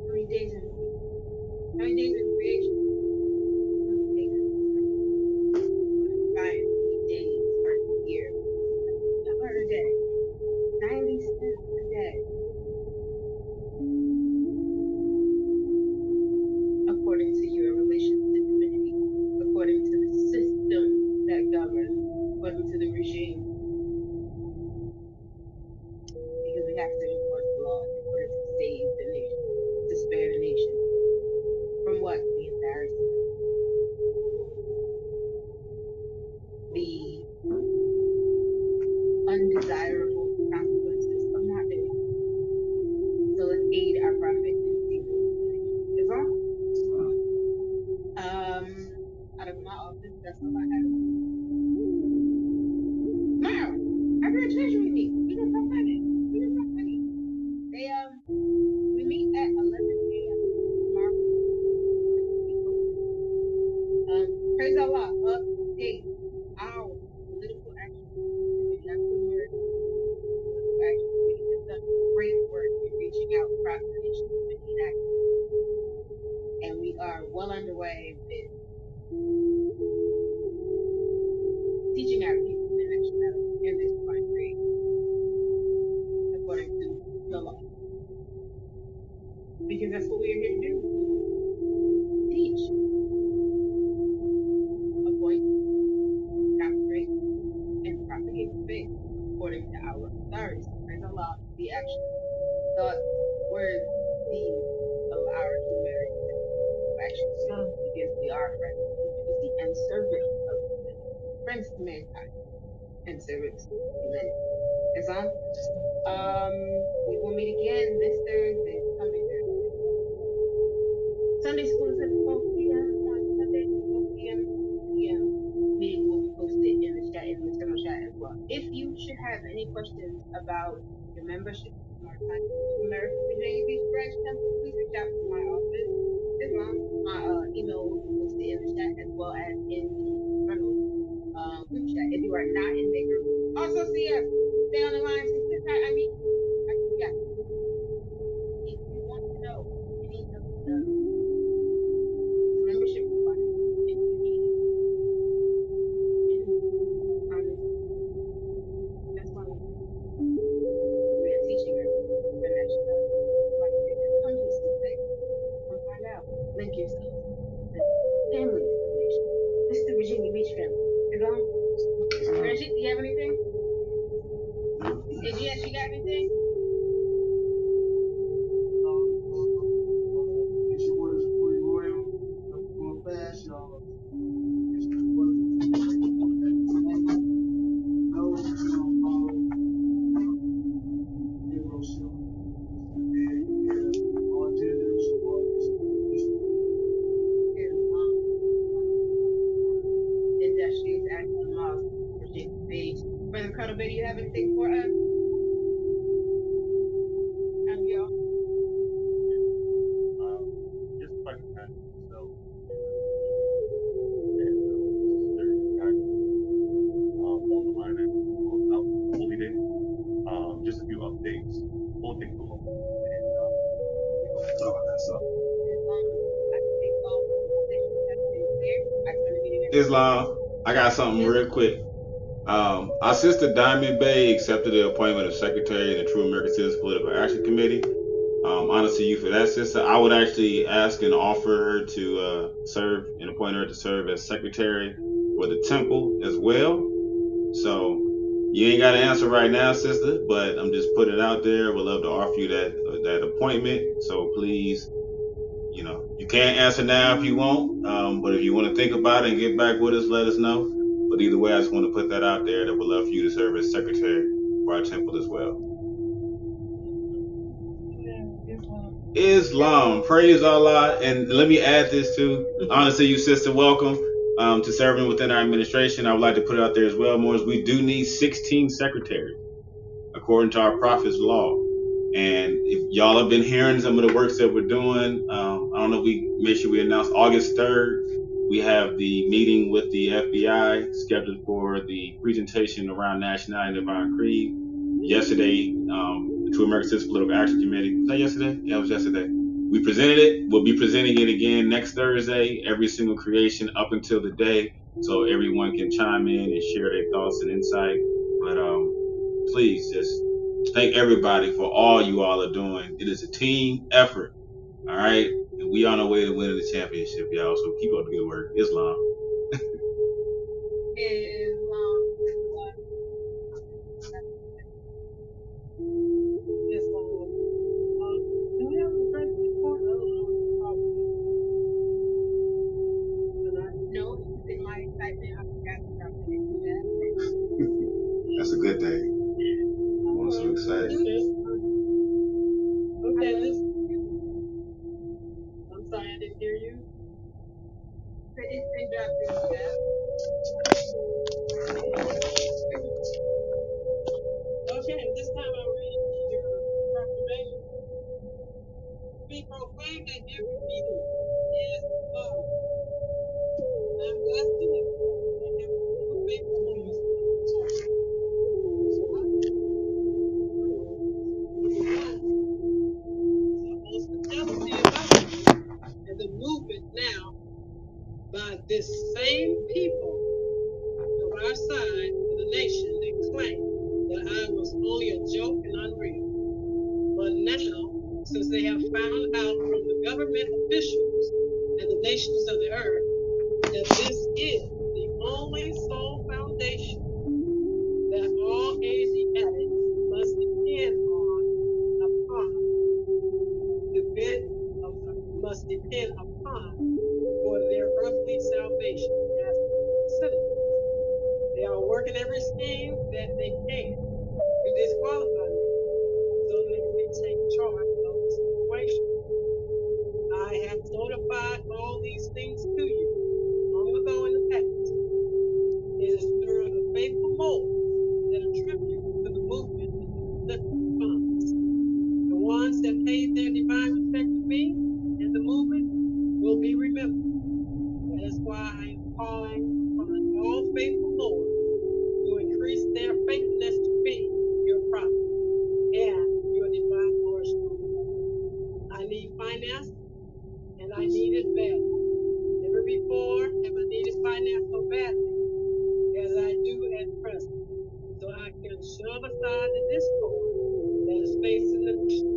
How many days in a week? How many days in creation? How many days in science? How many days are in a year? $1 a day. 90 cents a day. According to your relation to divinity, according to the system that governs, according to the regime, because we have to enforce the law in order to save the nation, to spare the nation from what? The embarrassment, the undesirable consequences of not doing it. So let's aid our prophet in saving the nation. Islam? Out of my office, that's all I have. Tomorrow, I got treasury meet. We can talk money. We can talk money. They we meet at 11 a.m. tomorrow. Praise Allah, update our political action committee. That's the word. Political action committee has done great work in reaching out across the nation committee and action. And we are well underway with teaching our people the nationality in this country according to the law. Because that's what we are here to do. Teach, appoint, consecrate, and propagate the faith according to our authorities. Praise Allah, the action, thoughts, words, deeds of our true marriage action because we are friends of humanity and servants of humanity. Friends to mankind and servants to humanity. Islam. We will meet again this Thursday, coming Thursday. Sunday school is at 12 p.m. on Sunday, 12 p.m. p.m. Meeting will be posted in the chat, in the external chat as well. If you should have any questions about your membership in our time of America, Virginia Beach Branch Temple, please reach out to my office. Islam. My email will be posted in the chat as well as in the external group chat. If you are not in the group, also see us. Stay on the line. I mean, yeah. If you want to know any of the membership requirements, if you need any comments, that's one of the things we are teaching our the nationality. Come to this place. Come find out. Link yourself. The families of nation. This is the Virginia Beach family. Islam. Reggie, do you have anything? Yes, you got anything? Get your orders for your royal. I'm going fast, y'all. Get your orders. No, you don't follow. Hero show. All genders, all Industries at the Miles Virginia Beach. Brother Cuddle, do you have anything for us? Y'all. Just recognize yourself. Islam, I got something Yes, real quick. Our sister Diamond Bay accepted the appointment of secretary in the True American Citizens Political Action Committee. Honor to you for that, sister. I would actually ask and offer her to serve and appoint her to serve as secretary for the temple as well. So you ain't got to answer right now, sister, but I'm just putting it out there. Would love to offer you that appointment. So please, you can't answer now if you want, but if you want to think about it and get back with us, let us know. But either way, I just want to put that out there that would love for you to serve as secretary for our temple as well. Islam, praise Allah, and let me add this too. Honor to you, sister. Welcome to serving within our administration. I would like to put it out there as well, Morris. We do need 16 secretaries according to our prophet's law. And if y'all have been hearing some of the works that we're doing, I don't know if we make sure we announce August 3rd. We have the meeting with the FBI scheduled for the presentation around nationality and divine creed. Yesterday, the True American Citizens Political Action Committee, was that yesterday? Yeah, it was yesterday. We presented it. We'll be presenting it again next Thursday, every single creation up until the day, so everyone can chime in and share their thoughts and insight. But please just thank everybody for all you all are doing. It is a team effort. All right. And we on our way to winning the championship, y'all. So keep up the good work. Islam. Islam. Do we have a friend report? I don't know what to talk about. No, in my excitement, I forgot to drop it into that. That's a good thing. I'm so excited. Okay, listen. I'm sorry I didn't hear you. But it's been dropped in the chat. Okay, this time I'll read your proclamation. Be proclaimed that every meeting is love. I'm blessed to know that have received faithful members of the church. So I supposed to jealousy about you and the movement now by this same people of our side of the nation that claim that I was only a joke and unreal. But now, since they have found out from the government officials and the nations of the earth that this is the only sole foundation that all Asiatics must depend upon, must depend upon for their earthly salvation as citizens. They are working every scheme that they can to disqualify me so they may take charge of the situation. I have notified all these things to you long ago in the past. It is through the faithful mold that attribute to the movement and to the lifting funds. The ones that paid their divine respect to me and the movement will be remembered. That is why I am calling upon all faithful lords to increase their faithfulness to me, your prophet, and your divine worship. I need finance, and I need it bad. Never before have I needed finance so badly as I do at present, so I can shove aside the discord that is facing the nation.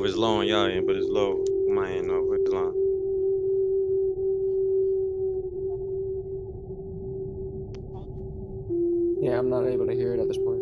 know if it's low on y'all end, but it's low on my end over Islam. Yeah, I'm not able to hear it at this point.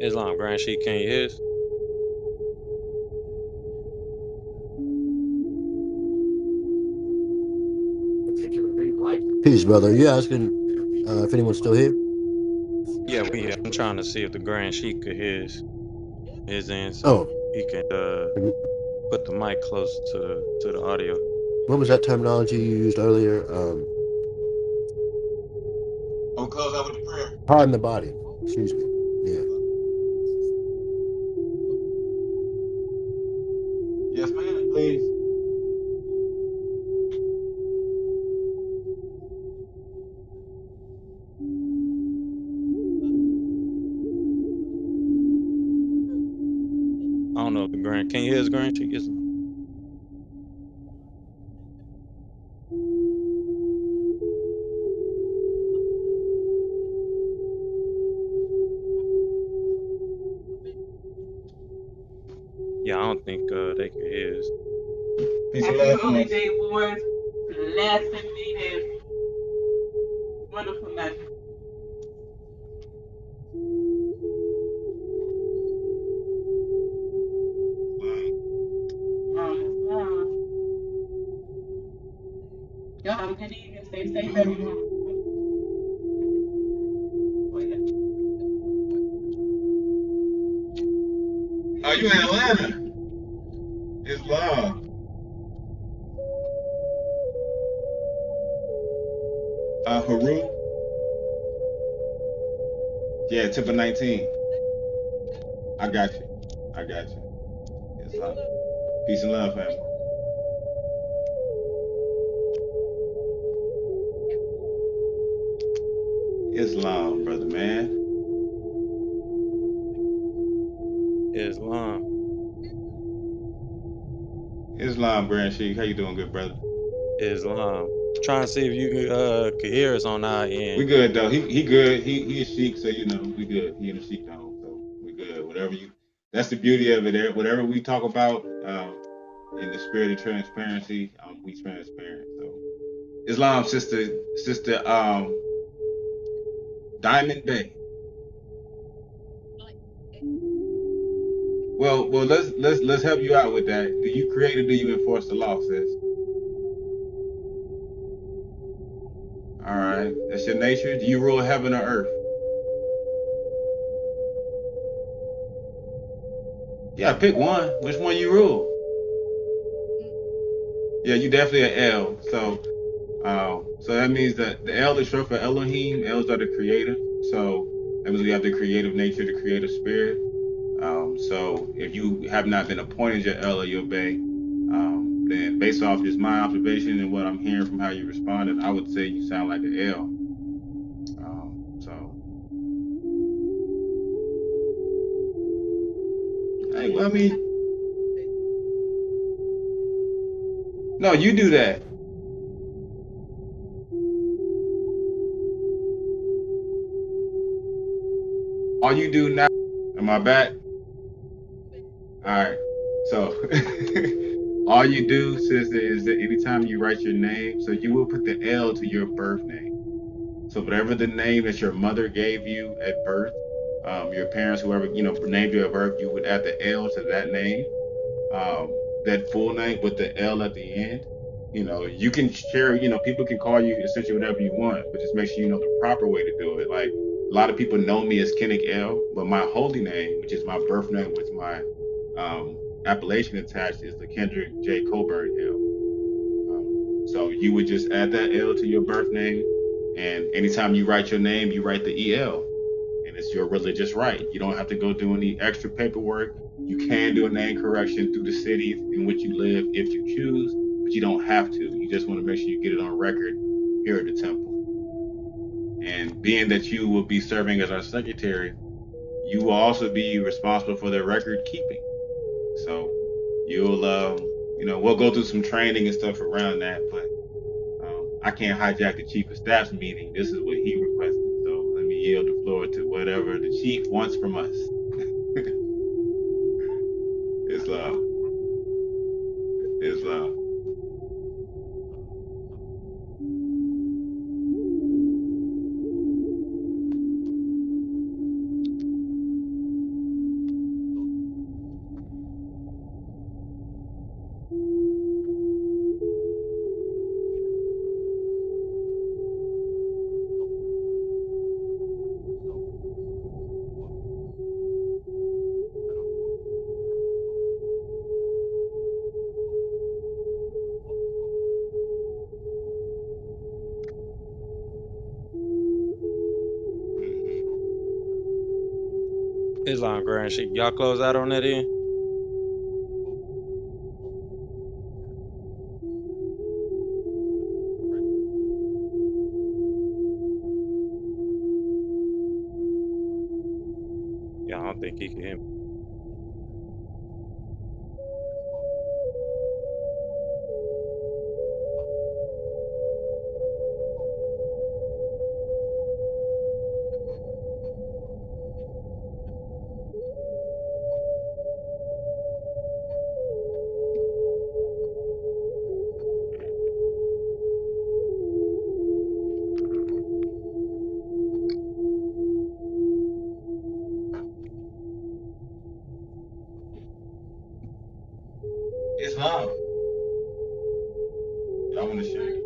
Islam, Grand Sheik, can you hear us? Peace, brother. You asking if anyone's still here? Yeah, we here. I'm trying to see if the Grand Sheik could hear his end so Oh, he can put the mic close to the audio. what was that terminology you used earlier? I'm gonna close out with a prayer. Harden the body. Excuse me. Yeah. Yes, ma'am. Please. I don't know if the Grand, can you hear his Grand Sheik? Islam? Yeah, I don't think they could hear us. Peace and Happy love. holiday, Lord. Blessed me this wonderful message. Uh, y'all have a good evening. Stay safe, everyone. Are you in Atlanta? It's live. Haru? Yeah, tip of 19. I got you. I got you. It's live. Peace and love, family. Islam, brother, man. Islam. Islam, Grand Sheik. How you doing, good brother? Islam. Trying to see if you could hear us on our We end. good though. He good. He a Sheik, so you know we good. He in a Sheik home, so we good. Whatever you. That's the beauty of it. There, whatever we talk about, in the spirit of transparency, we transparent. So Islam, sister, Diamond Bay. Well, let's help you out with that. Do you create or do you enforce the law, sis? All right, that's your nature. Do you rule heaven or earth? Yeah, pick one. Which one you rule? Yeah, you definitely an L. So that means that the L is short for Elohim. L's are the creator. So that means we have the creative nature, the creative spirit. So if you have not been appointed your L or your Bay, then based off just my observation and what I'm hearing from how you responded, I would say you sound like an L. So hey, well, I mean, no, you do that. All you do now. Am I back? All right. So all you do, sister, is that anytime you write your name, so you will put the L to your birth name. So whatever the name that your mother gave you at birth, your parents, whoever named you at birth, you would add the L to that name, that full name with the L at the end. You can share. People can call you essentially whatever you want, but just make sure you know the proper way to do it. Like a lot of people know me as Kinnick L, but my holy name, which is my birth name, which my appellation attached is the Kendrick J. Coburn L. So you would just add that L to your birth name, and anytime you write your name, you write the EL, and it's your religious right. You don't have to go do any extra paperwork. You can do a name correction through the cities in which you live if you choose, but you don't have to. You just want to make sure you get it on record here at the temple. And being that you will be serving as our secretary, you will also be responsible for the record keeping. So you'll, we'll go through some training and stuff around that, but I can't hijack the chief of staff's meeting. This is what he requested. So let me yield the floor to whatever the chief wants from us. Islam. Islam. Islam Grand Sheik. Y'all close out on that end? Yeah, I don't think he can hear me. Islam. Y'all want to share?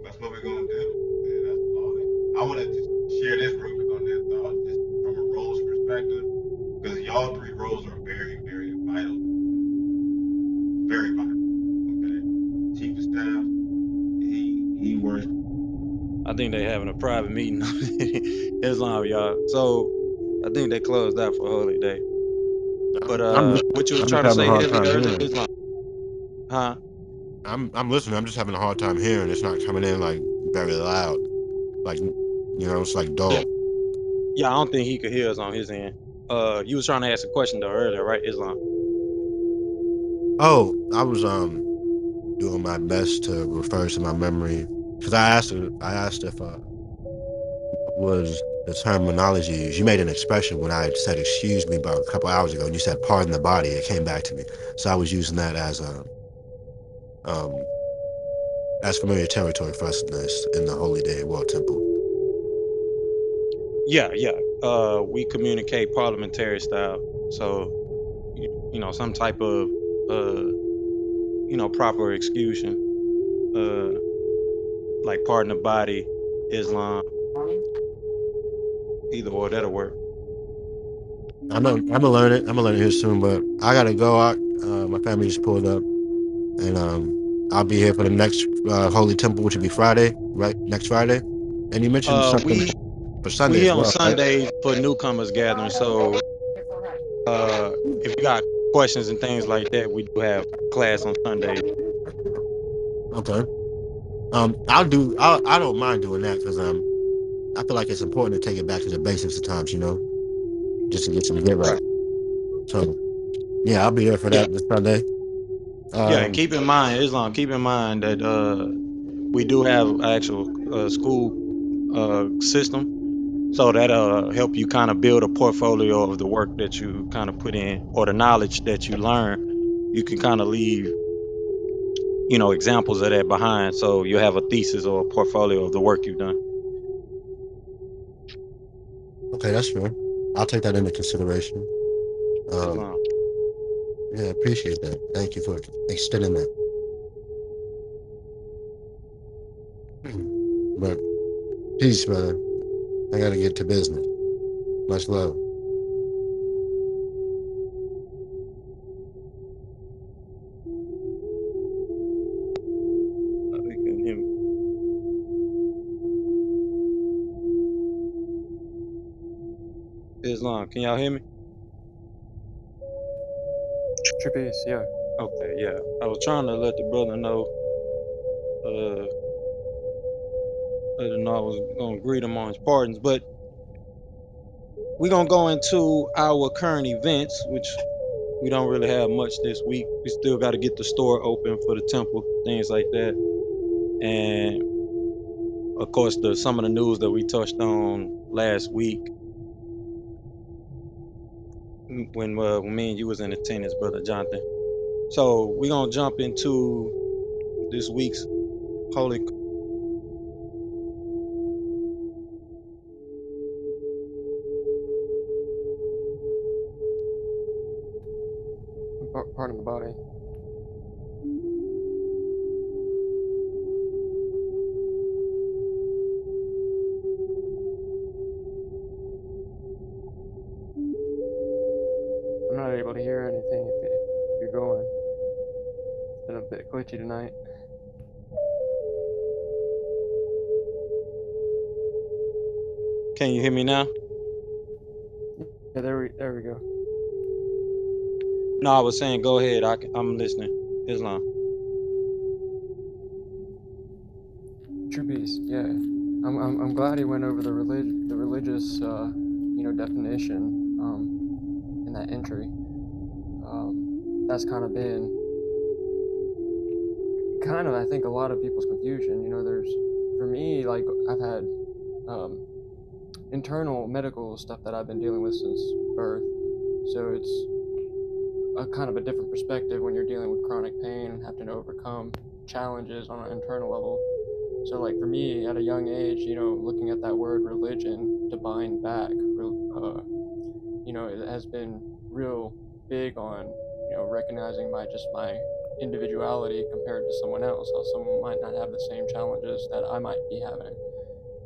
That's what we're gonna do. And that's all. I want to share this real quick on this thought, just from a roles perspective, because y'all three roles are very, very vital. Very vital. Okay. Chief of staff, he works. I think they having a private meeting. Islam, y'all. So I think they closed out for Holy Day. But what you was I'm just trying to having a say hard heavy time earlier, hearing. Islam? Huh? I'm listening. I'm just having a hard time hearing. It's not coming in like very loud. Like it's like Yeah. dull. Yeah, I don't think he could hear us on his end. You was trying to ask a question though earlier, right, Islam? Oh, I was doing my best to refer to my memory because I asked if was the terminology used. You made an expression when I said excuse me about a couple hours ago, and you said pardon the body. It came back to me, so I was using that um as familiar territory for us in the Holy Day World Temple. Yeah, yeah. We communicate parliamentary style, so some type of proper execution, like pardon the body, Islam, either or that'll work. I'm gonna learn it. I'm gonna learn it here soon, but I gotta go out. My family just pulled up, and I'll be here for the next Holy Temple, which will be Friday, right? Next Friday. And you mentioned something We for we Sunday here as on well, right? Sundays for newcomers gathering. So if you got questions and things like that, we do have class on Sundays. Okay. I don't mind doing that because I feel like it's important to take it back to the basics at times, just to get some get right. Right. So yeah, I'll be here for Yeah. that this Sunday. Yeah, and Um, keep in mind, Islam, keep in mind that We do have an actual school system, so that'll help you kind of build a portfolio of the work that you kind of put in or the knowledge that you learn. You can kind of leave, examples of that behind, so you have a thesis or a portfolio of the work you've done. Okay, that's fair. I'll take that into consideration. Um, Islam. yeah, appreciate that. Thank you for extending that. But peace, brother. I gotta get to business. Much love. You can hear me. Islam, can y'all hear me? True peace, yeah. Okay, yeah. I was trying to let the brother know, let him know I was gonna greet him on his pardons, but we're gonna go into our current events, which we don't really have much this week. We still got to get the store open for the temple, things like that, and of course some of the news that we touched on last week when me and you was in attendance, brother Jonathan. So we're gonna jump into this week's holy. Pardon the body. I'm not able to hear anything if you're going. It's been a bit glitchy tonight. Can you hear me now? Yeah, there we go. No, I was saying go ahead. I'm listening. Islam. True peace, yeah. I'm glad he went over the religious definition in that entry. That's kind of been I think a lot of people's confusion. There's, for me, like, I've had internal medical stuff that I've been dealing with since birth, so it's a kind of a different perspective when you're dealing with chronic pain and having to overcome challenges on an internal level. So, like, for me, at a young age, looking at that word religion to bind back, it has been real big on, recognizing my individuality compared to someone else, how someone might not have the same challenges that I might be having.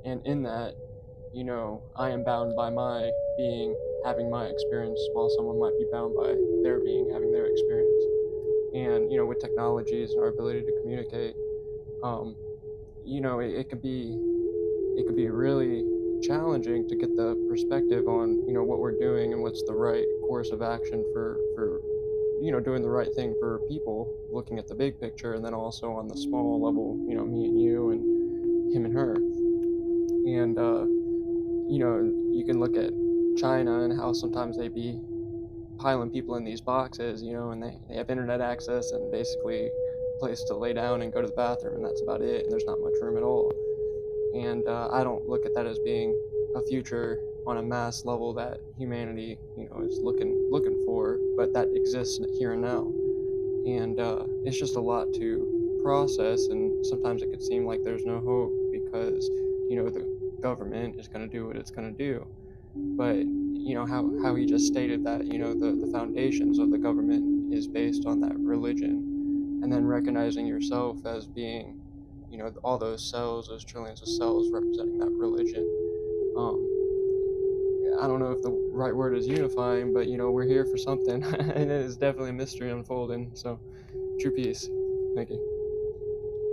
And in that, I am bound by my being having my experience, while someone might be bound by their being having their experience. And, with technologies and our ability to communicate, it could be really challenging to get the perspective on, what we're doing and what's the right course of action for doing the right thing for people, looking at the big picture, and then also on the small level, me and you and him and her. And you can look at China and how sometimes they be piling people in these boxes, and they have internet access and basically a place to lay down and go to the bathroom, and that's about it, and there's not much room at all. And I don't look at that as being a future on a mass level that humanity, is looking for, but that exists here and now. And it's just a lot to process, and sometimes it could seem like there's no hope because, the government is going to do what it's going to do. But, how he just stated that, the foundations of the government is based on that religion, and then recognizing yourself as being, all those cells, those trillions of cells representing that religion. I don't know if the right word is unifying, but, we're here for something, and it is definitely a mystery unfolding. So, true peace. Thank you.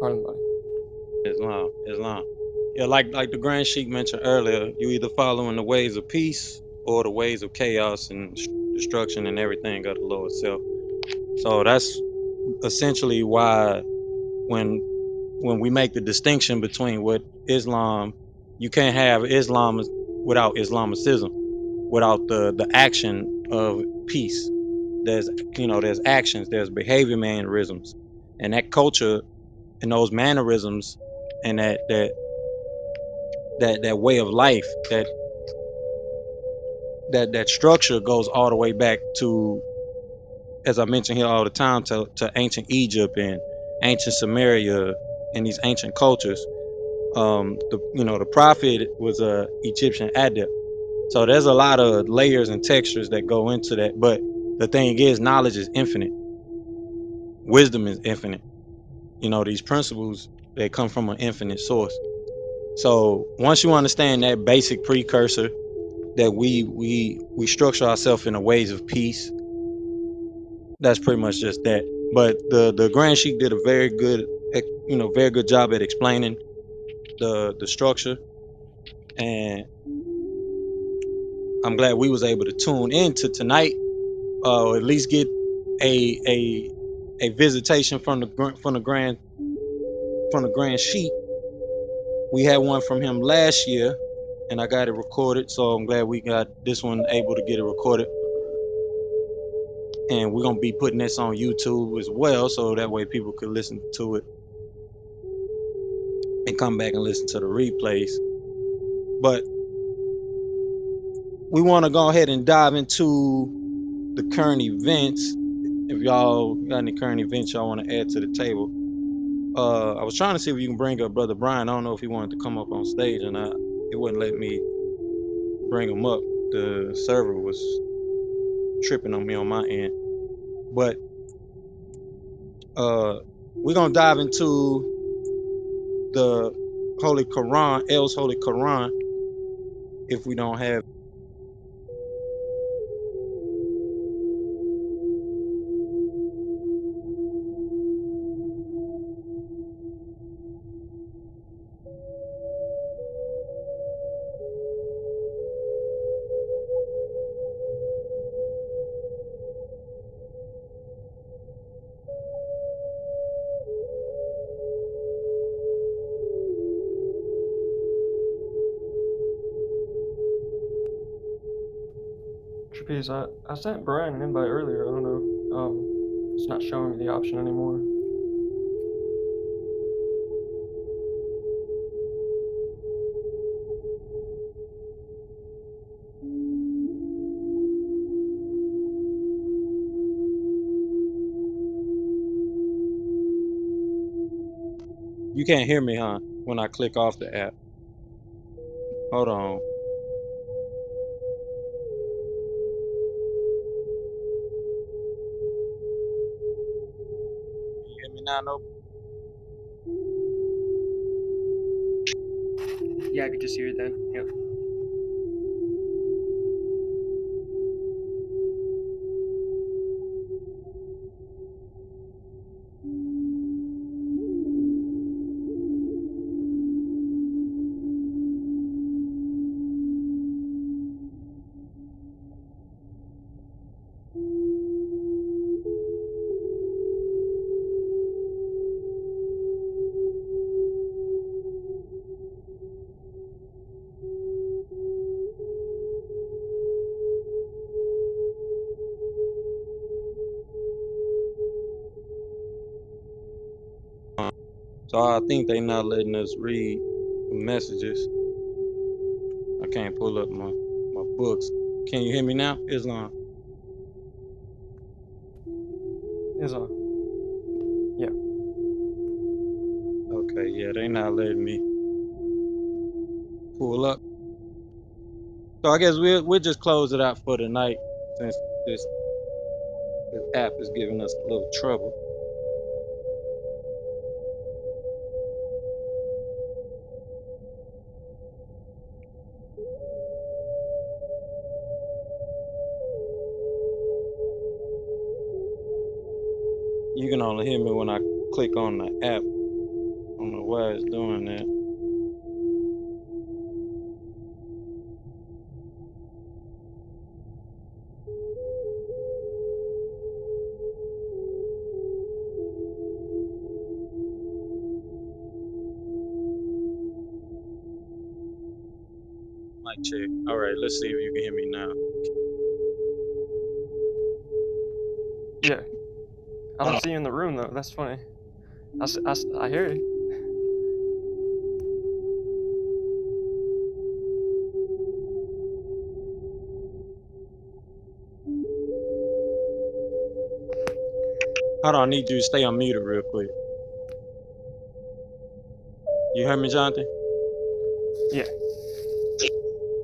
Pardon the body. Islam. Yeah, like the Grand Sheik mentioned earlier, you either following the ways of peace or the ways of chaos and destruction and everything of the Lord self. So that's essentially why when we make the distinction between what Islam, you can't have Islam without Islamicism, without the action of peace. There's actions, there's behavior mannerisms, and that culture and those mannerisms and that way of life, that structure goes all the way back to, as I mention here all the time, to ancient Egypt and ancient Samaria and these ancient cultures. The prophet was a Egyptian adept. So there's a lot of layers and textures that go into that. But the thing is, knowledge is infinite. Wisdom is infinite. These principles, they come from an infinite source. So once you understand that basic precursor, that we structure ourselves in the ways of peace, that's pretty much just that. But the Grand Sheik did a very good job at explaining the structure, and I'm glad we was able to tune into tonight, or at least get a visitation from the Grand Sheik. We had one from him last year, and I got it recorded, so I'm glad we got this one able to get it recorded. And we're gonna be putting this on YouTube as well, so that way people could listen to it and come back and listen to the replays. But we want to go ahead and dive into the current events. If y'all got any current events y'all want to add to the table. I was trying to see if you can bring up Brother Brian. I don't know if he wanted to come up on stage or not. It wouldn't let me bring him up. The server was tripping on me on my end. But we're gonna dive into the Holy Quran, El's Holy Quran, if we don't have. Trapeze, I sent Brian an invite earlier. I don't know. It's not showing me the option anymore. You can't hear me, huh? When I click off the app. Hold on. Can you hear me now, Nope? Yeah, I could just hear it then. Yep. So I think they not letting us read the messages. I can't pull up my books. Can you hear me now, Islam? Is on. Yeah. Okay, yeah, they not letting me pull up. So I guess we'll just close it out for tonight, since this app is giving us a little trouble. You can only hear me when I click on the app. I don't know why it's doing that. Mic check. All right, let's see if you can hear me now. Yeah. I don't see you in the room though. That's funny. I hear you. Hold on, I need you to stay unmuted real quick. You heard me, Jonathan? Yeah.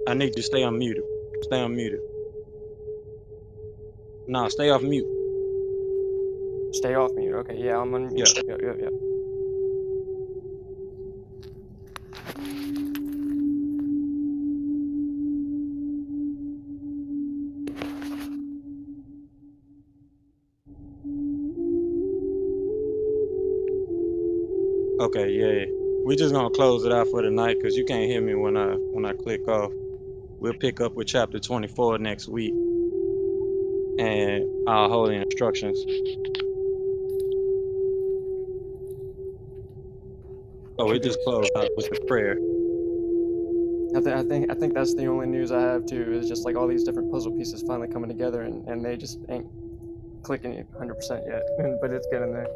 I need you to stay unmuted. Stay unmuted. Nah, stay off mute. Stay off mute. Okay, yeah, I'm on mute. Yeah. Yep. Okay, yeah. We just gonna close it out for tonight because you can't hear me when I click off. We'll pick up with chapter 24 next week and our holy instructions. Oh, we True just peace. closed out with the prayer. I think that's the only news I have too. Is just like all these different puzzle pieces finally coming together, and they just ain't clicking it 100% yet, but it's getting there.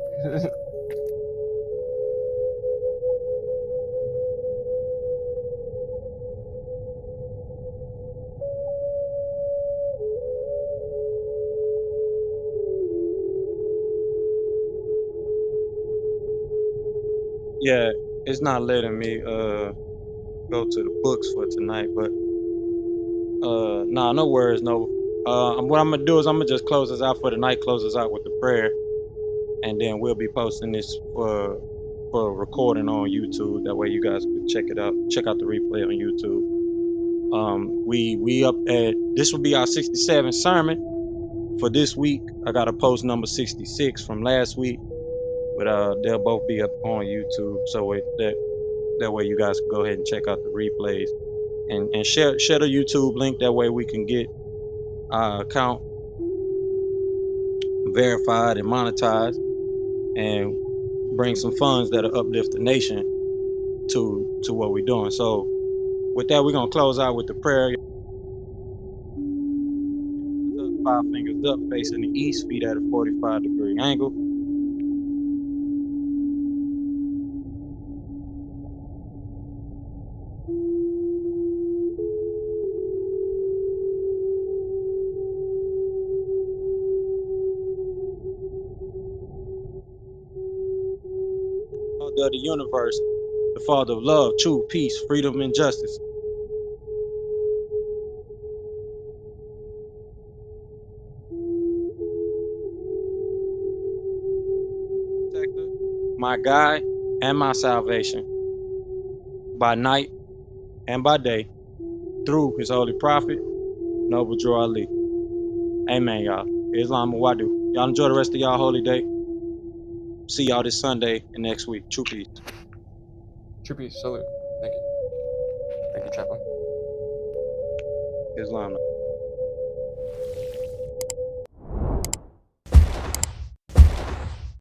Yeah, it's not letting me go to the books for tonight, but nah, no worries, no. What I'm gonna do is I'm gonna just close this out for tonight, close this out with the prayer, and then we'll be posting this for recording on YouTube. That way you guys can check it out, check out the replay on YouTube. We up at, this will be our 67th sermon for this week. I got a post number 66 from last week, but they'll both be up on YouTube, so that way you guys can go ahead and check out the replays and share the YouTube link. That way we can get our account verified and monetized and bring some funds that'll uplift the nation to what we're doing. So with that, we're gonna close out with the prayer. Five fingers up, facing the east, feet at a 45-degree angle. Father of the universe, the Father of love, truth, peace, freedom, and justice. Protector, my guide, and my salvation, by night and by day, through his holy prophet, Noble Drew Ali. Amen, y'all. Islam Wadu. Y'all enjoy the rest of y'all holy day. See y'all this Sunday and next week. True peace. True peace. Salute. Thank you, chaplain. Islam.